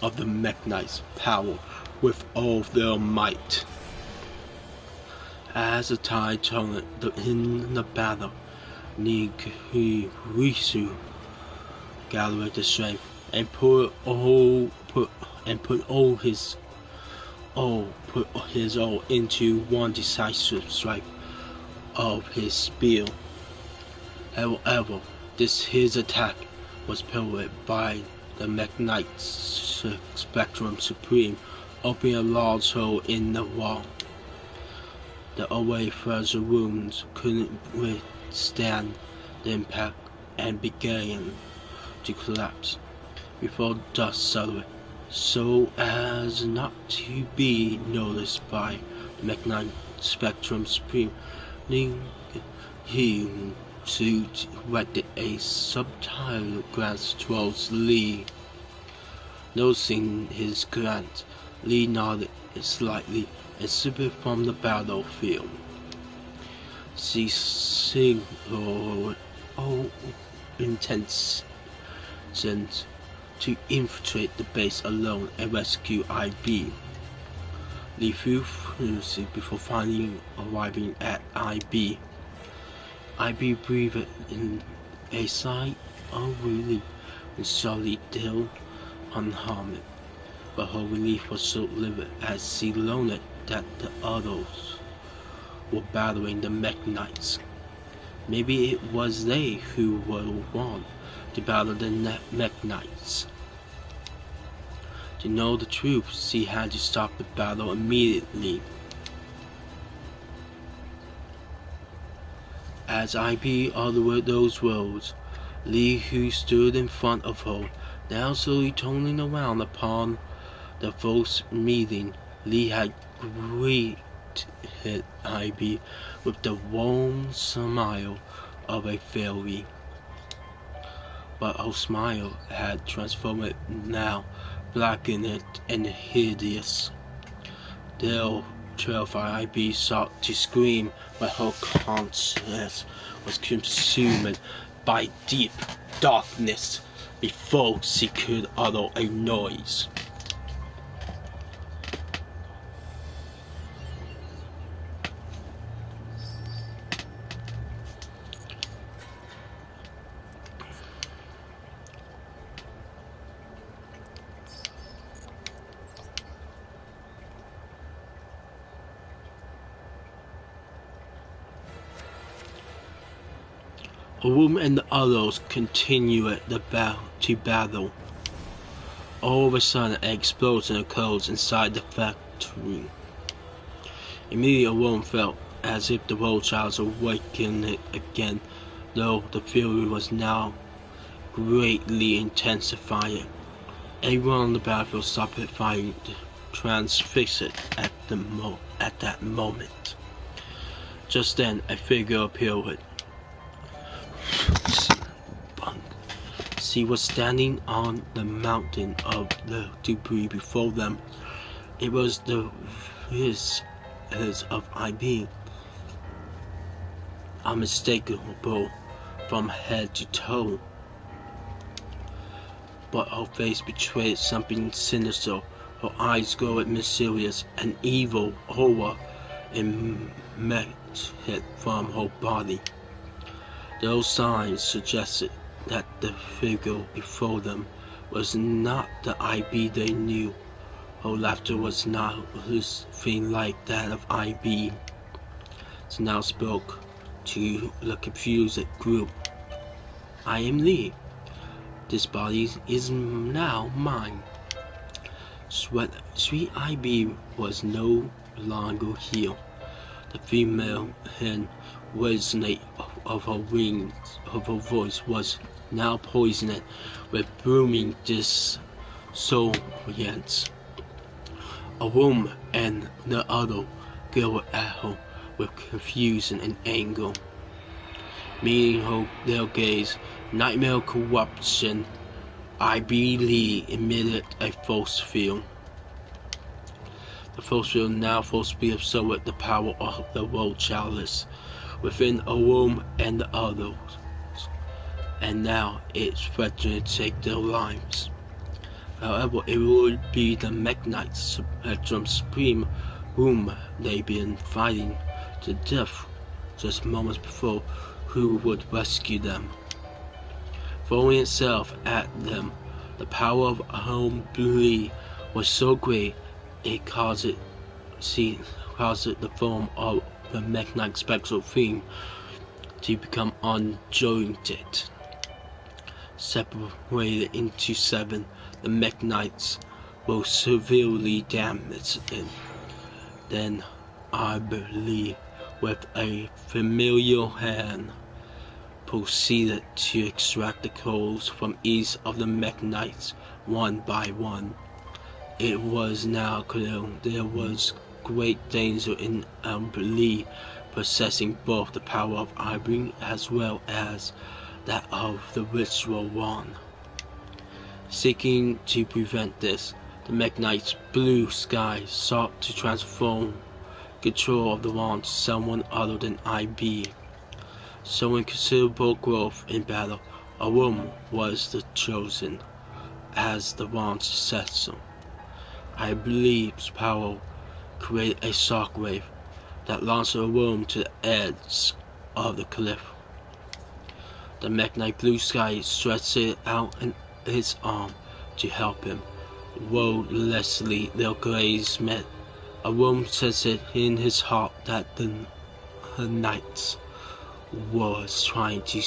of the Mech Knight's power with all their might. As the tide turned in the battle, Yugioh gathered the strength and put his all into one decisive strike of his spear. However, his attack was parried by the Mech Knight's Spectrum Supreme, opening a large hole in the wall. The already fragile wounds couldn't withstand the impact and began to collapse before dust settled, so as not to be noticed by the Mech Knight Spectrum Supreme. He directed a subtle glance towards Lee. Noticing his glance, Lee nodded slightly and slipped from the battlefield. She signaled all intentions to infiltrate the base alone and rescue IB. Lee flew furiously before finally arriving at IB. IB breathed in a sigh of relief and slowly still unharmed, but her relief was short-lived as she learned that the others were battling the Mech Knights. Maybe it was they who were won to battle the Mech Knights. To know the truth, she had to stop the battle immediately. As I.B. uttered those words, Lee, who stood in front of her, now slowly turning around upon the first meeting, Lee had greeted I.B. with the warm smile of a fairy. But her smile had transformed it now, blackened and hideous. Their terrified I.B. sought to scream, but her conscience was consumed by deep darkness before she could utter a noise. Room and the others continued to battle. All of a sudden, an explosion occurs inside the factory. Immediately, Rome felt as if the world child awakened again, though the fury was now greatly intensified. Everyone on the battlefield stopped fighting, transfixed at that moment. Just then, a figure appeared. She was standing on the mountain of the debris before them. It was the voice of I.B. unmistakable from head to toe. But her face betrayed something sinister. Her eyes glowed mysterious, and evil horror emitted from her body. Those signs suggested that the figure before them was not the I.B. they knew. Her laughter was not anything like that of I.B. She now spoke to the confused group. "I am Lee. This body is now mine." Sweet I.B. was no longer here. The female and resonate of her voice was now poisoned with booming dissonance. A woman and the other glared at her with confusion and anger. Meeting their gaze, nightmare corruption, I.B. Lee emitted a force field. The force field now forcibly absorbed the power of the world chalice within a room and the others, and now it threatened to take their lives. However, it would be the Mech Knights Supreme whom they'd been fighting to death just moments before who would rescue them. Throwing itself at them, the power of Lee was so great it caused the form of the Mech Knight spectral theme to become unjointed. Separated into 7, the Mech Knights were severely damaged. Then I.B. with a familiar hand, proceeded to extract the souls from each of the Mech Knights one by one. It was now clear there was great danger in I.B. possessing both the power of I.B. as well as that of the ritual wand. Seeking to prevent this, the Mech Knight's blue sky sought to transform control of the wand to someone other than I.B. Showing considerable growth in battle, a woman was the chosen as the wand's successor. I.B.'s power created a shockwave that launched a worm to the edge of the cliff. The Mech Knight Blue Sky stretched out his arm to help him. Wordlessly their gaze met. A worm sensed in his heart that the knights was trying to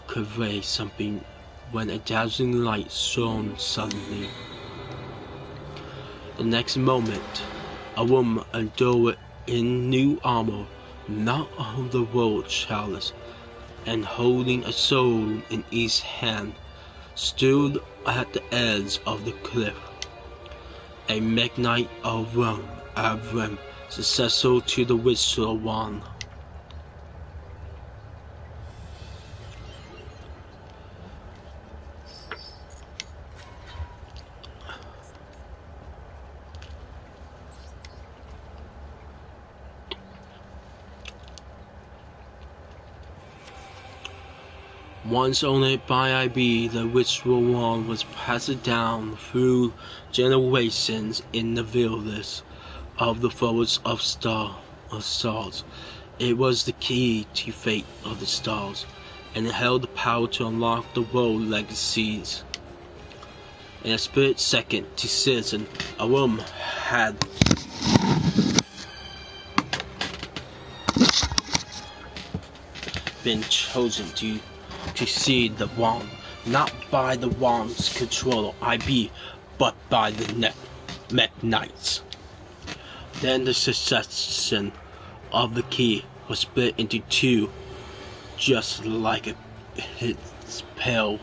convey something when a dazzling light shone suddenly. The next moment, a woman adorned in new armor, not of the world chalice, and holding a sword in each hand, stood at the edge of the cliff. A magnate of Rome, Avram, successor to the Witcher one. Once owned by IB, the Witcher one was passed down through generations in the villages of the forest of stars. It was the key to fate of the stars, and it held the power to unlock the world legacies. In a split second decision, a woman had been chosen to see the wand, not by the wand's controller IB, but by the Mech Knights. Then the succession of the key was split into two, just like its pale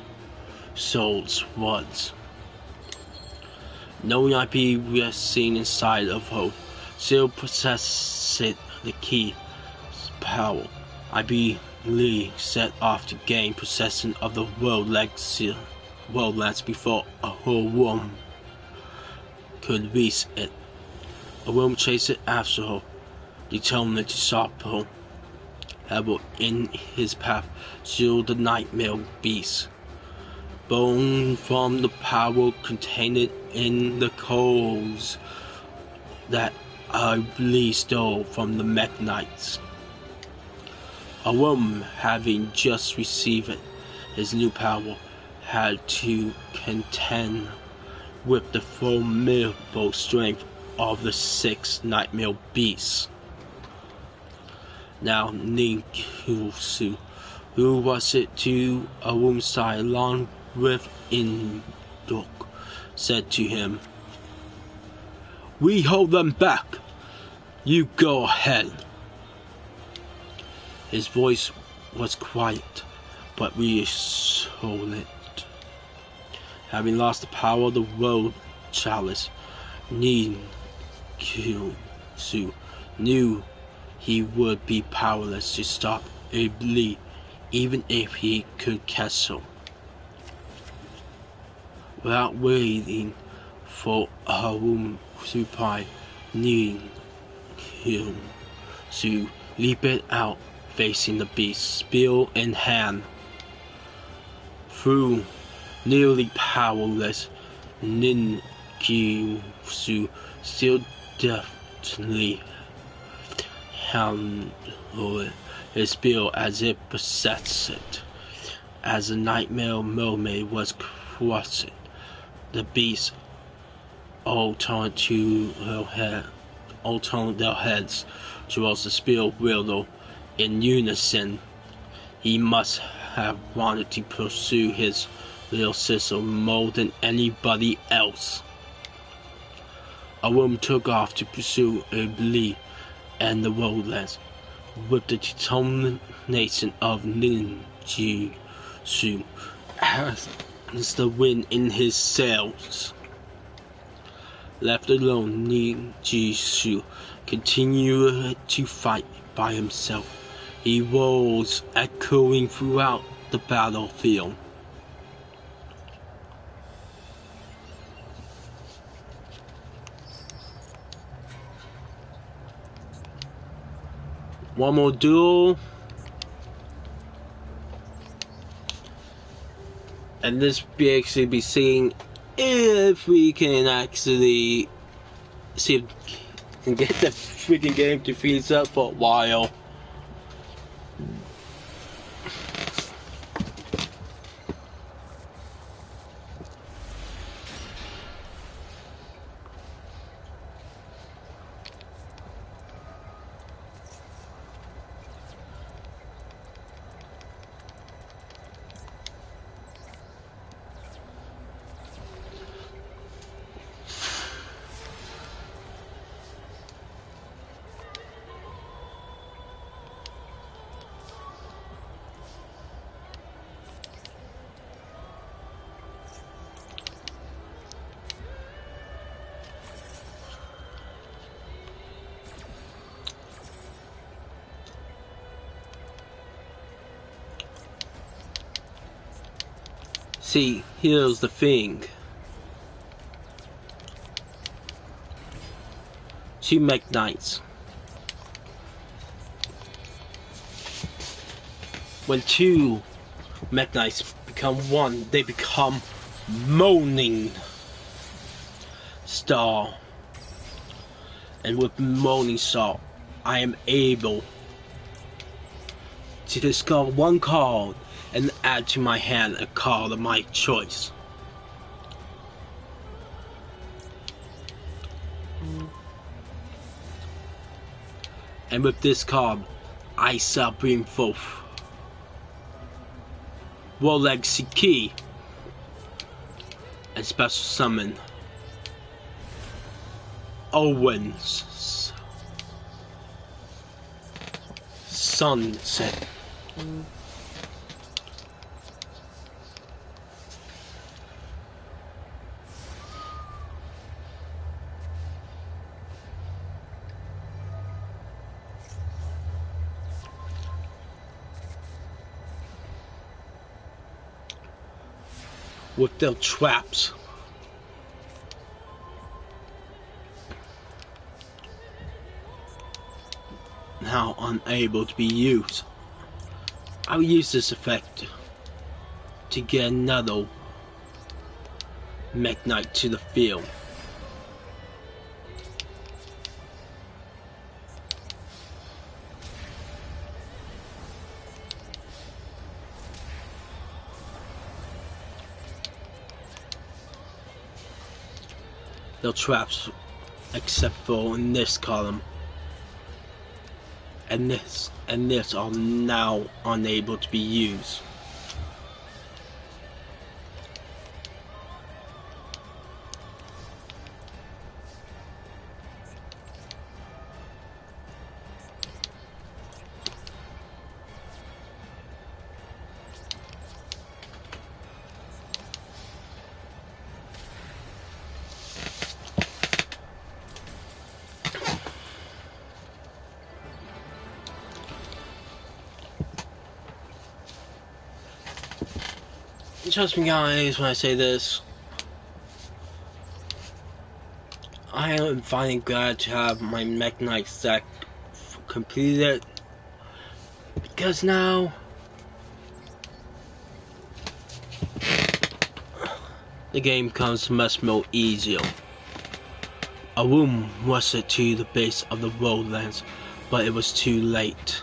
souls was. Knowing IB was seen inside of her, still possessed the key's power. IB Lee set off to gain possession of the worldlands before a whole woman could reach it. A woman chased after her, determined to stop her. However, in his path stood the nightmare beast, born from the power contained in the coals that Lee stole from the Mech Knights. A woman, having just received his new power, had to contend with the formidable strength of the 6 nightmare beasts. Now Yugioh, who was it to a woman's side along with Indok, said to him, "We hold them back. You go ahead." His voice was quiet, but reassuring. Having lost the power of the world chalice, Yugioh knew he would be powerless to stop Iblis, even if he could catch him. Without waiting for a woman's reply, Yugioh leaped out, facing the beast, spear in hand. Through nearly powerless, Yugioh still deftly handled his spear as it possessed it. As the nightmare mermaid was crushed, the beasts all turned their heads towards the spear wielder. In unison, he must have wanted to pursue his little sister more than anybody else. A woman took off to pursue Iblis and the worldlands with the determination of Yugioh as the wind in his sails. Left alone, Yugioh continued to fight by himself. He roars echoing throughout the battlefield. One more duel, and this will actually be seeing if we can actually see if we can get the freaking game to freeze up for a while. See, here's the thing. Two Meknights. When two Meknights become one, they become Moaning Star. And with Moaning Star, I am able to discard one card and add to my hand a card of my choice. And with this card, I shall bring forth Legacy Key and special summon Owen's Sunset. With their traps. Now unable to be used. I'll use this effect to get another Meknight to the field. Their traps, except for in this column, and this are now unable to be used. Trust me guys when I say this, I am finally glad to have my Meknight deck completed, because now the game becomes much more easier. A room rushed to the base of the Worldlands, but it was too late.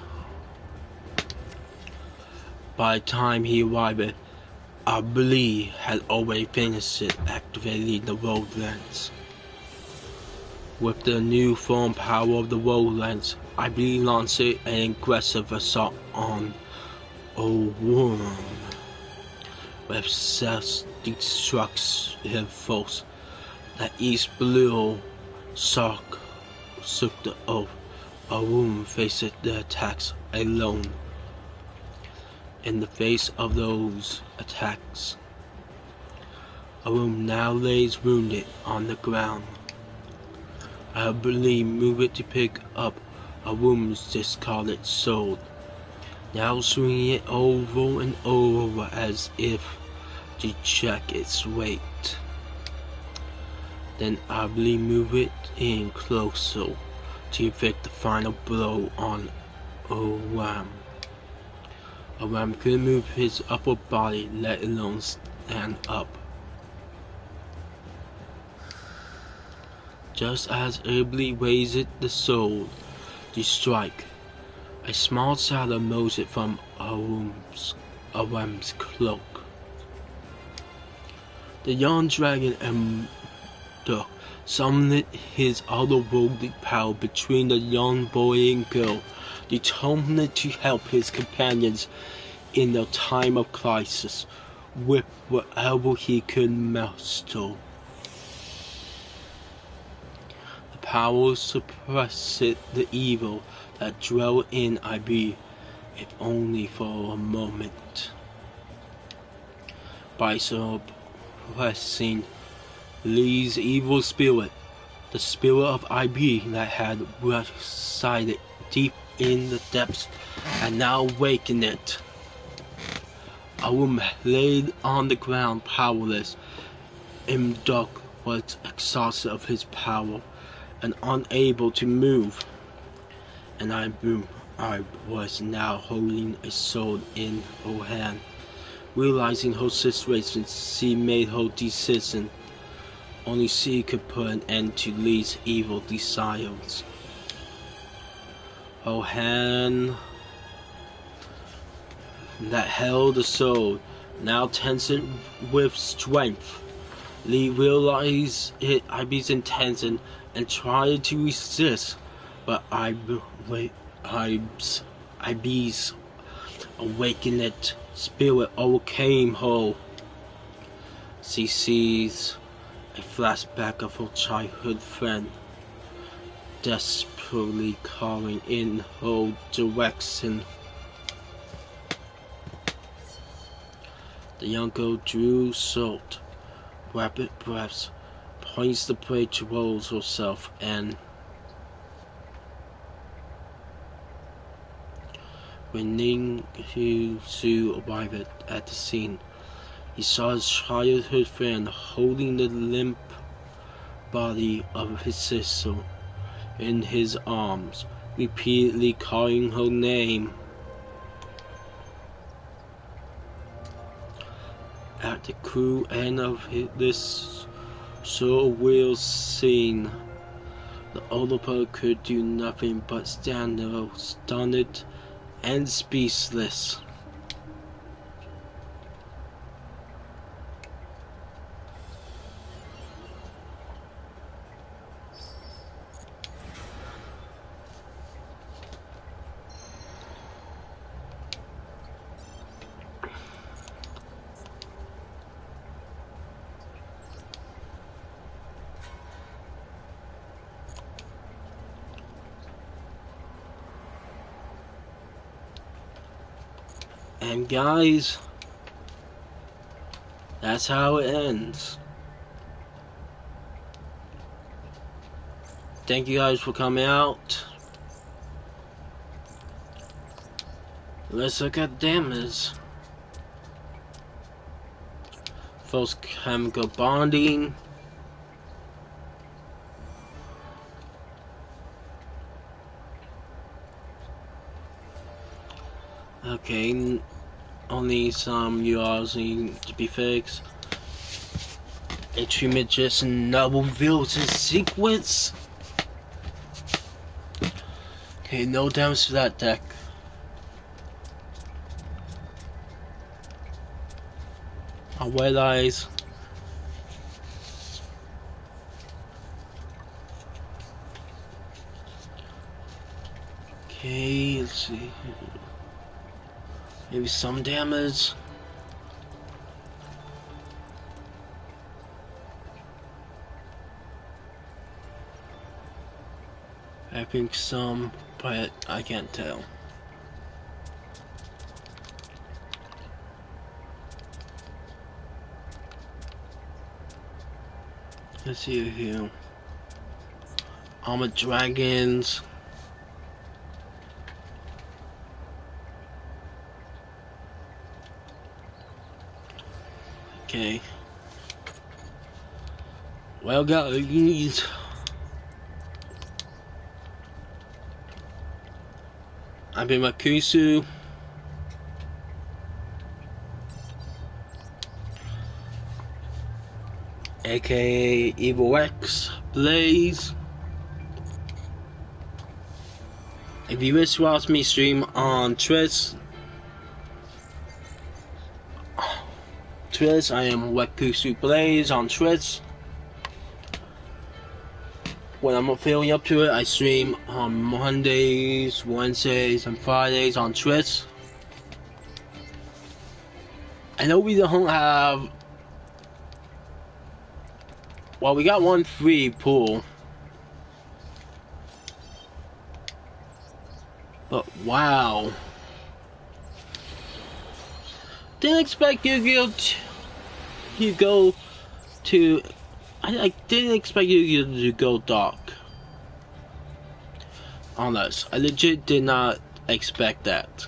By the time he arrived, Abli had already finished activating the Worldlands. With the newfound power of the Worldlands, Abli launched an aggressive assault on Owen with self-destructive force that each blue shock took the oath. Owen faced the attacks alone. In the face of those attacks, Owen now lays wounded on the ground. I believe moved to pick up Owen's discarded sword, now swinging it over and over as if to check its weight. Then I believe move it in closer to inflict the final blow on Owen. Owen couldn't move his upper body, let alone stand up. Just as Abli raised the sword to strike, a small shadow emerged from Owen's cloak. The young dragon Emdo summoned his otherworldly power between the young boy and girl, determined to help his companions in their time of crisis with whatever he could muster. The power suppressed the evil that dwelt in Ibi, if only for a moment. By suppressing Lee's evil spirit, the spirit of Ibi that had resided deep in the depths had now awakened it. A woman laid on the ground, powerless. Imduk was exhausted of his power and unable to move. And I was now holding a sword in her hand. Realizing her situation, she made her decision. Only she could put an end to Lee's evil desires. Her hand that held the sword now tensed with strength. Lee realized Ivy's intention and tried to resist, but Ivy's awakened spirit overcame her. She sees a flashback of her childhood friend, desperately calling in her direction. The young girl drew short, rapid breaths, points the prey towards herself, and when Yugioh arrived at the scene, he saw his childhood friend holding the limp body of his sister in his arms, repeatedly calling her name. At the cruel end of this surreal scene, the older brother could do nothing but stand there, stunned and speechless. And guys, that's how it ends. Thank you guys for coming out. Let's look at damage. First, chemical bonding. Okay, only some URLs need to be fixed. A treatment just now reveals his sequence. Okay, no damage to that deck. Our white eyes. Okay, let's see. Maybe some damage. I think some, but I can't tell. Let's see here. Armored dragons. Okay. Well, guys. I've been Makusu. AKA Evil X Blaze. If you wish to watch me stream on Twitch, I am Wekusu Blaze on Twitch. When I'm not feeling up to it, I stream on Mondays, Wednesdays, and Fridays on Twitch. I know we don't have. Well, we got one free pool. But wow. Didn't expect Yugioh to go to. I didn't expect Yugioh to go dark. Honest, I legit did not expect that.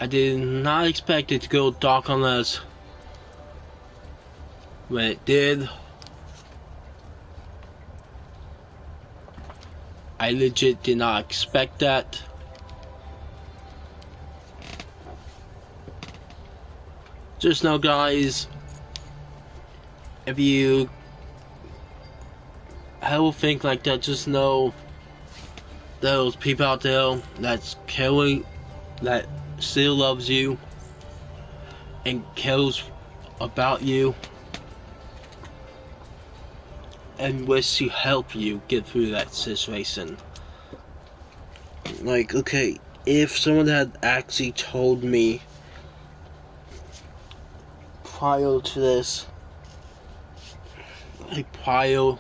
I did not expect it to go dark on us when it did. I legit did not expect that. Just know, guys, if you ever think like that, just know those people out there that's caring, that still loves you and cares about you and wish to help you get through that situation. Like, okay, if someone had actually told me prior to this, like prior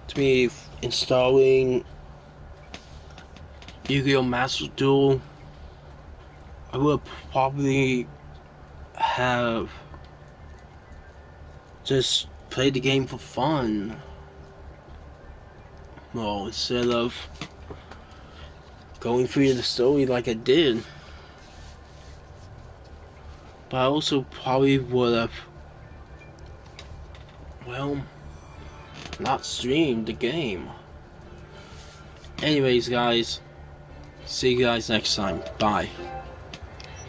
to me installing Yugioh Master Duel, I would probably have just played the game for fun. Well, instead of going through the story like I did. But I also probably would have, well, not streamed the game. Anyways, guys, see you guys next time. Bye.